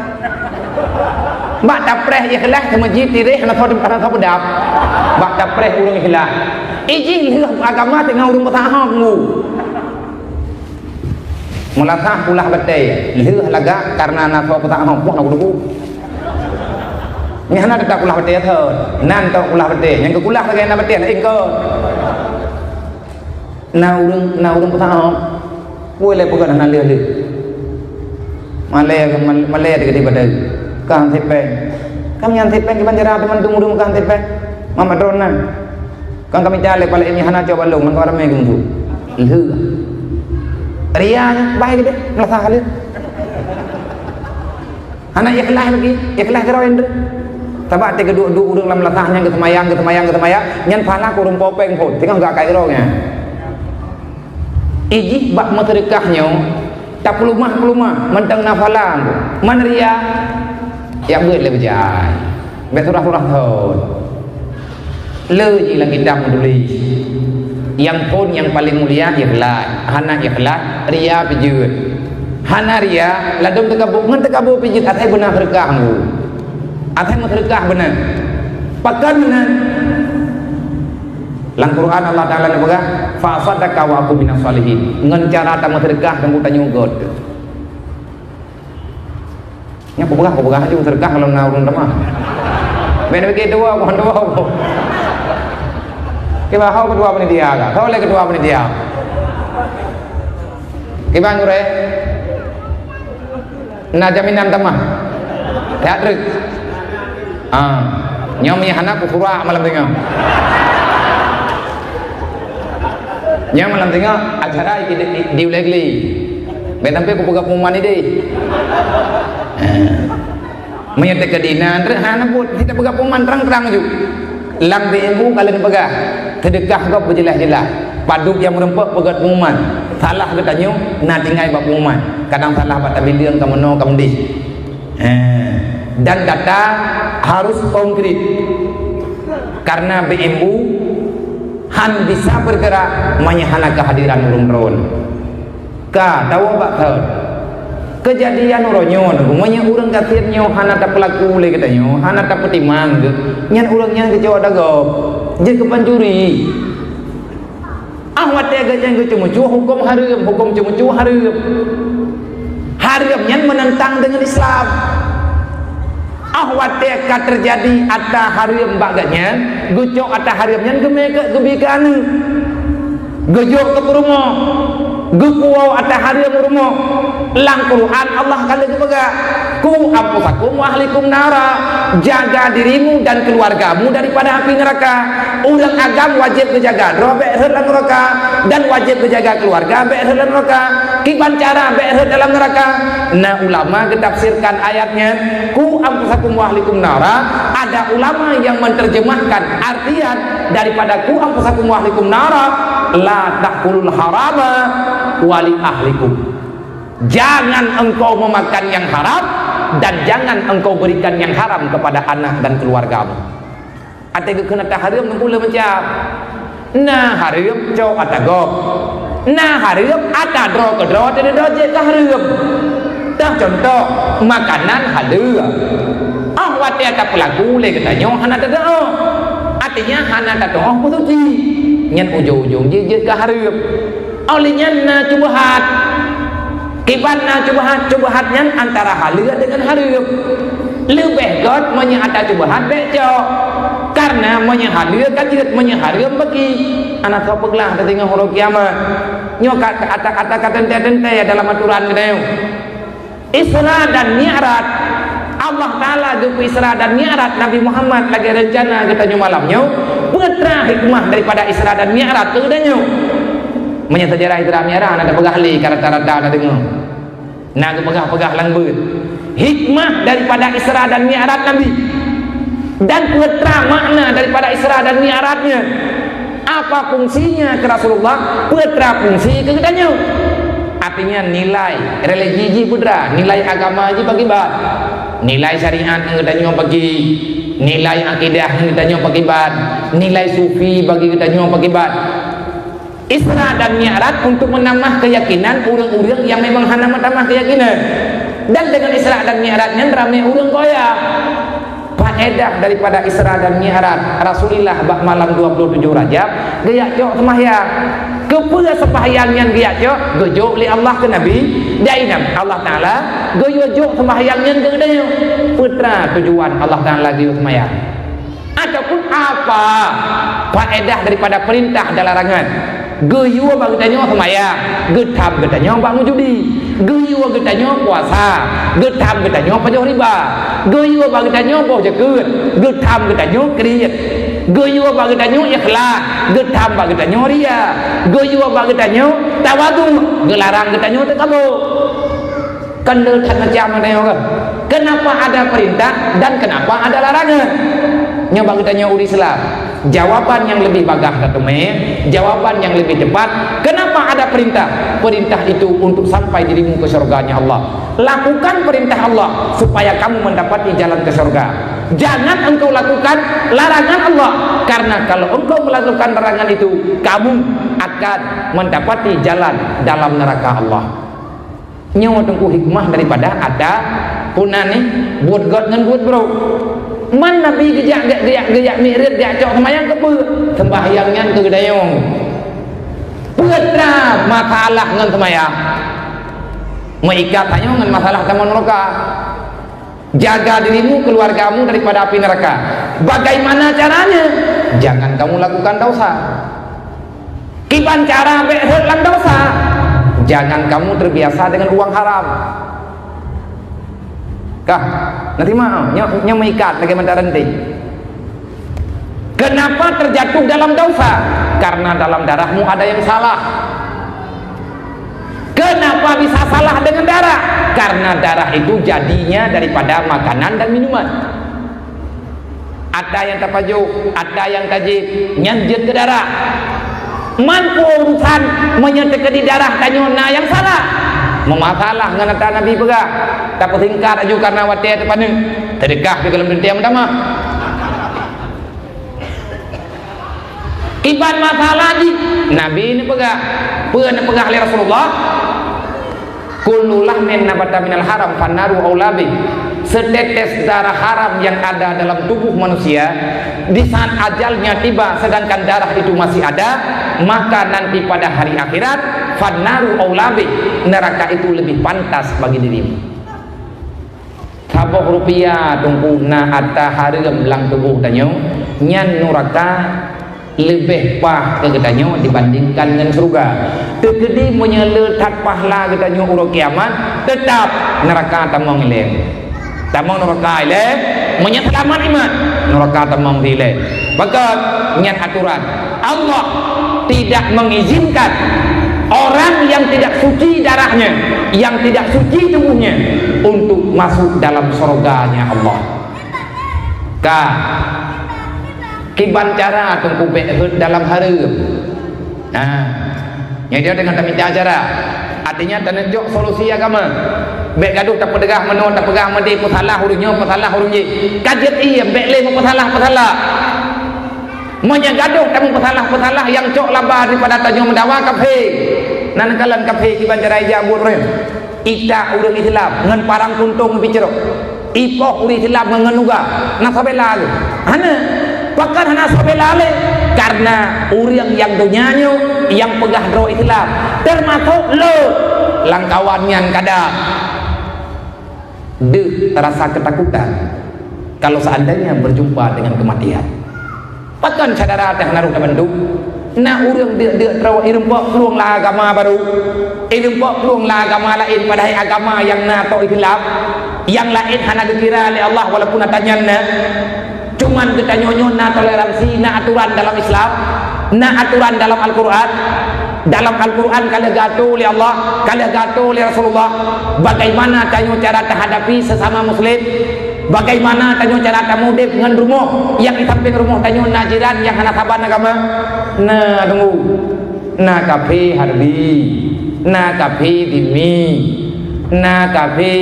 Bak tapreh ikhlas ke masjid tireh hana thon kana thon pedap. Bak tapreh urang ikhlas. Iji leuh agama tengah urang patahah ngu. Melatah ulah betai, leuh laga karena na thon patahah puh na kudu. Ni hana tak ulah betai thon. Nan tau ulah betai, yang ke ulah lagi na betai na engko. Na urang patahong boleh bukan hana leh malay dekat pada kan tepeng kami yang tepeng ke banjara teman tumudum kan tepeng mama dronan kan kami jale pala ini hana coba long man orang megum tu leh ria baik deh melasah kali hana ikhlas lagi ikhlas kerawen deh tabak te kedua urang lam melasahnya ke semayang nyan pala ku urang popeng pun tinggal gak kai rong ya. Iji bak materikahnya tak pelumah mentang nafalan meneria ya buat lebih jai besurah-surah thon leuji lang kita menulis yang pun yang paling mulia ikhlas hana ikhlas ria pijut hana ria ladum tekabuk ngan tekabuk pijut atai benar berkah mu atai materikah benar pakan benar Lang Quran Allah Ta'ala ni baga fa sadaka wa aku minas salihin ngan cara ta materkah kamu tanya god nya ko baga aja materkah kalau na urang tamah beda begitu dua ko ke ba hau kedua panitia ka hau le kedua panitia ke ba ngure na jaminan tamah teatrik nyomi hana ku surah malam tengah yang malam tengah acara di ulegli betampe ku pegang pengumuman ini deh menyatakan dinan hana pun kita pegang pengumuman terang-terang ju lang BMU kalian pegang sedekah kau berjelas-jelas paduk yang merempek pegang pengumuman salah ke tanyo na tinggai bab pengumuman kadang salah bab tabelian kamono kamdi dan data harus konkret karena BMU han bisa bergerak menyahana kehadiran urung ron ka tahu bak thon kejadian uronyon umanya urang katirnyo hana tak pelaku le katanya hana tak petimang nyan urangnya ke Jawa dagop je ke pancuri awat tega jang ke cumucu hukum cumucu harum nyan menentang dengan Islam ahwat teka terjadi atta harim baganya gucok atta harimnya gebikan gejok ke rumah gukuau atta harim rumah lang Quran Allah kali kebaga ku ampusakum wa ahlikum nara jaga dirimu dan keluargamu daripada api neraka ulang agam wajib menjaga robek dalam neraka dan wajib menjaga keluarga be dalam neraka kiban cara be dalam neraka nah ulama ketafsirkan ayatnya ku ampusakum wa ahlikum nara ada ulama yang menerjemahkan artian daripada ku ampusakum wa ahlikum nara la takulul harama wali ahlikum jangan engkau memakan yang haram dan jangan engkau berikan yang haram kepada anak dan keluargamu. Ate kena tahrim nunggu le macam na hareup cok atagop na hareup atadro kedro tedro je ka hareup tah contoh makanan halal wate ata pelaku le katanya hana tadao artinya hana tadao suci nyen ujung-ujung je ka hareup olehnya na cubahat kibanna cubahat nyen antara halal dengan hareup lebih god menyata cubahat becok karena menyahalir kan tidak menyahalir bagi anak kau peglah tengah huruf kiamat nyokat kata-kata tente dalam aturan kita Isra dan Mi'raj Allah Ta'ala jumpa Isra dan Mi'raj Nabi Muhammad lagi rencana kita malamnya putra hikmah daripada Isra dan Mi'raj tu katanya menyata sejarah Isra Mi'raj ada pegahli karata-rata ada dengar nak pegah-pegah langbut hikmah daripada Isra dan Mi'raj Nabi dan putra makna daripada Isra dan Mi'rajnya apa fungsinya ke Rasulullah putra fungsi ke katanya artinya nilai religi putra nilai agama bagi bat nilai syariat katanya bagi nilai akidah katanya bagi bat nilai sufi bagi katanya bagi bat Isra dan Mi'raj untuk menambah keyakinan orang-orang yang memang hana menambah keyakinan dan dengan Isra dan Mi'rajnya ramai orang koyak faedah daripada Isra dan Mi'raj Rasulullah bak malam 27 Rajab gaya cok sembahyang kepula sembahyangnya gaya cok gejok oleh Allah ke Nabi dainam Allah Ta'ala gejok sembahyangnya ke dia putra tujuan Allah Ta'ala gaya sembahyang ataupun apa faedah daripada perintah dan larangan gaya bagi tanya sembahyang getam katanya bak judi gaya katanya puasa getam katanya penjual riba gaya bagi tanya boh jaket getam katanya kriit gaya bagi tanya ikhlas getam bagi tanya ria gaya bagi tanya tawadu gelarang katanya takabur kendel macam mana kenapa ada perintah dan kenapa ada larangan nyoba tanya udah Islam jawaban yang lebih bagus jawaban yang lebih cepat kenapa ada perintah itu untuk sampai dirimu ke surganya Allah lakukan perintah Allah supaya kamu mendapati jalan ke surga jangan engkau lakukan larangan Allah karena kalau engkau melakukan larangan itu kamu akan mendapati jalan dalam neraka Allah nyawa tunggu hikmah daripada ada punani buat god dan buat bro man Nabi gejak mi'raj gejak cok sembahyang ke sembahyangnya ke gedayong putra masalah dengan sembahyang mengikat hanya dengan masalah taman neraka jaga dirimu keluargamu daripada api neraka bagaimana caranya jangan kamu lakukan dosa kiban cara behelang dosa jangan kamu terbiasa dengan uang haram kah nanti mau nya mengikat bagaimana rantai kenapa terjatuh dalam dosa karena dalam darahmu ada yang salah kenapa bisa salah dengan darah karena darah itu jadinya daripada makanan dan minuman ada yang tapajuk ada yang tajib nyanjut ke darah mampu urusan menyetek di darah tanyona yang salah memasalah dengan kata Nabi pegah tak tingkat aju karena wati depan ni terdekah di dalam dunia pertama iban masalah lagi Nabi ini pegah oleh Rasulullah kullu lahmin nabata minal haram fannaru aulabi setetes darah haram yang ada dalam tubuh manusia di saat ajalnya tiba sedangkan darah itu masih ada maka nanti pada hari akhirat fannaru aulabi neraka itu lebih pantas bagi dirimu sabok rupiah tunggu na atta haram lang tubuh tanyo nyan neraka lebih pah ke katanya dibandingkan dengan surga tegedi menyeletat pahala katanya urut kiamat tetap neraka tamang ilem tamang neraka ilem menyelamat iman neraka tamang ilem maka nyat aturan Allah tidak mengizinkan orang yang tidak suci darahnya yang tidak suci tubuhnya untuk masuk dalam surganya Allah kah kiban cara tunggu dalam harum yang dia dengan minta acara artinya tenjuk solusi agama baik gaduh tak pedegah menon tak pegang medi pasalah hurunnya pasalah hurunnya kajet iya baik le pasalah Menyegaduh temu pesalah-pesalah yang cok labah daripada tanya mendawa kafe. Nan kalan kafe kiban cerai jabur re. Ita urang Islam ngan parang kuntung bicara. Ipoh urang Islam ngan nuga. Na sabela le. Hana pakan hana sabela le karena urang yang dunianya yang pegah dro Islam termasuk lo langkawannya kada terasa ketakutan kalau seandainya berjumpa dengan kematian. Pakan saudara teh naruh ke Bandung. Nah urang dia trawa irempok peluang lah agama baru. Irempok peluang lah agama lain padahal agama yang nato Islam. Yang lain hana dikira oleh Allah walaupun tanyana. Cuman kita nyonyo na toleransi, na aturan dalam Islam, na aturan dalam Al-Quran. Dalam Al-Quran kalian gato oleh Allah, kalian gato oleh Rasulullah. Bagaimana tanyo cara terhadapi sesama Muslim? Bagaimana tanyo cara tamudip dengan rumah yang di samping rumah tanyo najiran yang hana saban agama? Nah tunggu, na kafe harbi, na kafe dimi, na kafe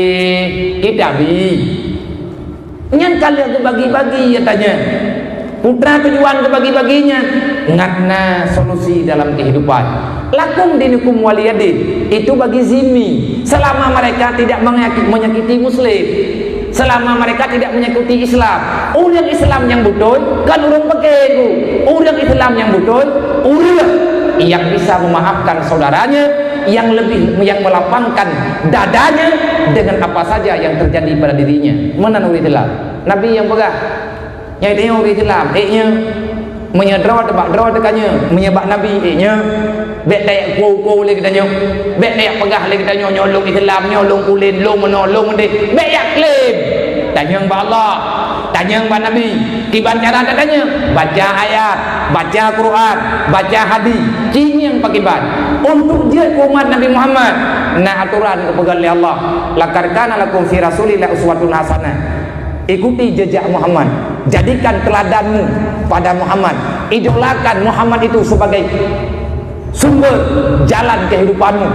idabi. Nyan kalian kebagi-bagi ya tanya. Putra tujuan kebagi-baginya ngatna solusi dalam kehidupan. Lakum dinukum waliyadin. Itu bagi zimmi. Selama mereka tidak menyakiti Muslim, selama mereka tidak menyakiti Islam. Orang Islam yang betul kan orang pakai. Orang Islam yang betul orang yang bisa memaafkan saudaranya, yang melapangkan dadanya dengan apa saja yang terjadi pada dirinya. Mana orang Islam? Nabi yang pegah. Yang itu orang Islam, nya menyedra tebak dra tekanya, menyebab Nabi nya bet dayak kuau lagi tanya, bet dayak pegah lagi tanya nyolong Islam, nyolong kulin, long menolong ndeh, bet yak klaim. Tanya ba Allah, tanya ba Nabi, kiban cara tanya, baca ayat, baca Quran, baca hadis, cing yang pakiban. Untuk dia umat Nabi Muhammad, nah aturan kepegang oleh Allah. Laqad kana lakum fi Rasulillah uswatun hasanah. Ikuti jejak Muhammad, jadikan teladanmu pada Muhammad, idolakan Muhammad itu sebagai sumber jalan kehidupanmu.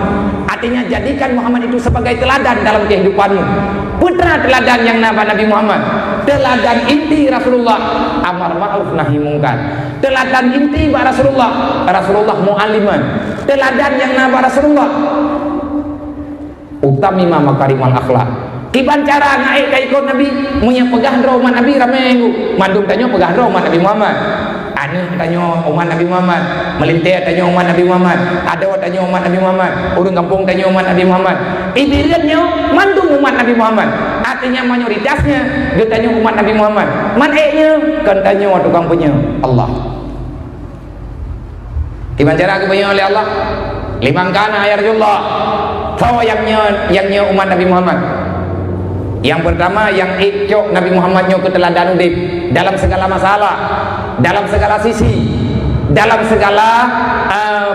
Artinya jadikan Muhammad itu sebagai teladan dalam kehidupanmu. Putra teladan yang nama Nabi Muhammad, teladan inti Rasulullah, amar ma'ruf nahi mungkar. Teladan inti ba Rasulullah, Rasulullah mu'alliman. Teladan yang nama Rasulullah, utamima makarimal akhlak. Kiban cara naik ke ikut Nabi, punya pegah dro umat Nabi ramai mandung tanya pegah dro umat Nabi Muhammad. Anu tanya umat Nabi Muhammad, melintir tanya umat Nabi Muhammad, ada tanya umat Nabi Muhammad, urang kampung tanya umat Nabi Muhammad. Ibaratnya mandung umat Nabi Muhammad. Artinya mayoritasnya dia tanya umat Nabi Muhammad. Maneknya kan tanya tukang punya Allah. Kiban cara aku punya oleh Allah. Liman kana yarjullah. Tahu yang umat Nabi Muhammad. Yang pertama yang ikut Nabi Muhammad ke teladan udip dalam segala masalah, dalam segala sisi, dalam segala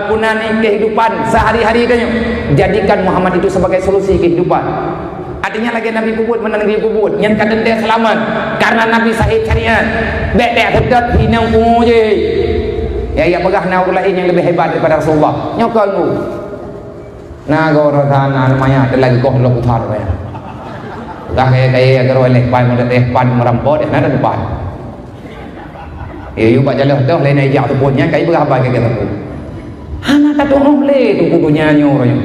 punani kehidupan sehari-hari kanyo. Jadikan Muhammad itu sebagai solusi kehidupan. Artinya lagi Nabi kubut mana Nabi kubut yang kata dia selamat karena Nabi sahih syariat. Bek dekat hinang ku je. Ya pegah na lain yang lebih hebat daripada Rasulullah. Nyokol lu. Nah gorotan namanya ada lagi kau lo putar ya. Dah kayak agar oleh pai mau teh pan merampok deh nada depan. Iu pak jalan tu lain aja tu punya kayak berapa kayak gitu. Hana tak tahu le tu kudunya nyornya.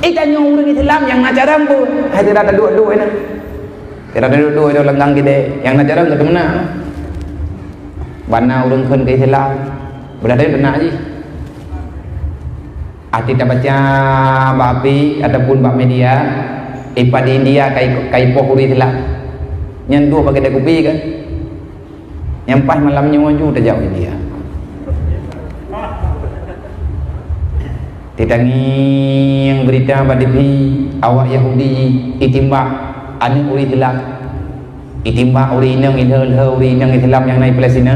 Ikan nyor Islam yang ngajaran bu. Hadir ada dua ini. Tidak ada dua itu lenggang gede. Yang ngajaran ke mana? Bana urang kan ke Islam. Berada di benar aja. Arti kita baca bapi ataupun bab media. Ipa di India kai pohuri telah nyentuh pakai dah kopi kan nyampai malamnya maju dah jauh India ditangi yang berita pada awak Yahudi itimbak anu uri telah itimbak uri nang uri nang Islam yang naik Palestina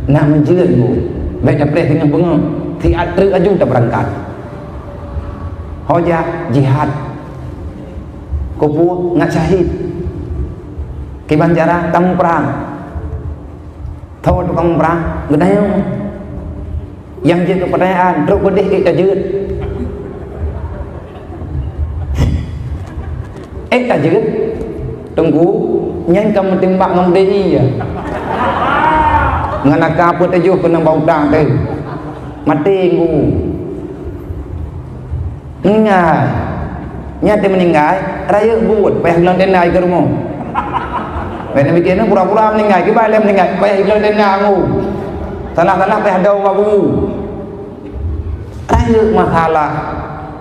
nak menjerit bu baik dapres dengan bunga teater aju tak berangkat hojah jihad kubu nggak syahid kiban cara kamu perang tahu tu kamu perang gedanya yang jadi pertanyaan terus bedeh kita jeut tak jeut tunggu nyen kamu timbak ngomdei ya nganaka apa tajuh kena bautang tu mati ku meninggal nyata meninggal raya buat payah hilang tenda ke rumah payah bikin pura-pura meninggal ke balik meninggal payah hilang tenda ku salah-salah payah ada wabu raya masalah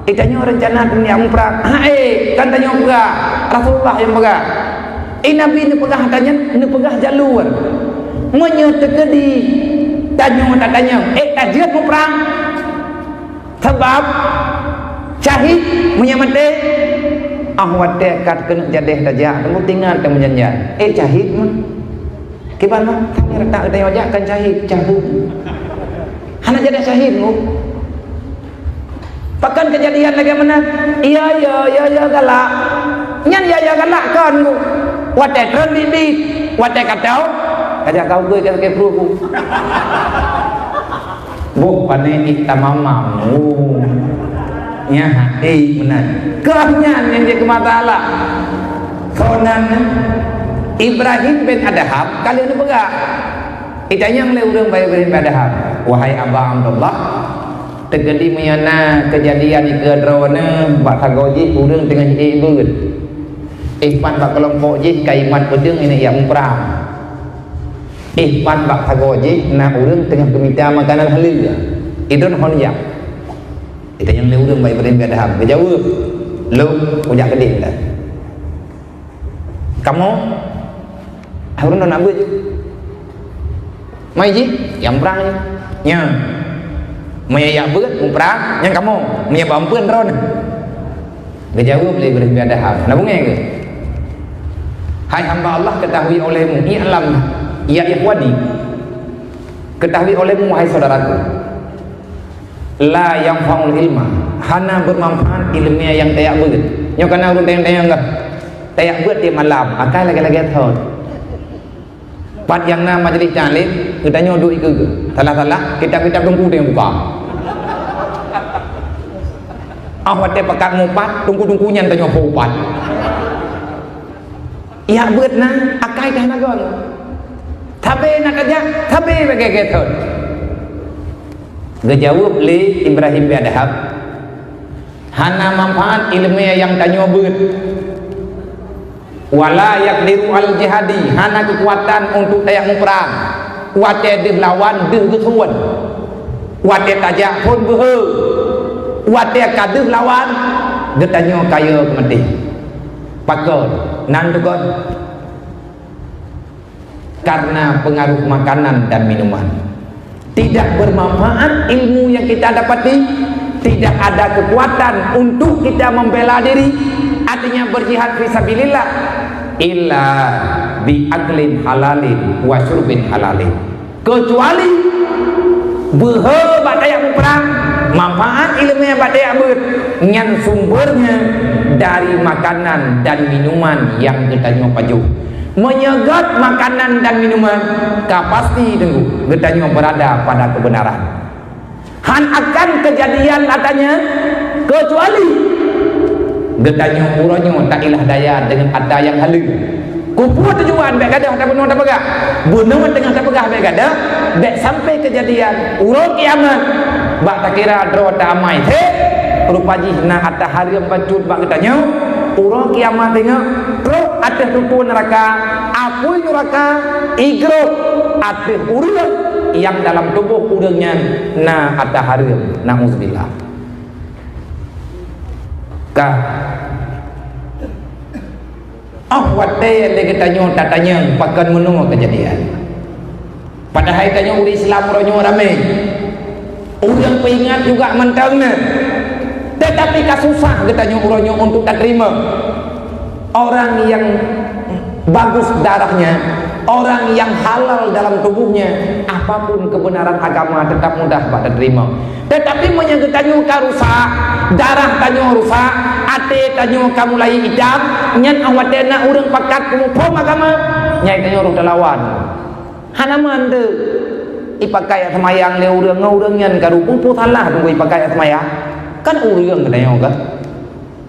itanya rencana dunia umrah kan tanya pegah Rasulullah yang pegah Nabi ni pegah tanya ni pegah jalur menyatakan di tanya tak tanya tajir mau perang sebab syahid menyamate wate kat kena jadeh tajak temu tinggal temu janjan syahid mah kiban mah tanya tak tanya ajak kan syahid cabut hana jadi syahid mu pakan kejadian lagi mana iya galak nyan ya galak kan mu wate tren di wate katau ajak kau gue ke kru ku bu pane kita mamamu nya hati benar keahnya yang dia kematalah sonan Ibrahim bin Adham kalian ni pegak itanya yang urang bayi Ibrahim bin Adham wahai Abah Abdullah terjadi menyana kejadian ke drone bak tagoji urang tengah jadi beut ihpan bak kelompok ji kaiman pedeng ini yang perang ihpan bak tagoji na urang tengah keminta makanan halal idon honyak itu yang le urang baik Ibrahim bin Adham kejawab lu ujak keding dah kamu urang nak buat je mai ji yang perang nya meyak beut perang yang kamu meyak bampeun ron kejawab le Ibrahim bin Adham nak bungai ke hai hamba Allah ketahui olehmu i'lam ya ikhwani ketahui olehmu wahai saudaraku la yang faul ilma hana bermanfaat ilmiah yang tayak beut nyo kana urang tayang ke tayak beut dia malam akai lagi-lagi thot pat yang na majlis calim kita nyo duk ikut salah-salah kitab-kitab tunggu dia buka wate pekat mupat tunggu nyan tanyo pupat ya beut na akai dah nagon tabe nak aja tabe bagi thot gejawab li Ibrahim bin Adham hana manfaat ilmiah yang tanyo beut wala yaqdiru al jihadi hana kekuatan untuk tayak perang wate deh lawan deh getuan wate tajak pun behe wate kadeh lawan getanyo kaya mati pakon nan tukon karena pengaruh makanan dan minuman tidak bermanfaat ilmu yang kita dapati tidak ada kekuatan untuk kita membela diri artinya berjihad fisabilillah illa bi aklin halalin wa syurbin halalin kecuali behe badaya perang manfaat ilmiah badaya beut nyan sumbernya dari makanan dan minuman yang kita nyopaju menyegat makanan dan minuman pasti tunggu kita berada pada kebenaran han akan kejadian katanya kecuali getanyo uronyo tak ilah daya dengan ada yang halu kupu tujuan baik ada tak benar tak pegah benar tengah tak pegah baik ada baik sampai kejadian urang kiamat bak tak kira dro tak amai he rupaji na atas hari empat bak getanyo urang kiamat tengok terus atas tupu neraka apui neraka igro atas urang yang dalam tubuh urangnya na atas hari nauzubillah ka wate le kita nyo tatanya pakan menunggu kejadian pada hari tanya uri Islam ronyo rame urang peingat juga mentangna tetapi kasusah kita nyo ronyo untuk tak terima orang yang bagus darahnya orang yang halal dalam tubuhnya apapun kebenaran agama tetap mudah pada terima tetapi menyangkut tanyo rusak darah tanyo rusak ate tanyo kamu mulai hitam nyan awatena urang pakat kamu pom agama nyai tanyo urang lawan hanaman de ipakai semayang le urang nyan karupung putalah tunggu ipakai semayang kan urang tanyo ka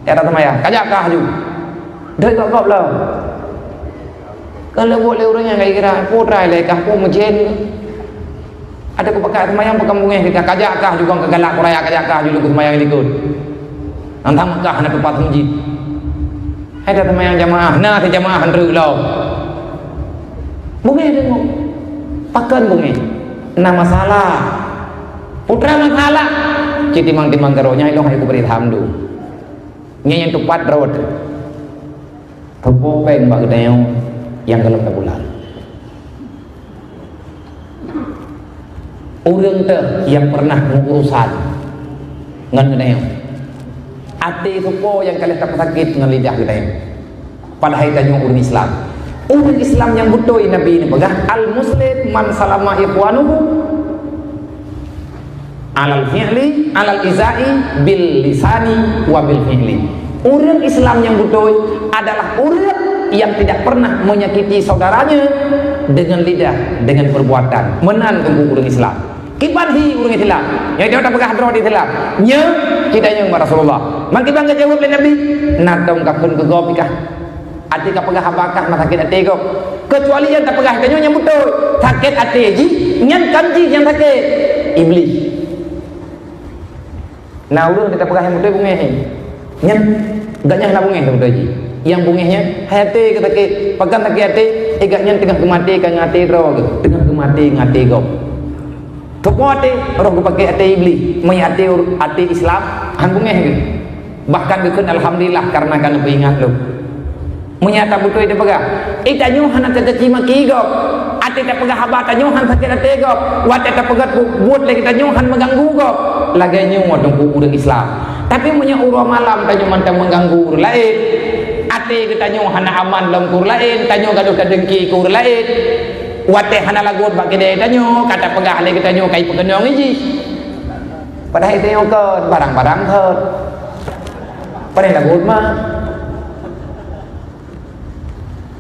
era semayang kajakah ju dei kok lah kalau buat le urang yang kira potrai le kah pun mejen Ada kepakai semayang pekambungnya kita kajakah juga kegalak kuraya kajakah juga semayang ikut. Antang Mekah nak tempat masjid. Ada semayang jamaah, nah ke jamaah henry lau. Bunge tengok. Pakan bunge. Nah masalah. Putra masalah. Timang-timang karonya ilong aku beri hamdu. Nya yang tepat rawat. Tepopeng bak gedeo yang kalau tak bulan. Orang tu yang pernah mengurusan dengan gedeo. Hati supo yang kalian tak sakit dengan lidah gedeo. Padahal tanya orang Islam. Orang Islam yang betul Nabi ini pegah al-muslim man salama ikhwanuhu alal fi'li alal izai bil lisani wa bil fi'li. Orang Islam yang betul adalah orang yang tidak pernah menyakiti saudaranya dengan lidah, dengan perbuatan. Menan tunggu orang Islam. Kipanhi orang Islam. Yang dia tak pegah hadro di Islam. Nya kita yang Rasulullah. Mak kita enggak jawab oleh Nabi. Nadong kakun ke gopikah. Ati ka pegah habakah masa sakit ati kau. Kecuali yang tak pegah kanyo yang betul. Sakit ati ji, nyan kanji yang sakit. Iblis. Nah, urang kita pegah yang betul bungeh. Nyan gaknya nak bungeh betul ji. Yang bungehnya hati ke sakit, pegang sakit hati, igaknya tengah kemati kan ngati ro, tengah kemati ngati kau. Kepuati roh ku pakai hati iblis, mai hati Islam, han bungeh ke. Bahkan dikeun alhamdulillah karena kan ingat lu. Menyata betul itu pegah. Ita nyuhan ate tercima kigop. Ate tak pegah habata nyuhan sakit ate gop. Wate tak pegah buat lagi kita nyuhan mengganggu gop. Lagi nyuhan dong urang Islam. Tapi punya urang malam tanyo mantang mengganggu urang lain. Ate kita nyuhan aman dalam kur lain, tanyo gaduh kadengki kur lain. Wate hana lagut bak kede tanyo kata pegah lagi kita nyu kai pegenong iji. Padahal itu yang ke barang-barang thot. Padahal lagut mah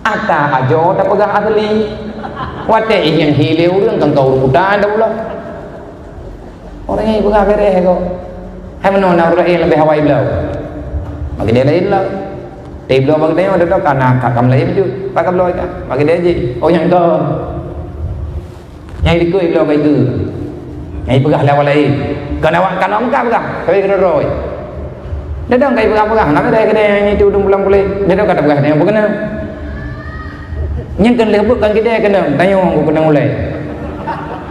Ata ajo tak pegang asli. Wate yang hilau orang kangkau rubutan dah pula. Orang yang pegang bereh kau. Hai menona orang yang lebih hawai belau. Bagi dia lain lah. Dia belau bagi dia ada tak karena kakam lain tu. Pakai belau kan. Bagi dia je. Oh yang kau. Yang dikui belau baik tu. Yang pegang lawan lain. Kena awak kan orang kau pegang. Kau kena roy. Dia dah kau pegang. Nak ada kena yang itu udung pulang boleh. Dia dah kata pegang yang bukan. Yang kena lebutkan kita kena tanya aku kena ulai.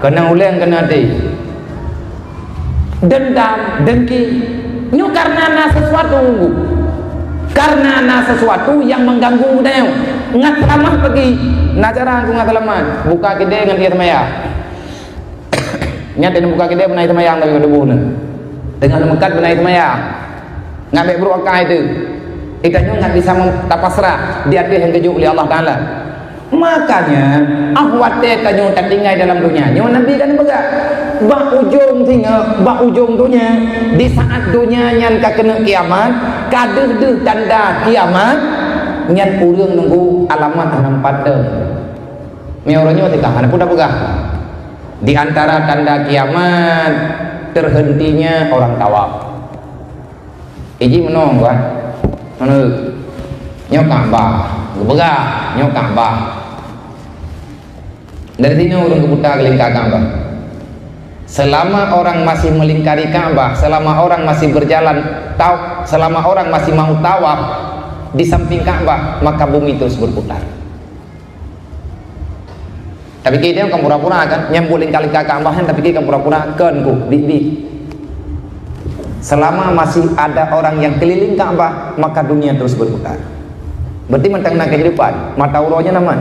Kena ulai kena hati. Dendam, dengki. Nyu karena sesuatu. Karena sesuatu yang mengganggu dia. Ngat lemah pergi. Nacara aku ngat lemah. Buka kita dengan dia semaya. Nyata buka kita benahi semayang tapi ada bunuh. Dengan mekat benahi semayang. Ngambil berukah itu. Kita nyu ngat bisa tapasrah di hati yang kejuk oleh Allah Taala. Makanya ahwate kanyo tak tinggal dalam dunia. Nyo Nabi kan bega. Ba ujung tinggal, ba ujung dunia di saat dunia nyan ka kena kiamat, kadeuh tanda kiamat nyan urang nunggu alamat nampat teu. Meoronyo tika hana puda bega. Di antara tanda kiamat terhentinya orang tawaf. Iji menong kan. Anu nyo Ka'bah, bega nyo Ka'bah. Dari sini orang kebuta kelingkar Ka'bah. Selama orang masih melingkari Ka'bah, selama orang masih berjalan, selama orang masih mau tawaf di samping Ka'bah, maka bumi terus berputar. Tapi kita yang pura-pura kan, nyambut lingkar Ka'bah, tapi kita pura-pura kan ku di. Selama masih ada orang yang keliling Ka'bah, maka dunia terus berputar. Berarti mentang-mentang kehidupan, mata urohnya nama.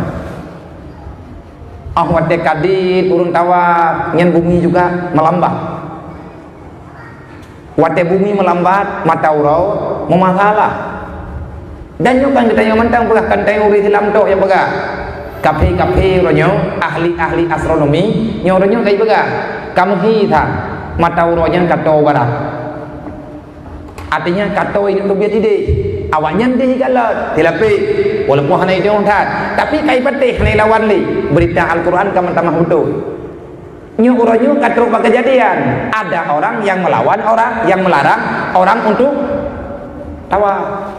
Ahwat dekadit urung tawaf, nyan bumi juga melambat. Wate bumi melambat, mata urau memasalah. Dan juga kita yang mentang pegah kantai uri Islam tok yang pegah. Kafe ronyo ahli astronomi nyoronyo kai pegah. Kamu hita mata uronya kato barat. Artinya kato ini tu biar tidak. Awaknya dia kalau tilapi walaupun hanya itu orang tapi kai patih hanya lawan li berita Al-Quran kamu tamah betul nyu uronyo katruk kejadian ada orang yang melawan orang yang melarang orang untuk tawaf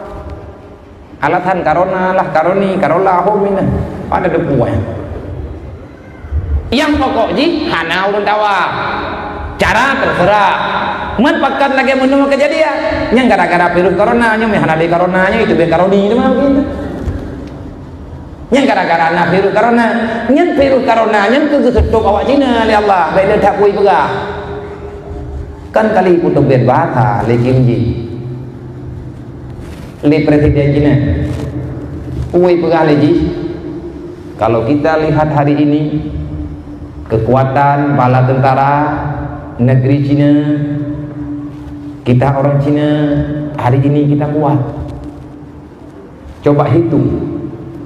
alatan karona lah karoni karola homina ada depuan Yang pokok ji hana ulun tawa. Cara terserah. Man pakat lagi menunggu kejadian. Yang gara-gara virus corona, nya hana di coronanya itu be karodi itu mah begitu. Yang gara-gara na virus corona, nya virus corona nya kegesetuk awak Cina li Allah, bae dak kui pegah. Kan kali putuk bet bata li Kim Ji. Li presiden Cina. Kui pegah li Ji. Kalau kita lihat hari ini kekuatan bala tentara negeri Cina, kita orang Cina hari ini kita kuat. Coba hitung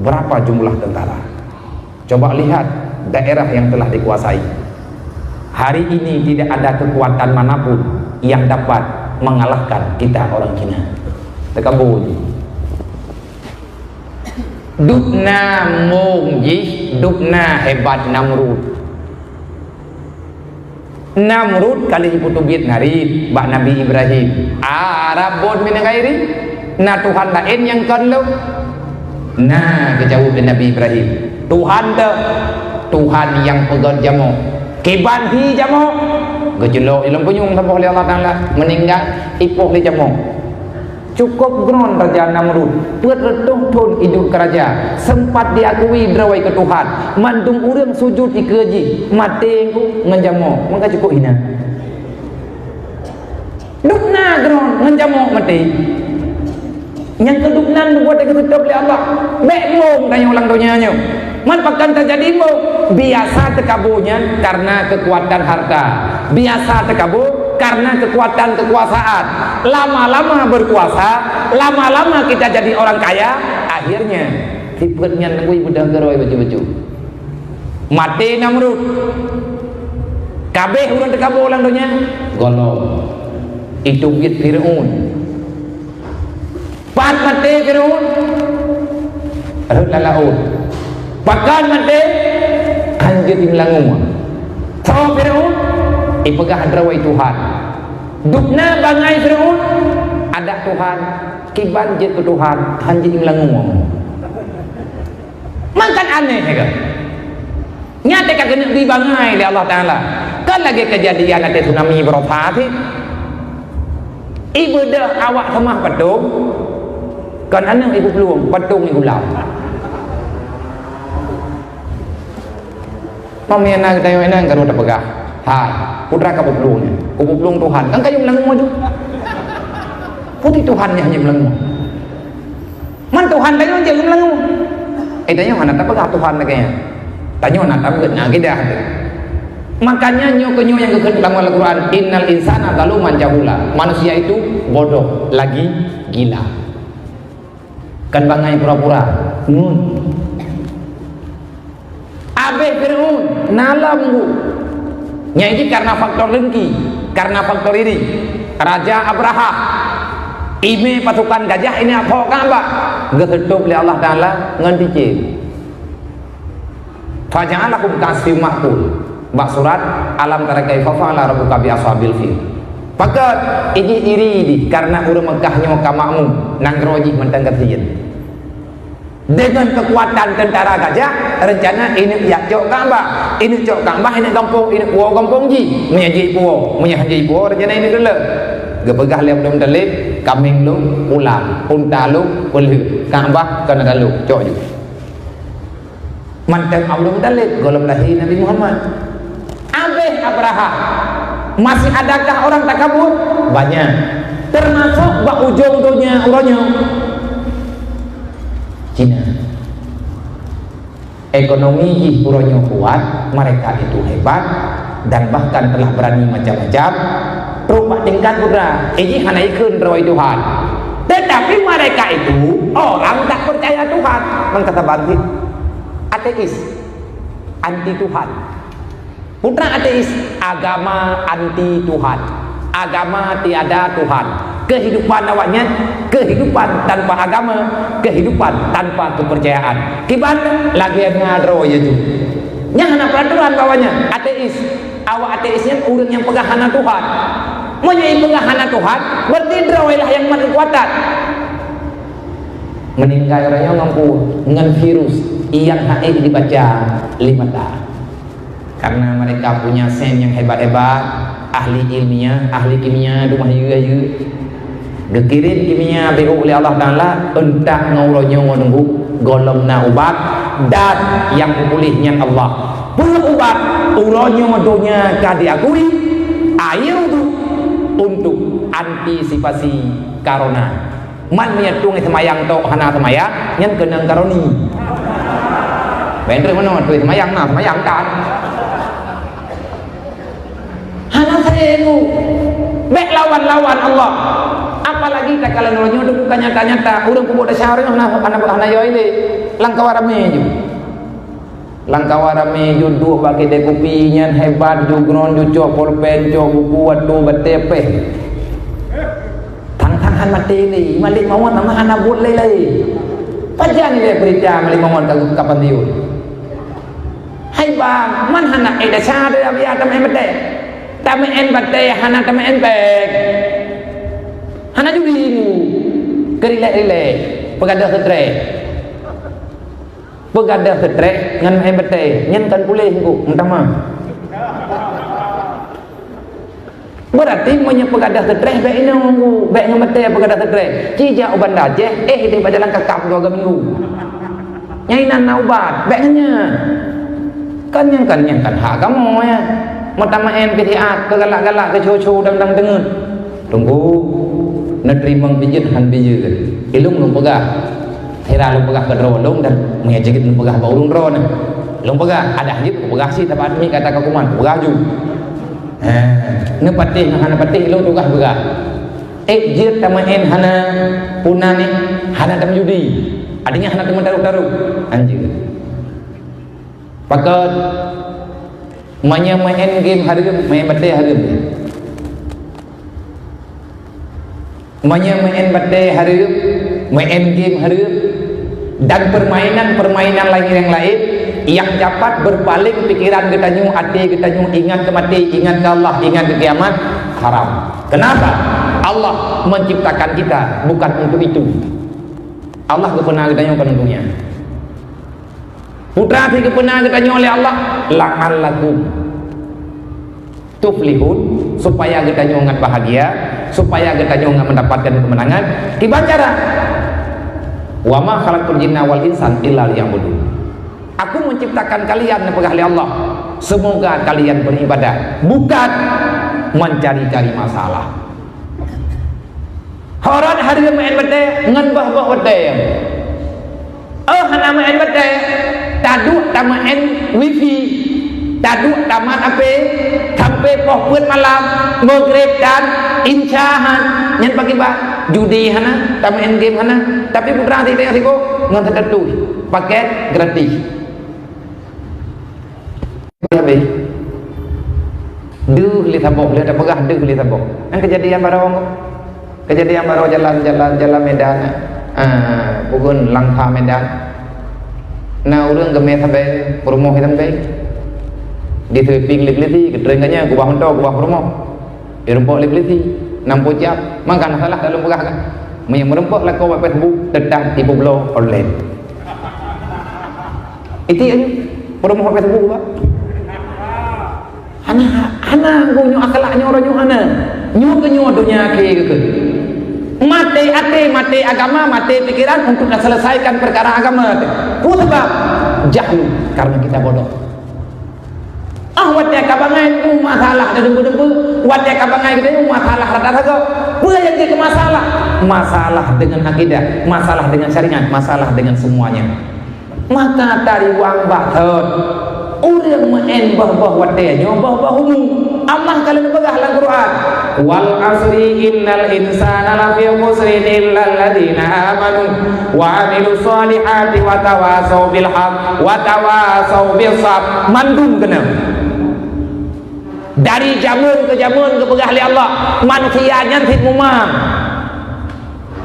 berapa jumlah tentara. Coba lihat daerah yang telah dikuasai. Hari ini tidak ada kekuatan manapun yang dapat mengalahkan kita orang Cina. Tekabun. Dukna mungji, dukna hebat Namrud. Namrud kali diputubit narid bak Nabi Ibrahim. Arabun min ghairi. Na Tuhan lain yang kalau. Nah, kejauh dari Nabi Ibrahim. Tuhan tu, Tuhan yang pegang jamu. Kiban hi jamu. Gejelok dalam penyung sampai oleh Allah Taala meninggal ipok di jamu. Cukup gron Raja Namrud buat retung tun hidup kerajaan sempat diakui berawai ke Tuhan mandung urang sujud ikeji mati ku ngenjamu maka cukup hina dukna gron ngenjamu mati yang keduknan buat kesedap oleh Allah bekmong tanya ulang donyanya man pakan terjadi mo biasa tekabunya karena kekuatan harta biasa tekabu karena kekuatan kekuasaan. Lama-lama berkuasa, lama-lama kita jadi orang kaya, akhirnya tipenya nunggu budak geroi baju-baju. Mati Namrud. Kabeh urang tekabu ulang dunia golong. Itu bit Firaun. Pat mati Firaun. Arut lalaun. Pakan mati anjir imlangu. So Firaun ipegah hadrawai Tuhan. Dukna bangai Firaun ada Tuhan, kiban je ke Tuhan, hanji imlangu. Makan aneh ke? Nyata kagak di bangai oleh Allah Taala. Kan lagi kejadian ada tsunami berapa sih? Ibu dah awak semah petung. Kan anak ibu peluang petung ibu lau. Pemiana kita yang enang kan udah pegah. Hai, putra kabuplungnya, kabuplung Tuhan. Kan kayu melengung maju. Putih Tuhannya hanya melengung. Man Tuhan lain aja melengung. Tanya mana tak pegah Tuhan kayaknya. Tanya mana tak pegah kita. Makanya nyo yang kekenal dalam Al-Quran, innal insana zaluman jahula. Manusia itu bodoh lagi gila. Kan bangai pura-pura. Abe Firaun nalam bu. Ini karena faktor dengki, karena faktor ini. Raja Abraha, ime pasukan gajah ini apa kabar? Gesetup oleh Allah Taala ngantice. Faja'alakum kasfim mahkul. Bak surat alam tara kaifa fa'ala rabbuka bi ashabil fil. Pakat ini iri di karena urang Mekahnya Mekah makmum nang roji mentang ketian. Dengan kekuatan tentara gajah, rencana ini ya cok Ka'bah, ini cok Ka'bah, ini kampung, ini puau kampung ji, menyaji puau, rencana ini dulu. Gepegah liam dom dalib, kambing lu, ulang, unta lu, pelih, Ka'bah, kena dalu, cok ju. Manteng Abdul Dalib, golem lahir Nabi Muhammad. Abeh Abraha, masih adakah orang takabur? Banyak. Termasuk bak ujung dunia urangnya. Cina. Ekonomi puronya kuat, mereka itu hebat dan bahkan telah berani macam-macam. Terubah tingkat putra, ini hanya ikut rawai Tuhan. Tetapi mereka itu orang tak percaya Tuhan, mengkata bangkit, ateis, anti Tuhan. Putra ateis, agama anti Tuhan, agama tiada Tuhan. Kehidupan awaknya kehidupan tanpa agama, kehidupan tanpa kepercayaan. Kiban lagi ngadro ya tu. Nyana peraturan bawahnya ateis. Awak ateisnya urang yang pegahana Tuhan. Menyai pegahana Tuhan, berarti drawailah yang berkekuatan. Meninggal orangnya mampu dengan virus yang haid dibaca 5 tahun. karena mereka punya sen yang hebat-hebat, ahli ilmiah, ahli kimia rumah you gekirin kimia bego oleh Allah Ta'ala entak ngauronya nunggu golongna ubat dan yang pulihnya Allah pula ubat uronya donya kadiakui ayo tu untuk antisipasi corona man menyetung semayang tok hana semayang nyen kenang karoni bener mana tu semayang nah semayang kan hana sayenu mek lawan Allah apalagi tak kala nolonyo tu bukan nyata-nyata urang kubo da syareng hana yo ini langkawarame ju langkawarame ju duh bagi de kopi nyan hebat ju gron ju cok polpen cok buku wadu batepe han mati ni malik mawon nama hana but lelai pajan ni berita malik mawon kapan diu hai bang man hana eda cha de abia tam en bate hana tam en bek hana judi kerile pegadah setre ngan en bate nyen kan pulih ku entama berarti punya pegadah setre baik ini nunggu baik ngemete pegadah setre cija uban dajeh di bajalan kakap 2 minggu nyainan naubat baiknya kan hak kamu ya matamaen PTA kegalak-galak ke cu-cu dang-dang dengen tunggu negeri mengpijit han bijir ilung lung pegah hera lung pegah kedro lung dan mengejegit lung pegah bau lung ron lung pegah ada hajit pegah sih tapi admi kata kakuman pegah ju ne patih hana patih lo tugah begah jir tamaen hana punane hana tam judi adanya hana teman taruh anjir pakat main game hareup main bate hareup main bate hareup main game hareup dan permainan lain yang lain yang dapat berpaling pikiran kita nyu, hati kita nyu, ingat ke mati, ingat ke Allah, ingat ke kiamat, haram. Kenapa? Allah menciptakan kita bukan untuk itu. Allah kepenang kita nyu kan untungnya. Putra si kepenang kita nyu oleh Allah, la'allakum tuflihun, supaya kita nyu ngat bahagia, supaya kita nyu ngat mendapatkan kemenangan. Tiba cara wa ma khalaqtul jinna wal insan illa liya'budun. Aku menciptakan kalian oleh Allah semoga kalian beribadah bukan mencari-cari masalah. Horat hari main bete ngan bah bete hana main bete tadu tamaen wifi tadu tamat ape sampai pohon malam maghrib dan insyahan nyen pagi bah judi hana tamaen game hana tapi putra tidak riko ngan tertentu paket gratis habis duh li tabok li ada pegah duh li tabok yang kejadian baru jalan Medan bukan langkah Medan nah urang game sampai promo hitam baik di triping lip-lipi keteringanya gubah honto gubah promo irempok lip-lipi 60 jam makan salah dalam pegah kan merempok lah kau Facebook tetap tipu blow online itu aja promo Facebook Pak hana nyu akalaknya orang nyu hana nyu ke nyu dunia ke mati agama mati pikiran untuk selesaikan perkara agama itu sebab jahil karena kita bodoh watia kabangai itu masalah dembu-dembu watia kabangai kita itu masalah rata-rata bukan yang ke masalah dengan akidah masalah dengan syariat masalah dengan semuanya maka dari wang batot urang main bah wate nyobah umum Allah kalian pegah dalam Quran wal asri innal insana lafi khusrin illa alladziina amanu wa amilus solihati wa tawasau bil haq wa tawasau bis sabr mandum kena dari jamun ke pegah oleh Allah manusia nyantit mumang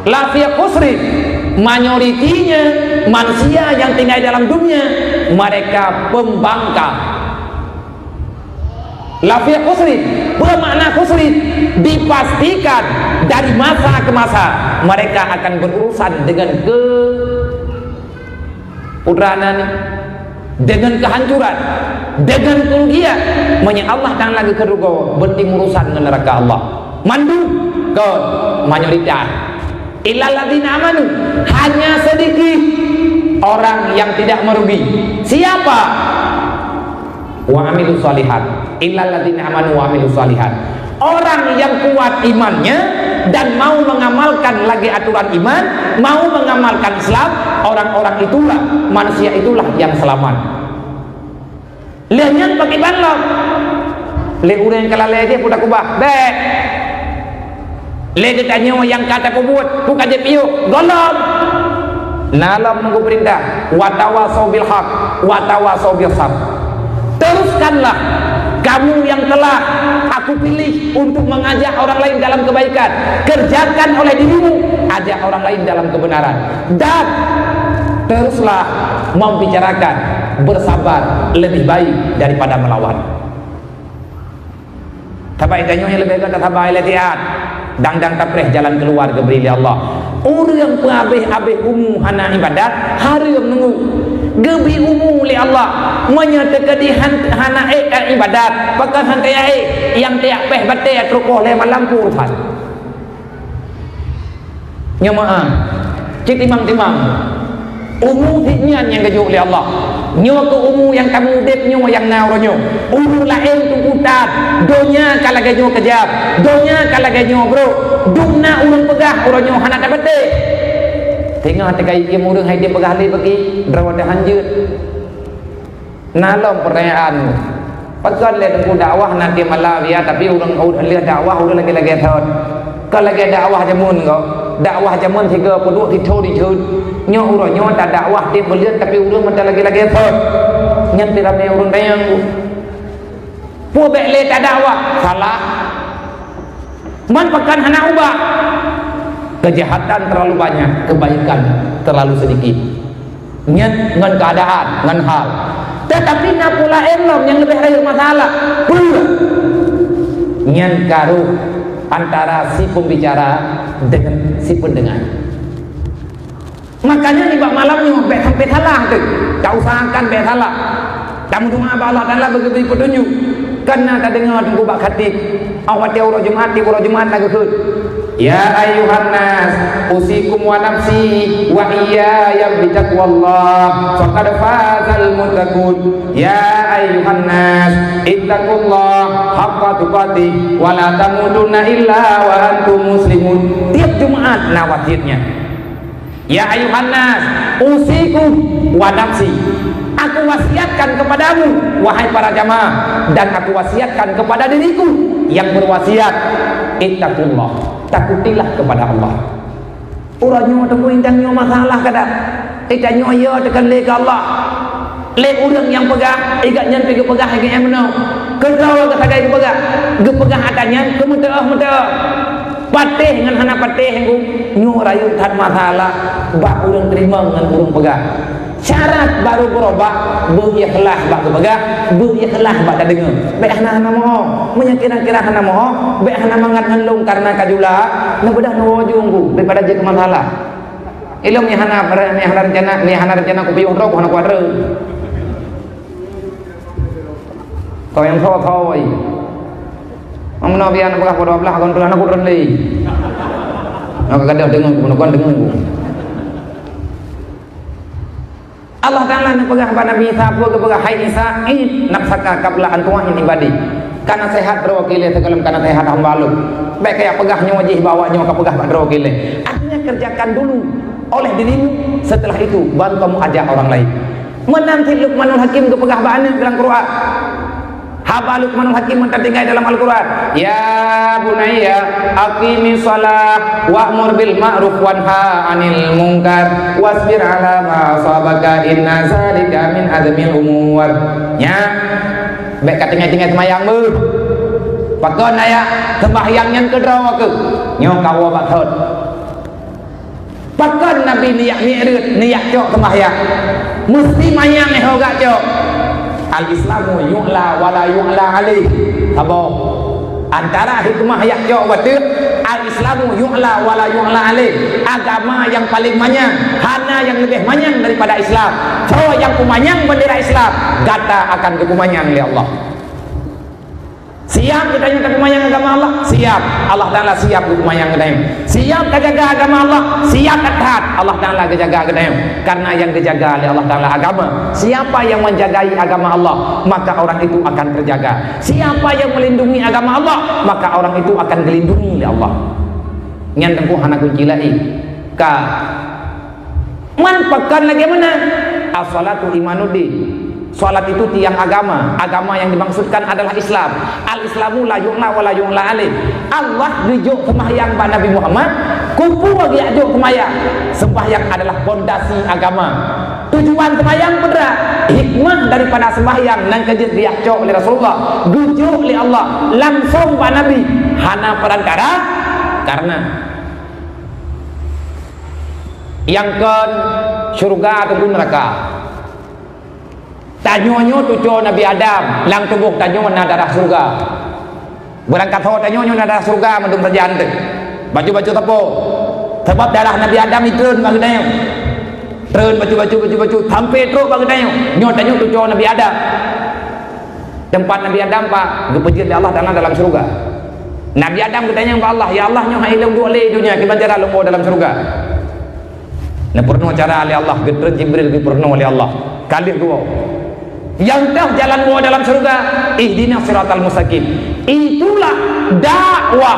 lafi khusrin mayoritinya manusia yang tinggal dalam dunia mereka pembangkang lafiya khusrin bermakna khusrin dipastikan dari masa ke masa mereka akan berurusan dengan keputranan dengan kehancuran, dengan kerugian. Manya Allah dan lagi kerugo bertimurusan dengan neraka Allah. Mandu ke mayoritas. Illal ladzina amanu, hanya sedikit orang yang tidak merugi. Siapa? Wa amilus shalihat. Illal ladzina amanu wa amilus shalihat. Orang yang kuat imannya dan mau mengamalkan lagi aturan iman, mau mengamalkan Islam, orang-orang itulah, manusia itulah yang selamat. Lihat pakai balok. Le urang kalau le dia pudak kubah. Dek. Le ditanya yang kata kubut, bukan dia piu, golong. Nalam nunggu perintah, wa tawasau bil haq, wa tawasau bil sabr. Teruskanlah kamu yang telah aku pilih untuk mengajak orang lain dalam kebaikan, kerjakan oleh dirimu, ajak orang lain dalam kebenaran, dan teruslah membicarakan, bersabar lebih baik daripada melawan. Tabai tanya lebih baik tabai latihan, dang tapreh jalan keluar geberi Allah. Orang yang habis umum hana ibadat, hari yang nunggu gebi umum li Allah menyatakan di hana ibadat pakai hantai yang tiap peh batai trukoh le malam purfat nyamaan cik timang umum hiknian yang kejuk li Allah nyo ke umum yang kamu dep nyo yang ngau nyo umum lain tu putat donya kalau ganyo kejap donya kalau ganyo bro dumna urang pegah urang nyo hana batai. Tengah tekai dia murung hai dia pegah li bagi drawada hanjut. Nalom perayaan. Pakan le tengku dakwah nanti malah dia tapi urang lihat dakwah urang lagi thot. Kalau lagi dakwah jamun kau. Dakwah jamun tiga peduk ditho ditho. Nyo urang nyo tak dakwah dia beliat tapi urang macam lagi thot. Nyen tiramai urang tayang. Pu bek le tak dakwah. Salah. Man pakan hana ubah. Kejahatan terlalu banyak, kebaikan terlalu sedikit. Nyen ngan keadaan, ngan hal. Tetapi na pula elom yang lebih dari masalah. Nyen karuh antara si pembicara dengan si pendengar. Makanya di bab malamnya bek sampai salah tu. Tak usahakan bek salah. Tamu doa Allah Taala bagi petunjuk. Karena tak dengar tunggu bak khatib. Awak dia urang Jumaat lagi khut. Ya ayuhan nas usikum wa nafsi wa iyaya bitaqwallah faqad fazal muttaqun. Ya ayuhan nas ittaqullah haqqa tuqatih wa la tamutunna illa wa antum muslimun. Tiap Jumaat nawasitnya. Ya ayuhan nas usikum wa nafsi, aku wasiatkan kepadamu wahai para jamaah, dan aku wasiatkan kepada diriku yang berwasiat, ittaqullah, takutilah kepada Allah. Urang temu indangnya masalah kada. Ikannya ya tekan le ke Allah. Le urang yang pegah, ikat nyen pergi pegah ke emno. Kedau ke sagai pegah. Ge pegah atanya ke mudah. Patih dengan hana patih engku nyu rayu tak masalah. Bak urang terima dengan urang pegah. Syarat baru berubah, berikhlas bak pegah, berikhlas bak tak dengar. Baik hana moho, menyakira-kira hana moho, baik hana mangat ngelung karena kajula, na bedah no wajungku daripada je ke masalah. Ilmu ni hana rencana ku piyung rok hana kuadre. Kau yang thoi. Amno bian pegah pada belah kon hana ku renli. Nak kada dengar ku nak dengar ku. Allah Ta'ala nak pegah pada Nabi Isa ke pegah hai Isa nafsaka qabla an tu'in ibadi. Karena sehat berwakil tegalam karena sehat hamba lu. Baik kayak pegahnya wajih bawanya ke pegah pada wakil. Artinya kerjakan dulu oleh dirimu, setelah itu baru kamu ajak orang lain. Menanti Luqmanul Hakim ke pegah bana dalam Quran. Haba Luqmanul Hakim tertinggal dalam Al-Quran. Ya bunayya aqimis shalah wa'mur bil ma'ruf wanha 'anil munkar wasbir 'ala ma asabaka inna zalika min azmil umur. Nya baik katingai-tingai semayang mu. Pakon aya sembahyang yang kedua ke. Nyo kawa bathot. Pakon Nabi niat mi'raj niat cok sembahyang. Mesti mayang hoga cok. Al-Islamu yu'la wala yu'la alaih. Sabar. Antara hikmah yang jauh betul, al-Islamu yu'la wala yu'la alaih. Agama yang paling manyang, hana yang lebih manyang daripada Islam. So yang kumanyang bendera Islam, gata akan kekumanyang oleh Allah. Siap kita yang kekumanyang agama Allah? Siap. Allah Ta'ala siap kekumanyang kita. Siap kejaga agama Allah? Siap ketat. Allah Ta'ala kejaga kita. Karena yang kejaga oleh Allah Ta'ala agama. Siapa yang menjagai agama Allah, maka orang itu akan terjaga. Siapa yang melindungi agama Allah, maka orang itu akan dilindungi oleh Allah. Yang tempuh anak kunci lagi. Ka manfaatkan lagi mana? As-salatu imanuddin. Salat itu tiang agama. Agama yang dimaksudkan adalah Islam. Al-Islamu la yu'la wa la yu'la alaih. Allah dijuk sembahyang pada Nabi Muhammad, kumpul bagi ajuk sembahyang. Sembahyang adalah fondasi agama. Tujuan sembahyang berat, hikmah daripada sembahyang dan kejut diajak oleh Rasulullah, dijuk oleh Allah langsung pada Nabi. Hana perantara karena yang kan syurga ataupun neraka. Tanyonyo tujuh Nabi Adam lang tubuh tanyo na darah surga. Berangkat ho tanyonyo na darah surga mendung terjaan tu. Baju-baju tepo. Sebab darah Nabi Adam itu bagi dayo. Treun baju-baju sampai terus bagi dayo. Nyo tanyo tujuh Nabi Adam. Tempat Nabi Adam pak gepejit Allah Taala dalam surga. Nabi Adam bertanya kepada Allah, ya Allah nyo hai lung boleh dunia kiban cara lung dalam surga. Nah purno cara oleh Allah, gedre Jibril di purno oleh Allah. Kali dua. Yang dah jalan bawa dalam surga, ihdinas siratal mustaqim. Itulah dakwah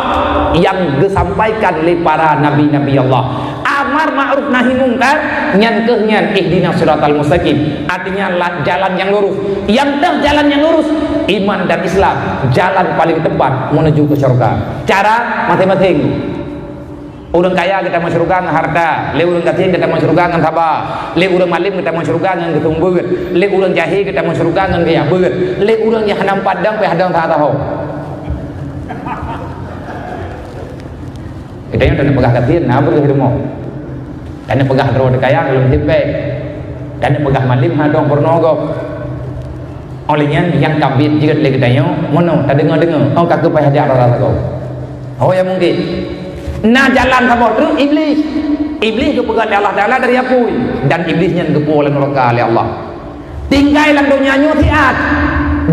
yang disampaikan oleh para nabi-nabi Allah. Amar ma'ruf nahi mungkar, nyan kehnyan ihdinas siratal mustaqim. Artinya jalan yang lurus. Yang dah jalan yang lurus, iman dan Islam, jalan paling tepat menuju ke surga. Cara masing-masing. Orang kaya kita masuk surga dengan harta, le orang kecil kita masuk surga dengan sabar, le orang malim kita masuk surga dengan ketung beut, le orang jahil kita masuk surga dengan gaya beut, le orang yang hanam padang pe hadang tak tahu. Kita yang dah pegah kecil, nah boleh hidup. Dan pegah terus kaya belum tipe, dan pegah malim hadang pornogo. Olehnya yang kabit jika le kita yang mana tak dengar, oh kakek pe hajar rasa kau. Oh ya mungkin. Nah jalan sama terus iblis kepegat Allah Ta'ala dari apui dan iblisnya kepo oleh neraka oleh Allah. Tinggal dalam dunianya tiat,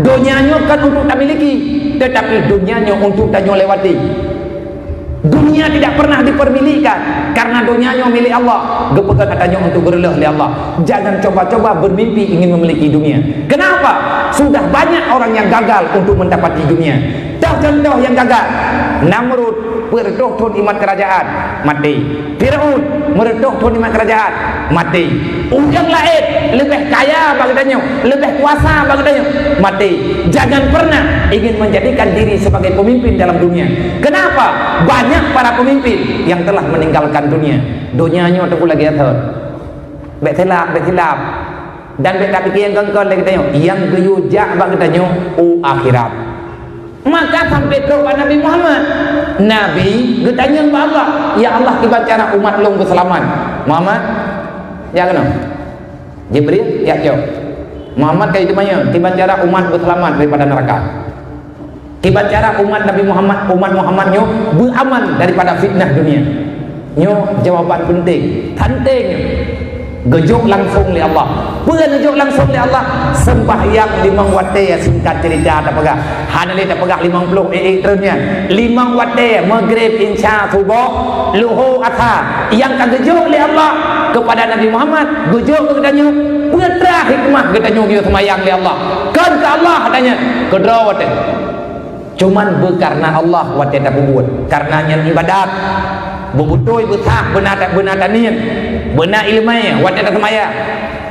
dunianya kan untuk tak miliki, tetapi dunianya untuk tak lewati. Dunia tidak pernah dipermilikan karena dunianya milik Allah. Kepegat katanya untuk berlelah oleh Allah. Jangan coba-coba bermimpi ingin memiliki dunia. Kenapa? Sudah banyak orang yang gagal untuk mendapati dunia. Tahu contoh yang gagal? Namrud mereduh tuan iman kerajaan, mati. Fir'aun mereduh tuan iman kerajaan, mati. Yang lain lebih kaya bagainya, lebih kuasa bagainya, mati. Jangan pernah ingin menjadikan diri sebagai pemimpin dalam dunia. Kenapa? Banyak para pemimpin yang telah meninggalkan dunia. Dunianya tu lagi atur. Betilap. Dan tak fikir yang gengkol lagi tanya, yang geyujak bagainya akhirat. Maka sampai kepada Nabi Muhammad, Nabi bertanya kepada Allah, ya Allah kibat cara umat long berselamat. Muhammad ya kena Jibril ya jauh Muhammad kayak itu banyak kibat cara umat berselamat daripada neraka. Kibat cara umat Nabi Muhammad, umat Muhammadnya beraman daripada fitnah dunia. Nyo jawaban penting gejok langsung oleh Allah. Bukan gejok langsung oleh Allah. Sembahyang 5 waktu singkat cerita tak pegah. Hanali tak pegah 50 terusnya. 5 waktu maghrib isya subuh luhur asar. Yang kan gejok oleh Allah kepada Nabi Muhammad, gejok katanya putra hikmah katanya dia sembahyang oleh Allah. Kan ke Allah katanya kedra waktu. Cuman karena Allah waktu tak buat. Karena yang ibadat berbutuh betah benar tanian benar ilmunya waktu tak semaya.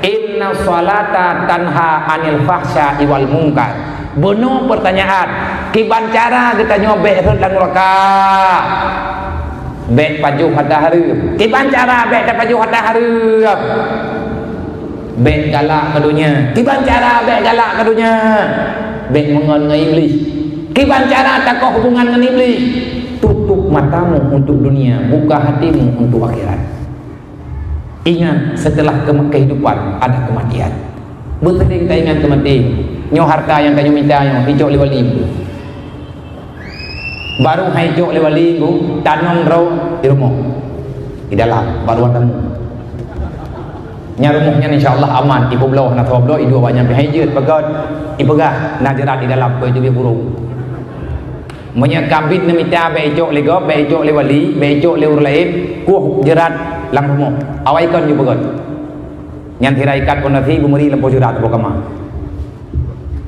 Inna salata tanha anil fahsya wal munkar. Benar pertanyaan kiban cara kita nyobek dan neraka bek paju hatta hareup kiban cara bek dan paju hatta hareup bek galak ke dunia kiban cara bek galak ke dunia bek mengon dengan iblis kiban cara takoh hubungan dengan iblis. Tutup matamu untuk dunia, buka hatimu untuk akhirat. Ingat setelah kehidupan ada kematian. Betul tak ingat kematian. Nyo harta yang kamu minta nyo hijau liwali. baru hijau lewali bu tanam raw di rumah di dalam baru ada nya rumahnya insyaallah aman ibu belah nak belah ibu banyak hijau bagat ibu gah najarat di dalam ko itu burung monya kabit nemita bejo lego bejo lewali bejo leur lain kuh jerat lang rumah awai kan ju bagat nyan tirai ikat konati bumeri lempo jerat bo kama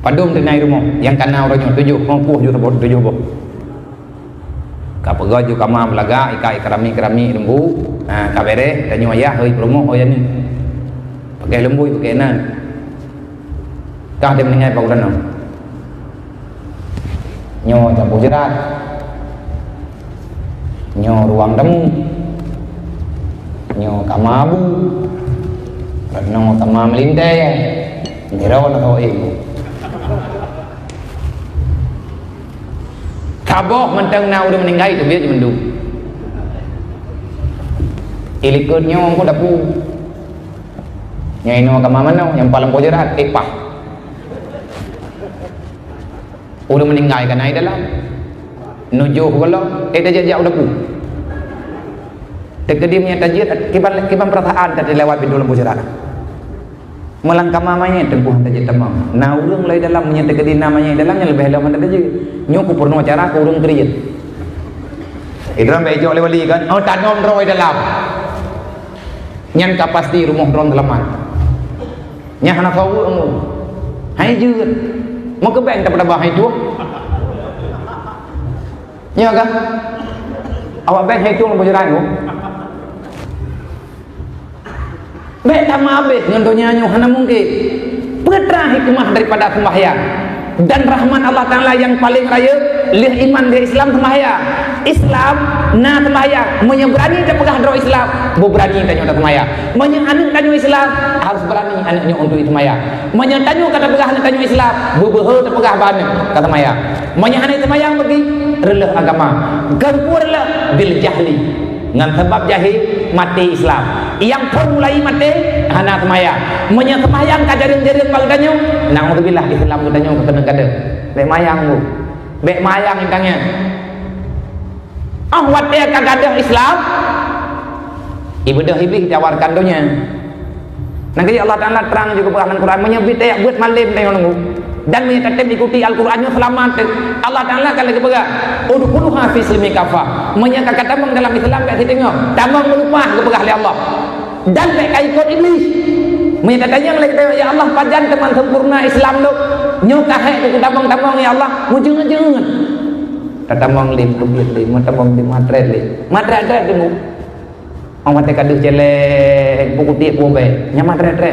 padum denai rumah yang kana orangnya 7 kuh ju tebot 7 bo kapega ju kama belaga ikai kerami lembu kabere tanyo ayah heuy promo hoyan ni pakai lembu pakai nan kah dia meninggal paudan nyo campur jerat nyo ruang temu nyo kamabu nyo kama melintai niraw na ho ibu kaboh mentang na udah meninggal itu biar jemendu ilikutnya aku dapu nyai no kama mana yang paling pojerat ipah udah meninggal kan ai dalam nujuh kalau jajak udah pu tekadimnya tajid kiban perasaan tadi lewat pintu lembu jerat melangkah mamanya tengkuhan tajid tamam nah urang lai dalam nya tekadi namanya dalamnya lebih lama tadi nyoku purno cara ku urang keriyet idram bejo lewali kan oh tanom roy dalam nyan ka pasti rumah ron dalaman nya hana kau engu hai jeut mau ke bank daripada bahai tu nya kan awak bank hai tu lembu jerat tu baik sama habis dengan dunianya hana mungkin petra hikmah daripada sembahyang dan rahmat Allah Ta'ala yang paling raya lih iman di Islam sembahyang Islam na sembahyang menyeberani tak pegah dro Islam berani tanya tak sembahyang menyeanak tanya Islam harus berani anaknya untuk sembahyang menyetanyo kata pegah anak tanya Islam berbehe tak pegah bahan kata sembahyang menyeanak sembahyang bagi releh agama gempurlah bil jahli dengan sebab jahil mati Islam yang pun mulai mati hana sembahyang menye sembahyang kajarin-jarin baldanyo naudzubillah Islam udanyo kena-kena bek mayang bu bek mayang intangnya wate kagadah Islam ibadah iblis tawarkan donya nanti Allah Ta'ala terang juga dalam Quran menyebut ayak buat malim tengok dan menyatakan ikuti Al-Qurannya selamat Allah Ta'ala kalau kepada udkhuluha fi silmi kafah menyatakan tamang dalam Islam kat tengok tamang melupah kepada ahli Allah dan mereka ikut iblis menyatakannya mereka tengok ya Allah pajan teman sempurna Islam lu nyokahek ku tamang ya Allah mujung-jung tatamang lim kubit lim matamang lim matret demu orang mati kaduh jelek pukul tiap bobe nyamat re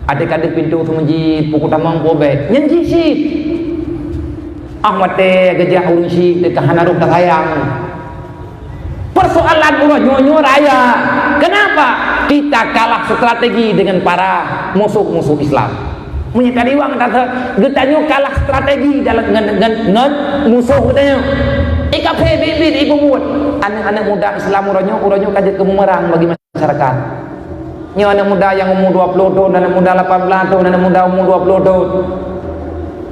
ada kaduh pintu semenji pukul tamang bobe nyanji si mati gejah urun si dekat hanaruk tak sayang persoalan nyo raya kenapa kita kalah strategi dengan para musuh-musuh Islam menyekali wang kata getanyo kalah strategi dalam dengan musuh getanyo ikape bibit ibu buat anak-anak muda Islam uranyo kajet kebumerang bagi masyarakat nyo anak muda yang umur 20 tahun anak muda 18 tahun anak muda umur 20 tahun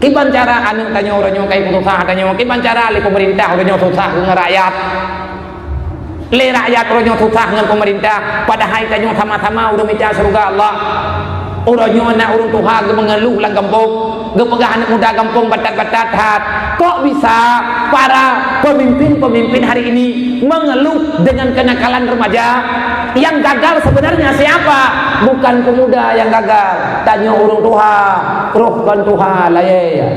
kiban cara anak tanyo uranyo kai susah tanyo kiban cara le pemerintah uranyo susah dengan rakyat le rakyat uranyo susah dengan pemerintah padahal tanyo sama-sama udah minta surga Allah uranyo anak urun Tuhan ke mengeluh lang kampung ke pegah anak muda kampung batat-batat hat kok bisa para pemimpin hari ini mengeluh dengan kenakalan remaja yang gagal sebenarnya siapa bukan pemuda yang gagal tanya urun Tuhan rohkan Tuhan lah ya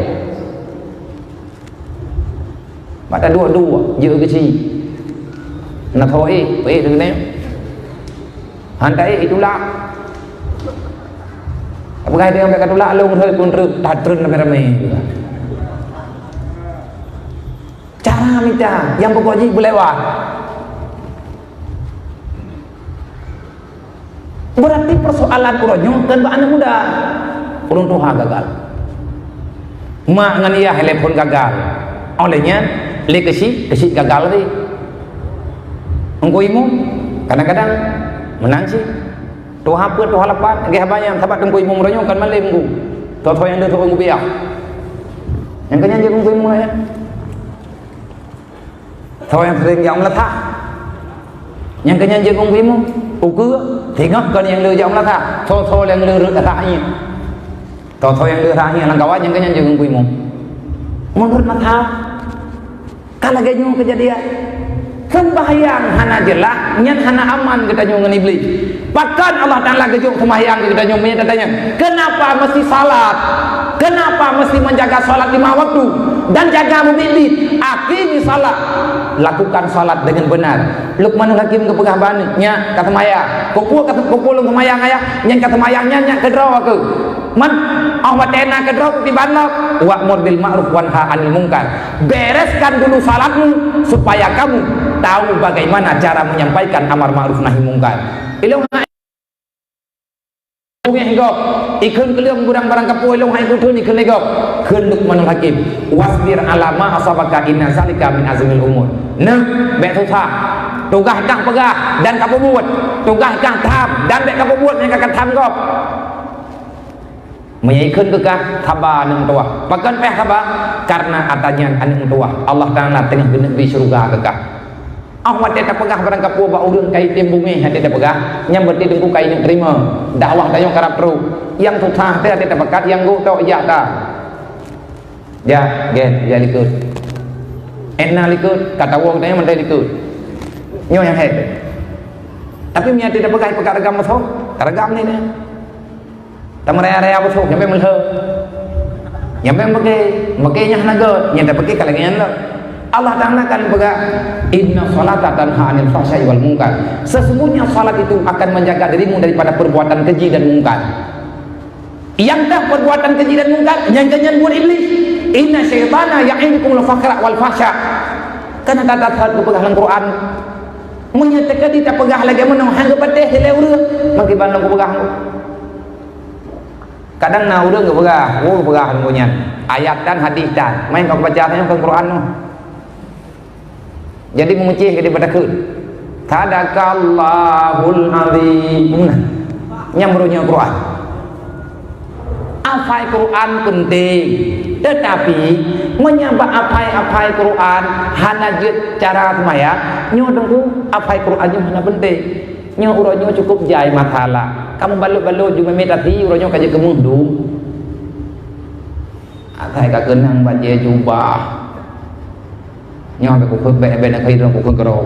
mata dua-dua je kecil nak tahu dengan hantai itulah apakah dia mereka tolak alung pun terus ramai-ramai cara minta yang pokoknya berlewat berarti persoalan uranyo dan anak muda urun Tuhan gagal mak ngan iya telepon gagal olehnya le kesi gagal tadi engkau imu kadang-kadang menang sih Tuhan apa Tuhan lepas gaya banyak sebab tengku imu uranyo kan malam ku tuan yang dia tu biar yang kena je tengku imu ya thôi em sering giọng là tha yang kenya jengong bimu uku tengok kan yang lu giọng là tha thôi yang lu rut tanya thôi yang lu tanya lang kawan yang kenya jengong bimu menurut mata kalau ganyo kejadian sembahyang hana jelas nyan hana aman kita nyu ngan iblis bahkan Allah Ta'ala gejuk sembahyang kita nyu tanya kenapa mesti salat, kenapa mesti menjaga salat 5 waktu dan jaga mobilit akimi salat, lakukan salat dengan benar. Luqmanul Hakim kepegah bannya kata maya kokul kemayang ayah nyan kata mayangnya nyak kedro aku man Allah tena kedro di banok wa'mur bil ma'ruf wanha 'anil munkar. Bereskan dulu salatmu supaya kamu tahu bagaimana cara menyampaikan amar ma'ruf nahi munkar. Ilung hai gop ikun keliung burang barang kapoi long hai kutun ikun legop keun Luqmanul Hakim wasbir ala ma asabaka inna zalika min azmil umur. Nah bek susah tugas kang pegah dan kamu buat tugas kang tham dan bek kamu buat yang akan tham gop menyaikan kekah thabah nang tuah pakan peh thabah karena atanya aning tuah Allah Ta'ala tengah di surga kekah Ahmad dia tak pegah barang kapua ba urang kai tembunge hade dia pegah nyam berti dengku kai nak terima dakwah tayong karap teru yang susah teh dia pekat yang go tau ya ta ya gen ya likut enna likut kata wong tanya mentai likut nyo yang het tapi mia tidak pegah pekat agama so karagam ni ne tamarea-area betul nyampe melhe nyampe meke nya naga nyata peke kalangan lah Allah Ta'ala akan pegang inna salata tanha 'anil fahsya'i wal munkar. Sesungguhnya salat itu akan menjaga dirimu daripada perbuatan keji dan mungkar. Iyangkah perbuatan keji dan mungkar? Yang jangan buat iblis. Inna syaitana ya'idukumul faqra wal fahsya. Karena kata pegang Al-Quran menyatakan tidak pegah lagi menang hang pedeh leureuh maki ban ku pegah. Kadang na urang ge pegah, pegah punya ayat dan hadis dan main kau baca tanya Al-Quran no. Jadi memuji daripada ke Sadaqallahul azim nyambrunya Quran afai Quran penting tetapi menyabak afai Quran hana jet cara semaya nyo dengku afai Quran yang hana penting nyo uronyo cukup jai mathala kamu balut-balut juga metati uronyo kaje kemundu atai ka kenang baca jubah nyawa aku bebe nak hidup aku kerau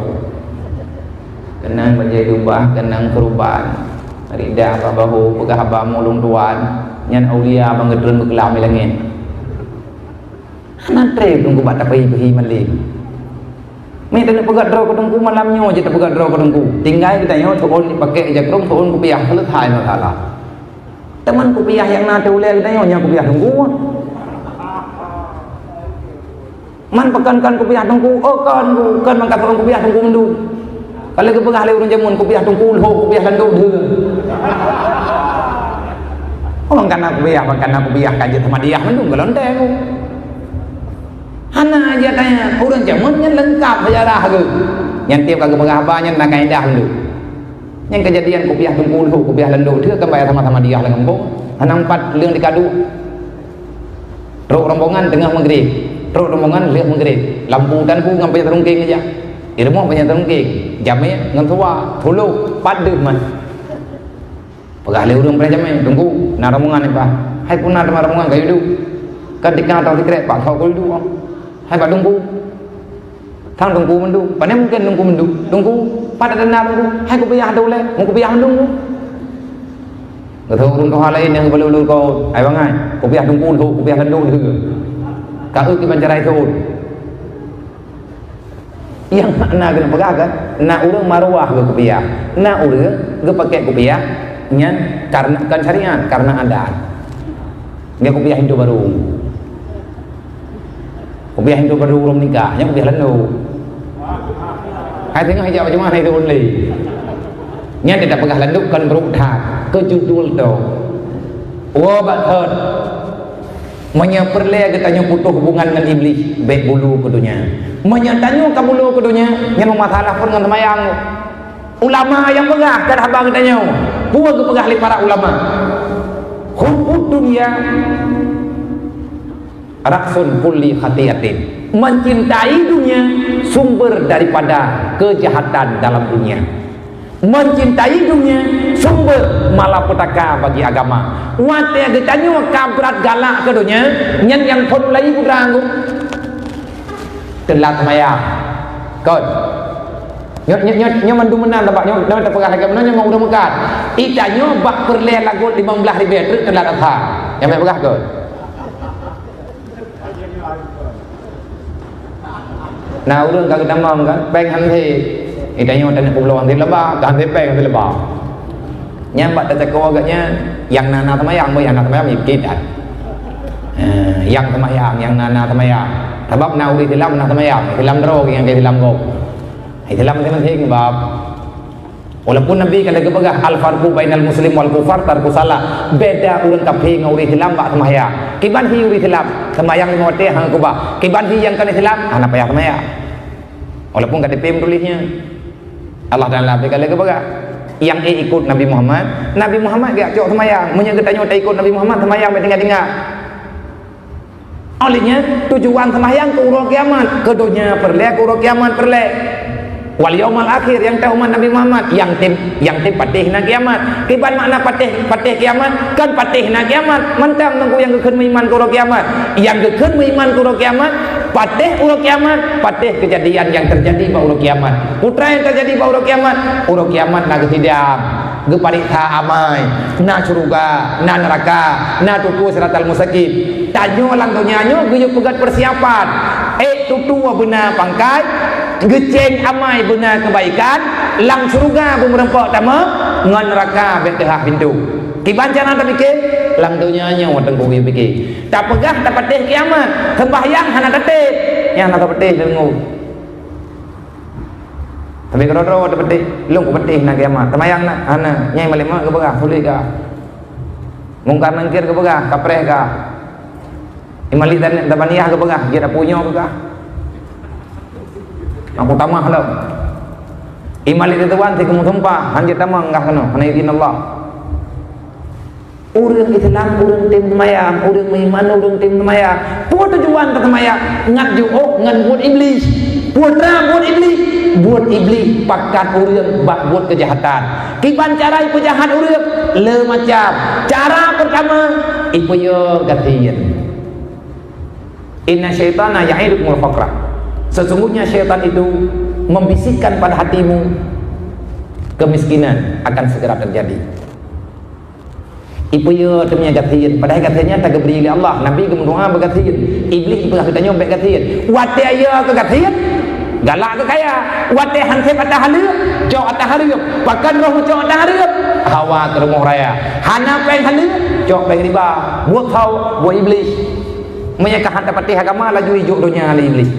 kenang menjadi ubah kenang perubahan rida apa bahu pegah haba mulung tuan nyan aulia mangedrun bekelam langit nanti tunggu bata pergi malik mi tanya pegat draw kedengku malamnya je tak pegat draw kedengku tinggal kita nyo tuon dipakai aja krom tuon ku piah lethai no salah teman ku piah yang na tule kita nyo nya ku piah tunggu man pekankan kupiah tungku kan mangkat orang kupiah tungku mendu kalau ke pegah le urang jamun kupiah tungku ho kupiah landu deung orang kana kupiah kaje sama dia mendu gelondeng hana aja tanya urang jamun nya lengkap sejarah ge yang tiap kagak pegah ba nya na kaedah mendu yang kejadian kupiah tungku ho kupiah landu teu kembali sama-sama dia lang embong hana 4 leung dikadu rok rombongan tengah maghrib terus rombongan lihat mengerik lampu dan ku ngampai terungking aja irmo punya terungking jamnya ngam tua thulu padeuh man pegah le urang pre jamnya tunggu na rombongan apa hai pun na rombongan kayu du ketika tahu dikrek pak thau kayu du hai pak tunggu thang tunggu mendu pane mungkin tunggu mendu tunggu pada dana tunggu hai ku piyah tu le mu ku piyah tunggu ngau urang kau lain yang belum kau ai bangai ku piyah tunggu ku piyah lendu tu kau kiban cerai tu yang nak kena pegang kan nak urang marwah ke kupiah nak urang ke pakai kupiah nyan karena kan syariat karena adat dia kupiah Hindu baru belum nikah nya kupiah lendu hai tengah hijau macam mana itu only nya tidak pegang lendu kan berubah ke judul tu bat hurt menyeperle katanya putus hubungan dengan iblis baik bulu kudunya menyatanya ke bulu kudunya yang masalah pun dengan semayang ulama yang pegah dan habang katanya buat ke pegah para ulama hubbud dunya raksun kulli khatiatin mencintai dunia sumber daripada kejahatan dalam dunia. Mencintai dunia sumber malapetaka bagi agama. Wate getanyo kabrat galak ke dunia nyen yang pon lai pudrangku telat maya kod nyo mandu menan tabak nyo dah pegah lagi menan nyo mau udah mekat itanyo bak perle lagu 15,000 telat atha yang mai pegah kod. Nah urang kagak damam kan peng han thi itanyo dan pulau nanti lebah kan peng nanti lebah nyambat teko agaknya yang nana tamayang yang nana tamayang ikidat yang tamayang yang nana tamayang sebab na uri tilam na tamayang tilam drog yang tilam gok tilam itu penting bab walaupun Nabi kalau kepegah al farqu bainal muslim wal kufar tarku salah beda urang kafir ngau uri tilam bak tamayang kiban hi uri tilam tamayang ngote hang kubah kiban hi yang kan tilam ana payah tamayang walaupun kada pem tulisnya Allah dan Nabi kalau kepegah yang ikut Nabi Muhammad gak cok semayang menyegetanya tak ikut Nabi Muhammad semayang tinggal-tinggal olehnya tujuan semayang ke urut kiamat ke dunia perlek ke urut kiamat perlek wal yaumal akhir yang tahu Nabi Muhammad yang tim patih na kiamat kiban makna patih kiamat kan patih na kiamat mentang nunggu yang kekeun meiman ke urut kiamat yang kekeun meiman ke urut kiamat patih urut kiamat patih kejadian yang terjadi pada urut kiamat putra yang terjadi pada urut kiamat na ketidak geparikha amai na surga na neraka na tutu siratal mustaqim tanyo lang donyanyo geuyeuk pegat persiapan tutu beuna pangkai geceng amai beuna kebaikan lang surga bumerempok tama ngan neraka betehah pintu kiban jana tak pikir lang donyanyo wateng kuwi pikir tak pegah tak patih kiamat sembahyang hana tetep yang nak patih dengu tapi kalau ada petik, lung petik nak kiamat. Temayang nak, ana nyai malema ke begah, sulit ke? Mungkar nangkir ke begah, kapreh ke? Imali dan tabaniyah ke begah, dia dah punya ke? Aku tamah lah. Imali itu tuan, tiga musumpah, hanjir tamah enggak kena, kena izin Allah. Urang Islam, urang tim temayang, urang meiman, urang tim temayang. Puat tujuan ke temayang, ngat juok, ngan buat iblis. Putra buat iblis pakat urang bak buat kejahatan kiban cara ipu jahat urang le macam cara pertama ipu yo gatian inna syaitana ya'idukumul faqra sesungguhnya syaitan itu membisikkan pada hatimu kemiskinan akan segera terjadi ipu yo temnya gatian padahal gatiannya tak beri oleh Allah Nabi gemendoa begatian iblis ipu katanya bek gatian wate ayo ke gatian galak ke kaya wate hansip atah haleup jauh atah haleup pakan roh jauh atah haleup hawa ke rumah raya hana peng haleup jauh peng riba buat kau buat iblis menyekah hantar patih agama laju hijau dunia ali iblis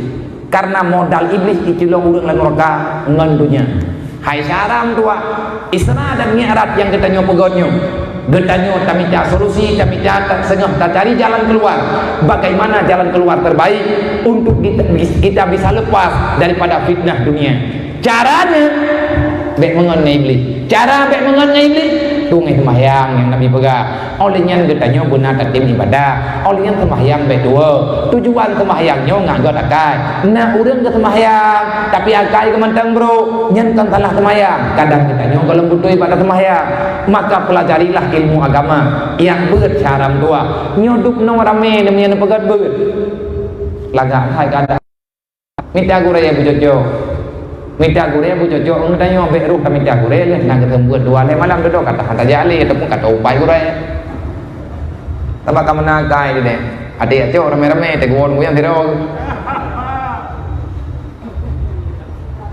karena modal iblis diculung urang lan neraka ngan dunia hai saram tua Isra dan Mi'raj yang kita nyopegonyo getanyo tamita solusi tamita sengah cari jalan keluar bagaimana jalan keluar terbaik untuk kita bisa lepas daripada fitnah dunia caranya bek mengenai iblis cara bek mengenai iblis tungai sembahyang yang Nabi pegang olehnya getanyo benar tatim ibadah olehnya sembahyang bek dua tujuan sembahyangnya nganggo akai nah urang ke sembahyang tapi akai kemantang bro nyentan salah sembahyang kadang getanyo kalau butuh ibadah sembahyang maka pelajarilah ilmu agama yang beut caram tua nyoduk no rame demi anu pegat beut lagak hai kada minta guraya bujojo minta guraya bujojo ngedanyo be ruh ka minta guraya le nang ketemu dua le malam dodo kata hantar jali ataupun kata upai guraya tabak ka menakai de ade ajo rame-rame teguon guyang tiro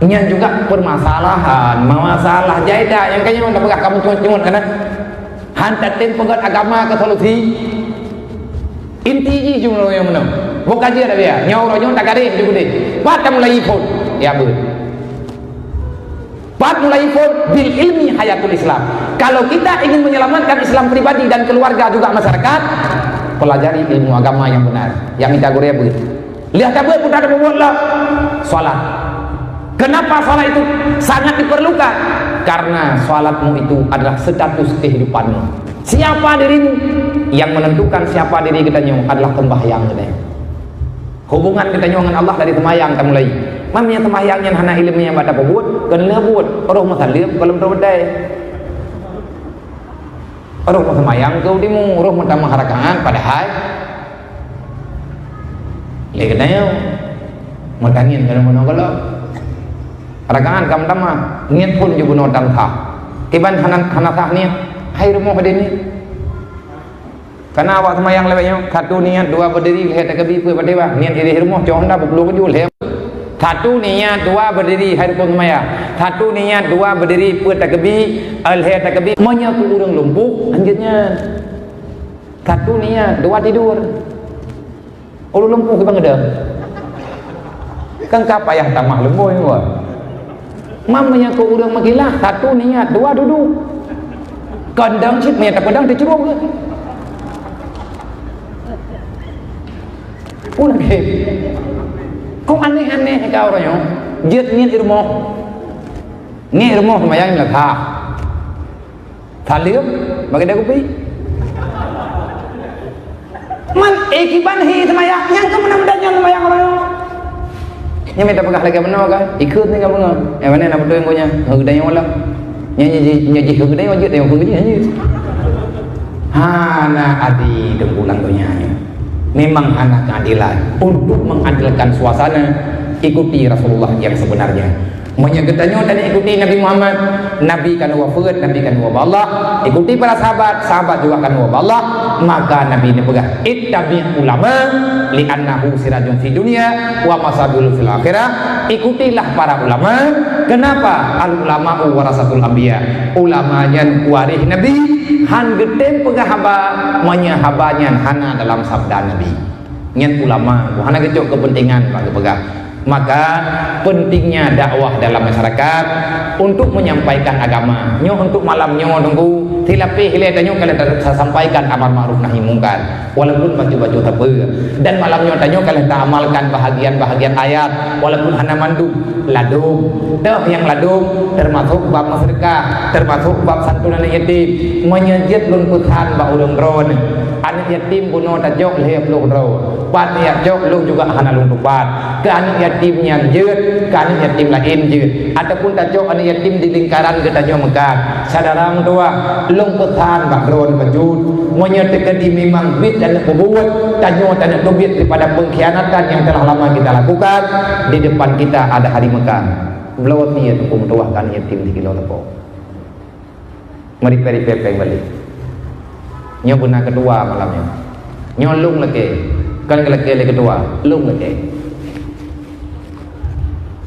nya juga permasalahan masalah jaida yang kayaknya udah pegah kamu cuma karena hantar tim pegat agama ke solusi inti ji jumlah yang mana bukan dia dah dia nyawa orang tak ada juga deh pat mulai pun ya ber pat mulai pun bil ilmi hayatul Islam kalau kita ingin menyelamatkan Islam pribadi dan keluarga juga masyarakat pelajari ilmu agama yang benar yang minta gue ber lihat tak pun ada membuatlah salat. Kenapa salat itu sangat diperlukan? Karena salatmu itu adalah status kehidupanmu. Siapa dirimu? Yang menentukan siapa diri kita adalah sembahyang kita. Hubungan kita dengan Allah dari temayang kita mulai. Mamnya temayangnya hana ilmunya baca pebut, kena buat orang masalib kalau berbeda. Orang temayang kau dimu, orang minta mengharakan padahal lekatnya matangin kalau mau kalau harakan kamu tama niat pun juga no tangkah. Tiban hana tah ni, hai rumah pada ni. Karena awak semayang lebihnya, satu niat, dua berdiri, lihat kebi pun pada bah. Niat di rumah, jangan dah berpeluh kejul. Satu niat, dua berdiri, hari pun semayang. Satu niat, dua berdiri, pun tak kebi, lihat kebi. Menyaku urang lumpuh, anjirnya. Satu niat, dua tidur. Orang lumpuh ke bang ada? Kan kapa yang tamah lumpuh ni buat. Mamanya ke urang magilah, satu niat, dua duduk. Kandang cip, menyata pedang tercerup ke? Pun lagi kok aneh-aneh kau orang jet niat irmoh semayang lah thah thalib bagi dah kopi man ikiban hi semayang yang ke mana-mana semayang orang yang minta pegah lagi benar kan ikut ni kan benar mana nak betul yang punya herdanya orang nyanyi herdanya wajib yang herdanya nyanyi na adi dengkulang tu nyanyi. Memang anak keadilan untuk mengadilkan suasana ikuti Rasulullah yang sebenarnya menyegetanya dan ikuti Nabi Muhammad. Nabi kan wafat, Nabi kan wabah Allah, ikuti para sahabat juga kan wabah Allah. Maka Nabi ini pegang ittabi' ulama li'annahu sirajun fi dunia wa masabil fil akhirah. Ikutilah para ulama. Kenapa? Al ulama'u warasatul anbiya, ulamanya warih Nabi. Han getem pegah haba menyahabanya hana dalam sabda Nabi. Nyen ulama hana kecok kepentingan bagi pegah. Maka pentingnya dakwah dalam masyarakat untuk menyampaikan agama. Nyo untuk malamnya tunggu tilapi hilatanyo kalian tak sampaikan amar ma'ruf nahi mungkar walaupun baju-baju tabe dan malamnya tanyo kalian tak amalkan bahagian-bahagian ayat walaupun hana mandub ladung. Dah yang ladung termasuk bab sedekah, termasuk bab santunan yatim, menyejit lunputan ba urang ron. Anak yatim bunuh tajok lehep lu ro. Pat ya jok lu juga hana lung tupat. Ke anak yatim yang jeut, ke anak yatim lain jeut. Ataupun tajok anak yatim di lingkaran ke tajok mekar. Saudara tua lumputan ba ron bajut. Menyatakan di memang bid dan berbuat tajok dan dobit daripada pengkhianatan yang telah lama kita lakukan. Di depan kita ada hari Mekah. Belawat niat untuk mentuahkan yatim di kilo lepo. Mari peri-pepeng balik. Nyo benar kedua malamnya. Nyo lung lagi. Kan lagi kedua, lung lagi.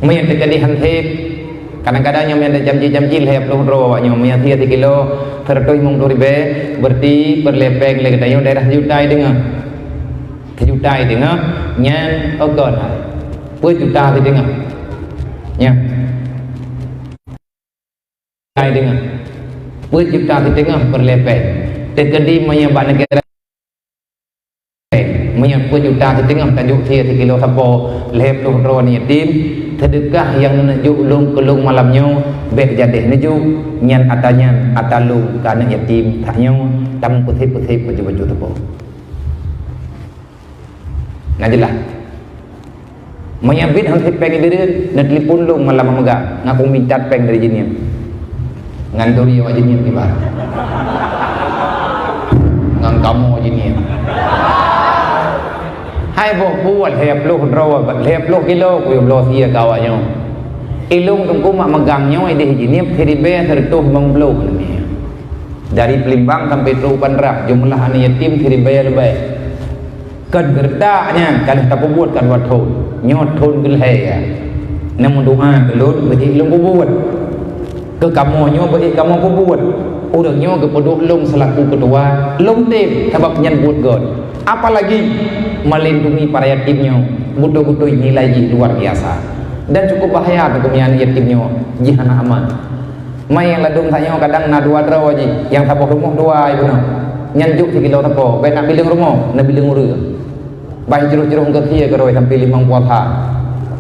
Menyatakan di hantip. Kadang-kadang nyo ada jamji-jamji lehap lung ro nyo menyatakan 3 kilo tertuh mung ribe berarti berlepeng lagi dayo daerah jutai dengar. Jutai dengar nyan ogon. Pui juta thì dengar. Nya. Jutai dengar. Pui juta thì dengar berlepeng. Terkedi menyebab negara menyebut juta setengah tajuk dia 3 kilo sapo lehep lu ro ni yatim sedekah yang menuju ulung kelung malamnya bek jadeh nuju nyan atanya atalu kana yatim taknya tam putih-putih baju-baju sapo najelah menyabit hang peng diri na telefon lu malam megah ngaku minta peng dari jinia nganduri wa jinia tiba ngang kamu jinia hai bo buat hep lu ro hep lu kilo ku lo sia kawanya ilung tungku mak megangnya ide jinia hiribe tertuh mengblok ni dari Pelimbang sampai Trupanrah jumlah anak yatim hiribe lebih kan gerdaknya kalau tak buat kan wathon nyot thon gelhe namun doa gelut bagi ilung buat ke kamu nyo bagi kamu buat orangnya ke peduk lung selaku kedua lung tim sebab nyebut god apalagi melindungi para yatimnya butuh-butuh nilai luar biasa dan cukup bahaya untuk yatimnya jihana aman mai ladung tanya kadang na dua draw aja yang tapo rumah dua ibu no nyanjuk 3 kilo tapo baik nak bilang rumah nak bilang uru baik jeruh-jeruh ke tia keroi sampai 5 puasa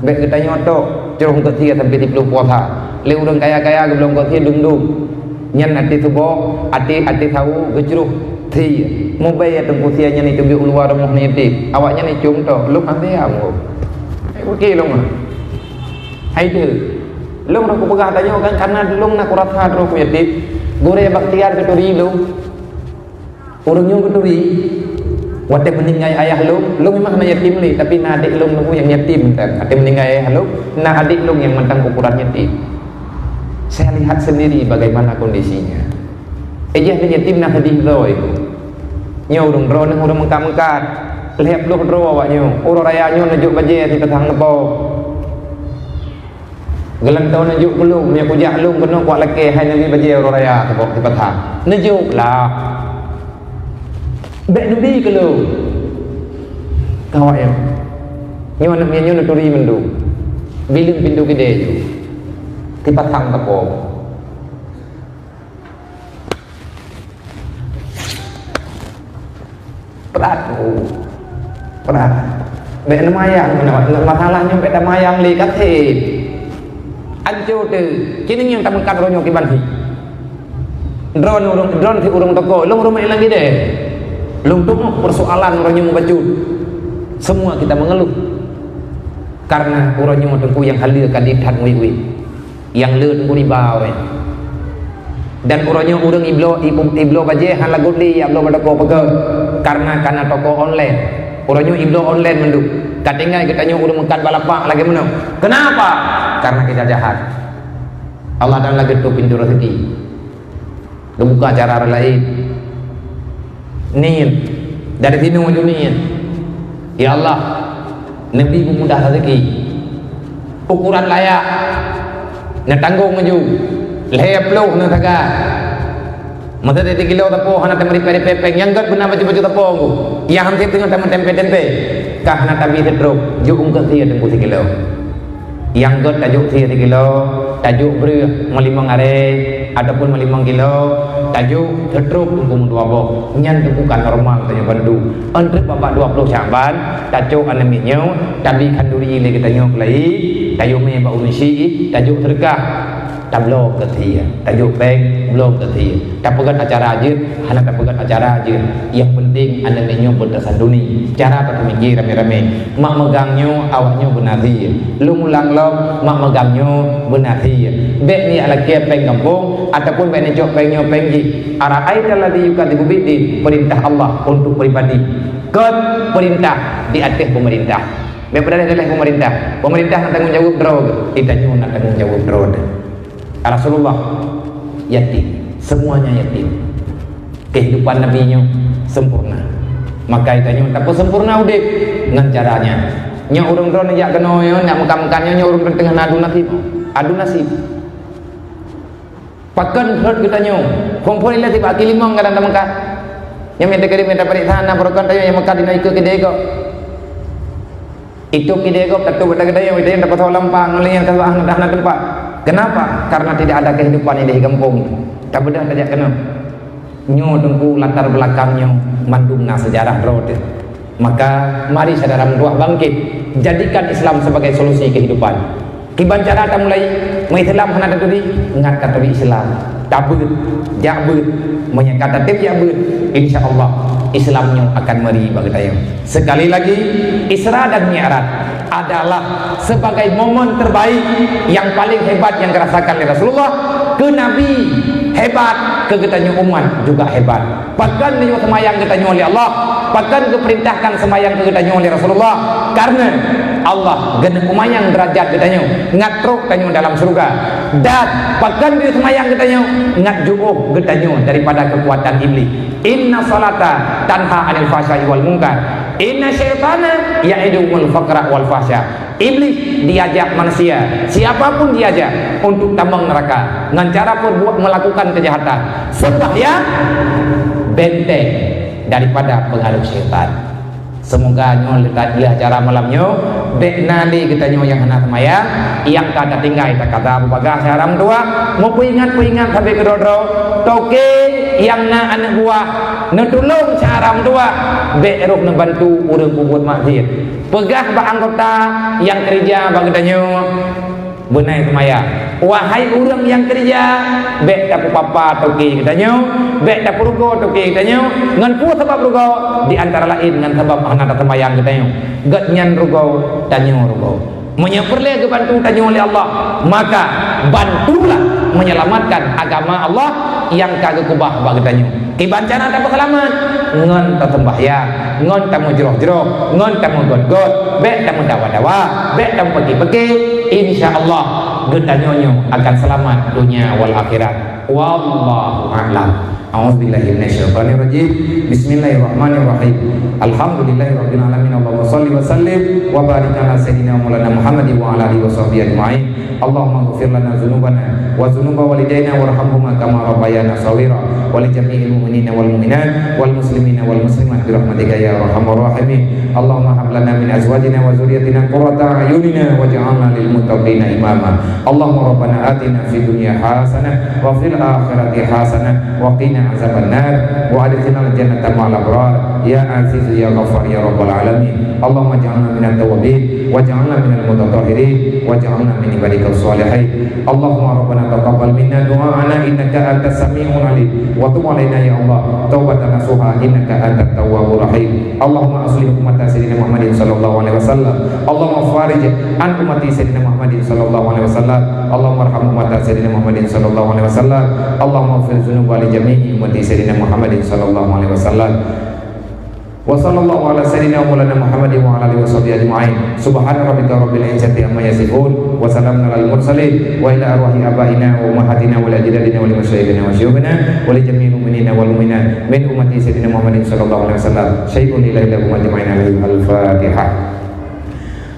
baik kita nyotok jeruh ke tia sampai 30 puasa le urang kaya-kaya belum ke tia dung-dung nyan ati tubo ati tahu gejruh thì mobile tengku tianya ni tengku luar rumah ni tip awaknya ni cung tu lu nanti amu okey lu mah hai tu lu nak pegah tanya kan karena lu nak kuratha terus punya tip gore baktiar keturi lu orangnya keturi waktu meninggal ayah lu memang nak yatim ni tapi nak adik lu yang yatim kan ada meninggal ayah lu nak adik lu yang mentang ukuran yatim. Saya lihat sendiri bagaimana kondisinya. Ejah dia yatim nak sedih rồi. Nyo dong ro nang urang mengkat-mengkat. Lep lu ro awaknya. Urang raya nyo najuk baje di petang nepo. Gelang tau najuk belum punya kujak lu kena kuat leke hai nabi baje urang raya tepo di petang. Najuk lah. Bek nabi ke lu. Kawak nyo nak nyo nak turi mendu. Biling pintu gede tu. Di petang tepo. Berat bek mayang masalahnya bek mayang li kat he anjo tu kini yang tamu kat ronyo ki banhi drone ti urung toko long rumah lagi deh long tu persoalan ronyo baju semua kita mengeluh karena ronyo tengku yang halir kaditat wi yang leun ku ribau dan urangnya urang iblo baje han lagu di ablo toko pege karena toko online urangnya iblo online mendu katingai katanya urang makan balapak lagi mana kenapa karena kita jahat Allah dan lagi tu pintu rezeki buka cara lain niat dari sini menuju niat ya Allah Nabi memudah rezeki ukuran layak nak tanggung menuju lep lu na taga mata de kilo tapo hana tamri pere pepeng yang gat benar baju tapo ngku yang hamse tengah taman tempe kah hana tabi teruk juk ungkat dia tengku 3 kilo yang gat tajuk 3 kilo tajuk ber melimang are ataupun melimang kilo tajuk teruk tengku 2 boh nyan tengku kan normal tanya bandu entre bapak 20 Syaban tajuk anaminya tabi kanduri le kita nyok lai tajuk me ba unisi tajuk terkah tak belum ketia, tajuk bank belum ketia. Tak pegat acara aja, hanya tak pegat acara aja. Yang penting anda nenyo bertersanduni. Cara tak mikir rame-rame. Mak megangnya, awaknya benar dia. Lu mulang lom, mak megangnya benar dia. Bek ni ala kia bank kampung ataupun bank nenyo banknya bank arah air ladzi yukadibu bidin perintah Allah untuk pribadi. Perintah di atas pemerintah. Bek berada adalah pemerintah. Pemerintah nak tanggung jawab drone, kita nyo nak tanggung jawab drone. Rasulullah yatim, semuanya yatim. Kehidupan Nabi-Nya sempurna. Maka itanya tak sempurna udip dengan caranya. Nya urang drone jak kena yo nak mekam-mekamnya nya urang tengah adu nasib. Pakan hurt kitanya. Kompon ila tiba ki limong kadang Mekah. Nya minta kiri minta perintah prokan tayo yang Mekah dina ikut kede ko. Itu kede ko tatu beda-beda yang ide dapat lampang ngelian ka dah tempat. Kenapa? Karena tidak ada kehidupan di kampung. Tak bedah tak kena. Nyo tengku latar belakangnya mandungna sejarah road. Maka mari saudara menduah bangkit, jadikan Islam sebagai solusi kehidupan. Kiban cara kita mulai Islam hana tadi ngat kata Islam. Tabut, jabut, menyangka tip jabut. Insyaallah Islamnya akan meri bagi kita. Sekali lagi Isra dan Mi'raj adalah sebagai momen terbaik yang paling hebat yang dirasakan oleh Rasulullah. Ke Nabi hebat, ke kitanya umat juga hebat. Bahkan ni semayang kitanya oleh Allah, bahkan keperintahkan semayang ke kitanya oleh Rasulullah. Karena Allah gena kumayang derajat kitanya, ngatruk kitanya dalam surga. Dan bahkan dia semayang kitanya ngat juuh kitanya daripada kekuatan iblis. Inna salata tanha anil fahsya'i wal munkar. Inna syaitana ya'idumul faqra wal fahsya. Iblis diajak manusia, siapapun diajak untuk tambang neraka dengan cara berbuat melakukan kejahatan supaya benteng daripada pengaruh syaitan. Semoga nyo lihat acara malamnya dek nali kita nyo yang anak maya yang kata tinggal tak kata bagas haram dua mau ingat sampai kedodro toke yang na anak buah netulung haram dua dek ruk membantu urang buat maksiat pegah ba anggota yang kerja bagi kita nyo benai semaya. Wahai orang yang kerja, bek dapu papa toki katanya, bek dapu rugo toki katanya, ngan pu sebab rugo di antara lain ngan sebab anak semayang katanya. Gat nyan rugo tanyo rugo. Menyeperle ke bantu tanyo oleh Allah, maka bantulah menyelamatkan agama Allah yang kagak kubah bagi tanyo. Kibancana tak selamat, ngon tak sembahyang, ngon tak mau jeroh-jeroh, ngon tak mau god-god, bek tak mau dawa-dawa, bek tak mau pergi-pergi, insya Allah gedanyonyo akan selamat dunia wal akhirat. Wallahu a'lam. A'udzubillahi minasyaitonirrajim. Bismillahirrahmanirrahim. Alhamdulillahirabbil alamin. Allahumma shalli wa sallim wa barik ala sayyidina Maulana Muhammad wa ala alihi washabbihi ajmain. Allahumma ighfir lana dzunubana wa dzunuba walidayna warhamhuma kama rabbayana shaghira wa li jami'il mu'minina wal mu'minat wal muslimina wal muslimat bi rahmatika ya arhamar rahimin. Allahumma hab lana min azwajina wa dzurriyyatina qurrata a'yunina waj'alna lil muttaqina imama. Allahumma rabbana atina fid dunya hasanah wa fil akhirati hasanah wa qina azabannar wa adkhilna al-jannata ma'al abrar ya aziz ya ghafar ya rabbal alamin. Allahumma ij'alna minat tawwabin waj'alna minal mutatahhirin waj'alna min ibadikal sholihin. Allahumma rabbana taqabbal minna du'ana innaka antas sami'ul alim wa tub 'alaina ya Allah taubatan nasuha innaka antat tawwabur rahim. Allahumma aslih ummata sayyidina Muhammadin sallallahu alaihi wasallam. Allahumma farij an ummati sayyidina Muhammadin sallallahu alaihi wasallam. Allahumma arham ummata sayyidina Muhammadin sallallahu alaihi wasallam. Allahumma ighfir dzunuba li jami'i ummati sayyidina Muhammadin sallallahu alaihi wasallam. Wa sallallahu ala sayyidina Maulana Muhammadin wa ala alihi washabbihi ajma'in. Subhana rabbika rabbil izzati amma yasifun wa salamun alal mursalin wa ila arwahi abaina wa ummahatina wa ajdadina wa limasyayikhina wa syuyukhina wa li jami'il mu'minina wal mu'minat min ummati sayyidina Muhammadin sallallahu alaihi wasallam. Syai'un lillahi lakum ajma'in. Al-Fatihah.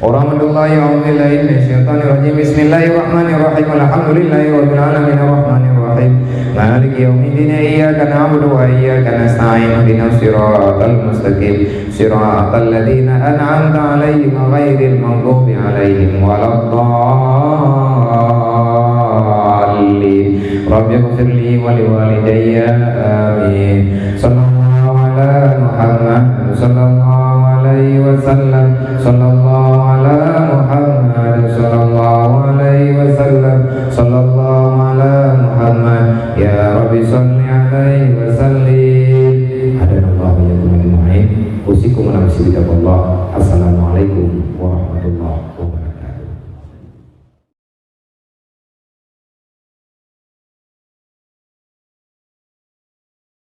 Warahmatullahi wabarakatuh. Bismillahirrahmanirrahim. Alhamdulillahi rabbil alamin arrahmanir rahim. Maliki yaumiddin. Iyyaka na'budu wa iyyaka nasta'in. Ihdinas siratal mustaqim. Siratal ladzina an'amta 'alaihim ghairil maghdubi 'alaihim waladdallin. Rabbi ighfirli wa liwalidayya. Amin. Sallallahu ala Muhammad sallallahu alaihi wasallam. Sallallahu ala Muhammad sallallahu alaihi wasallam. Sallallahu ala Muhammad ya Rabbi salli alaihi wasallim. Hadanallahu ya Tuhan. Usikum ala Assalamualaikum warahmatullahi wabarakatuh.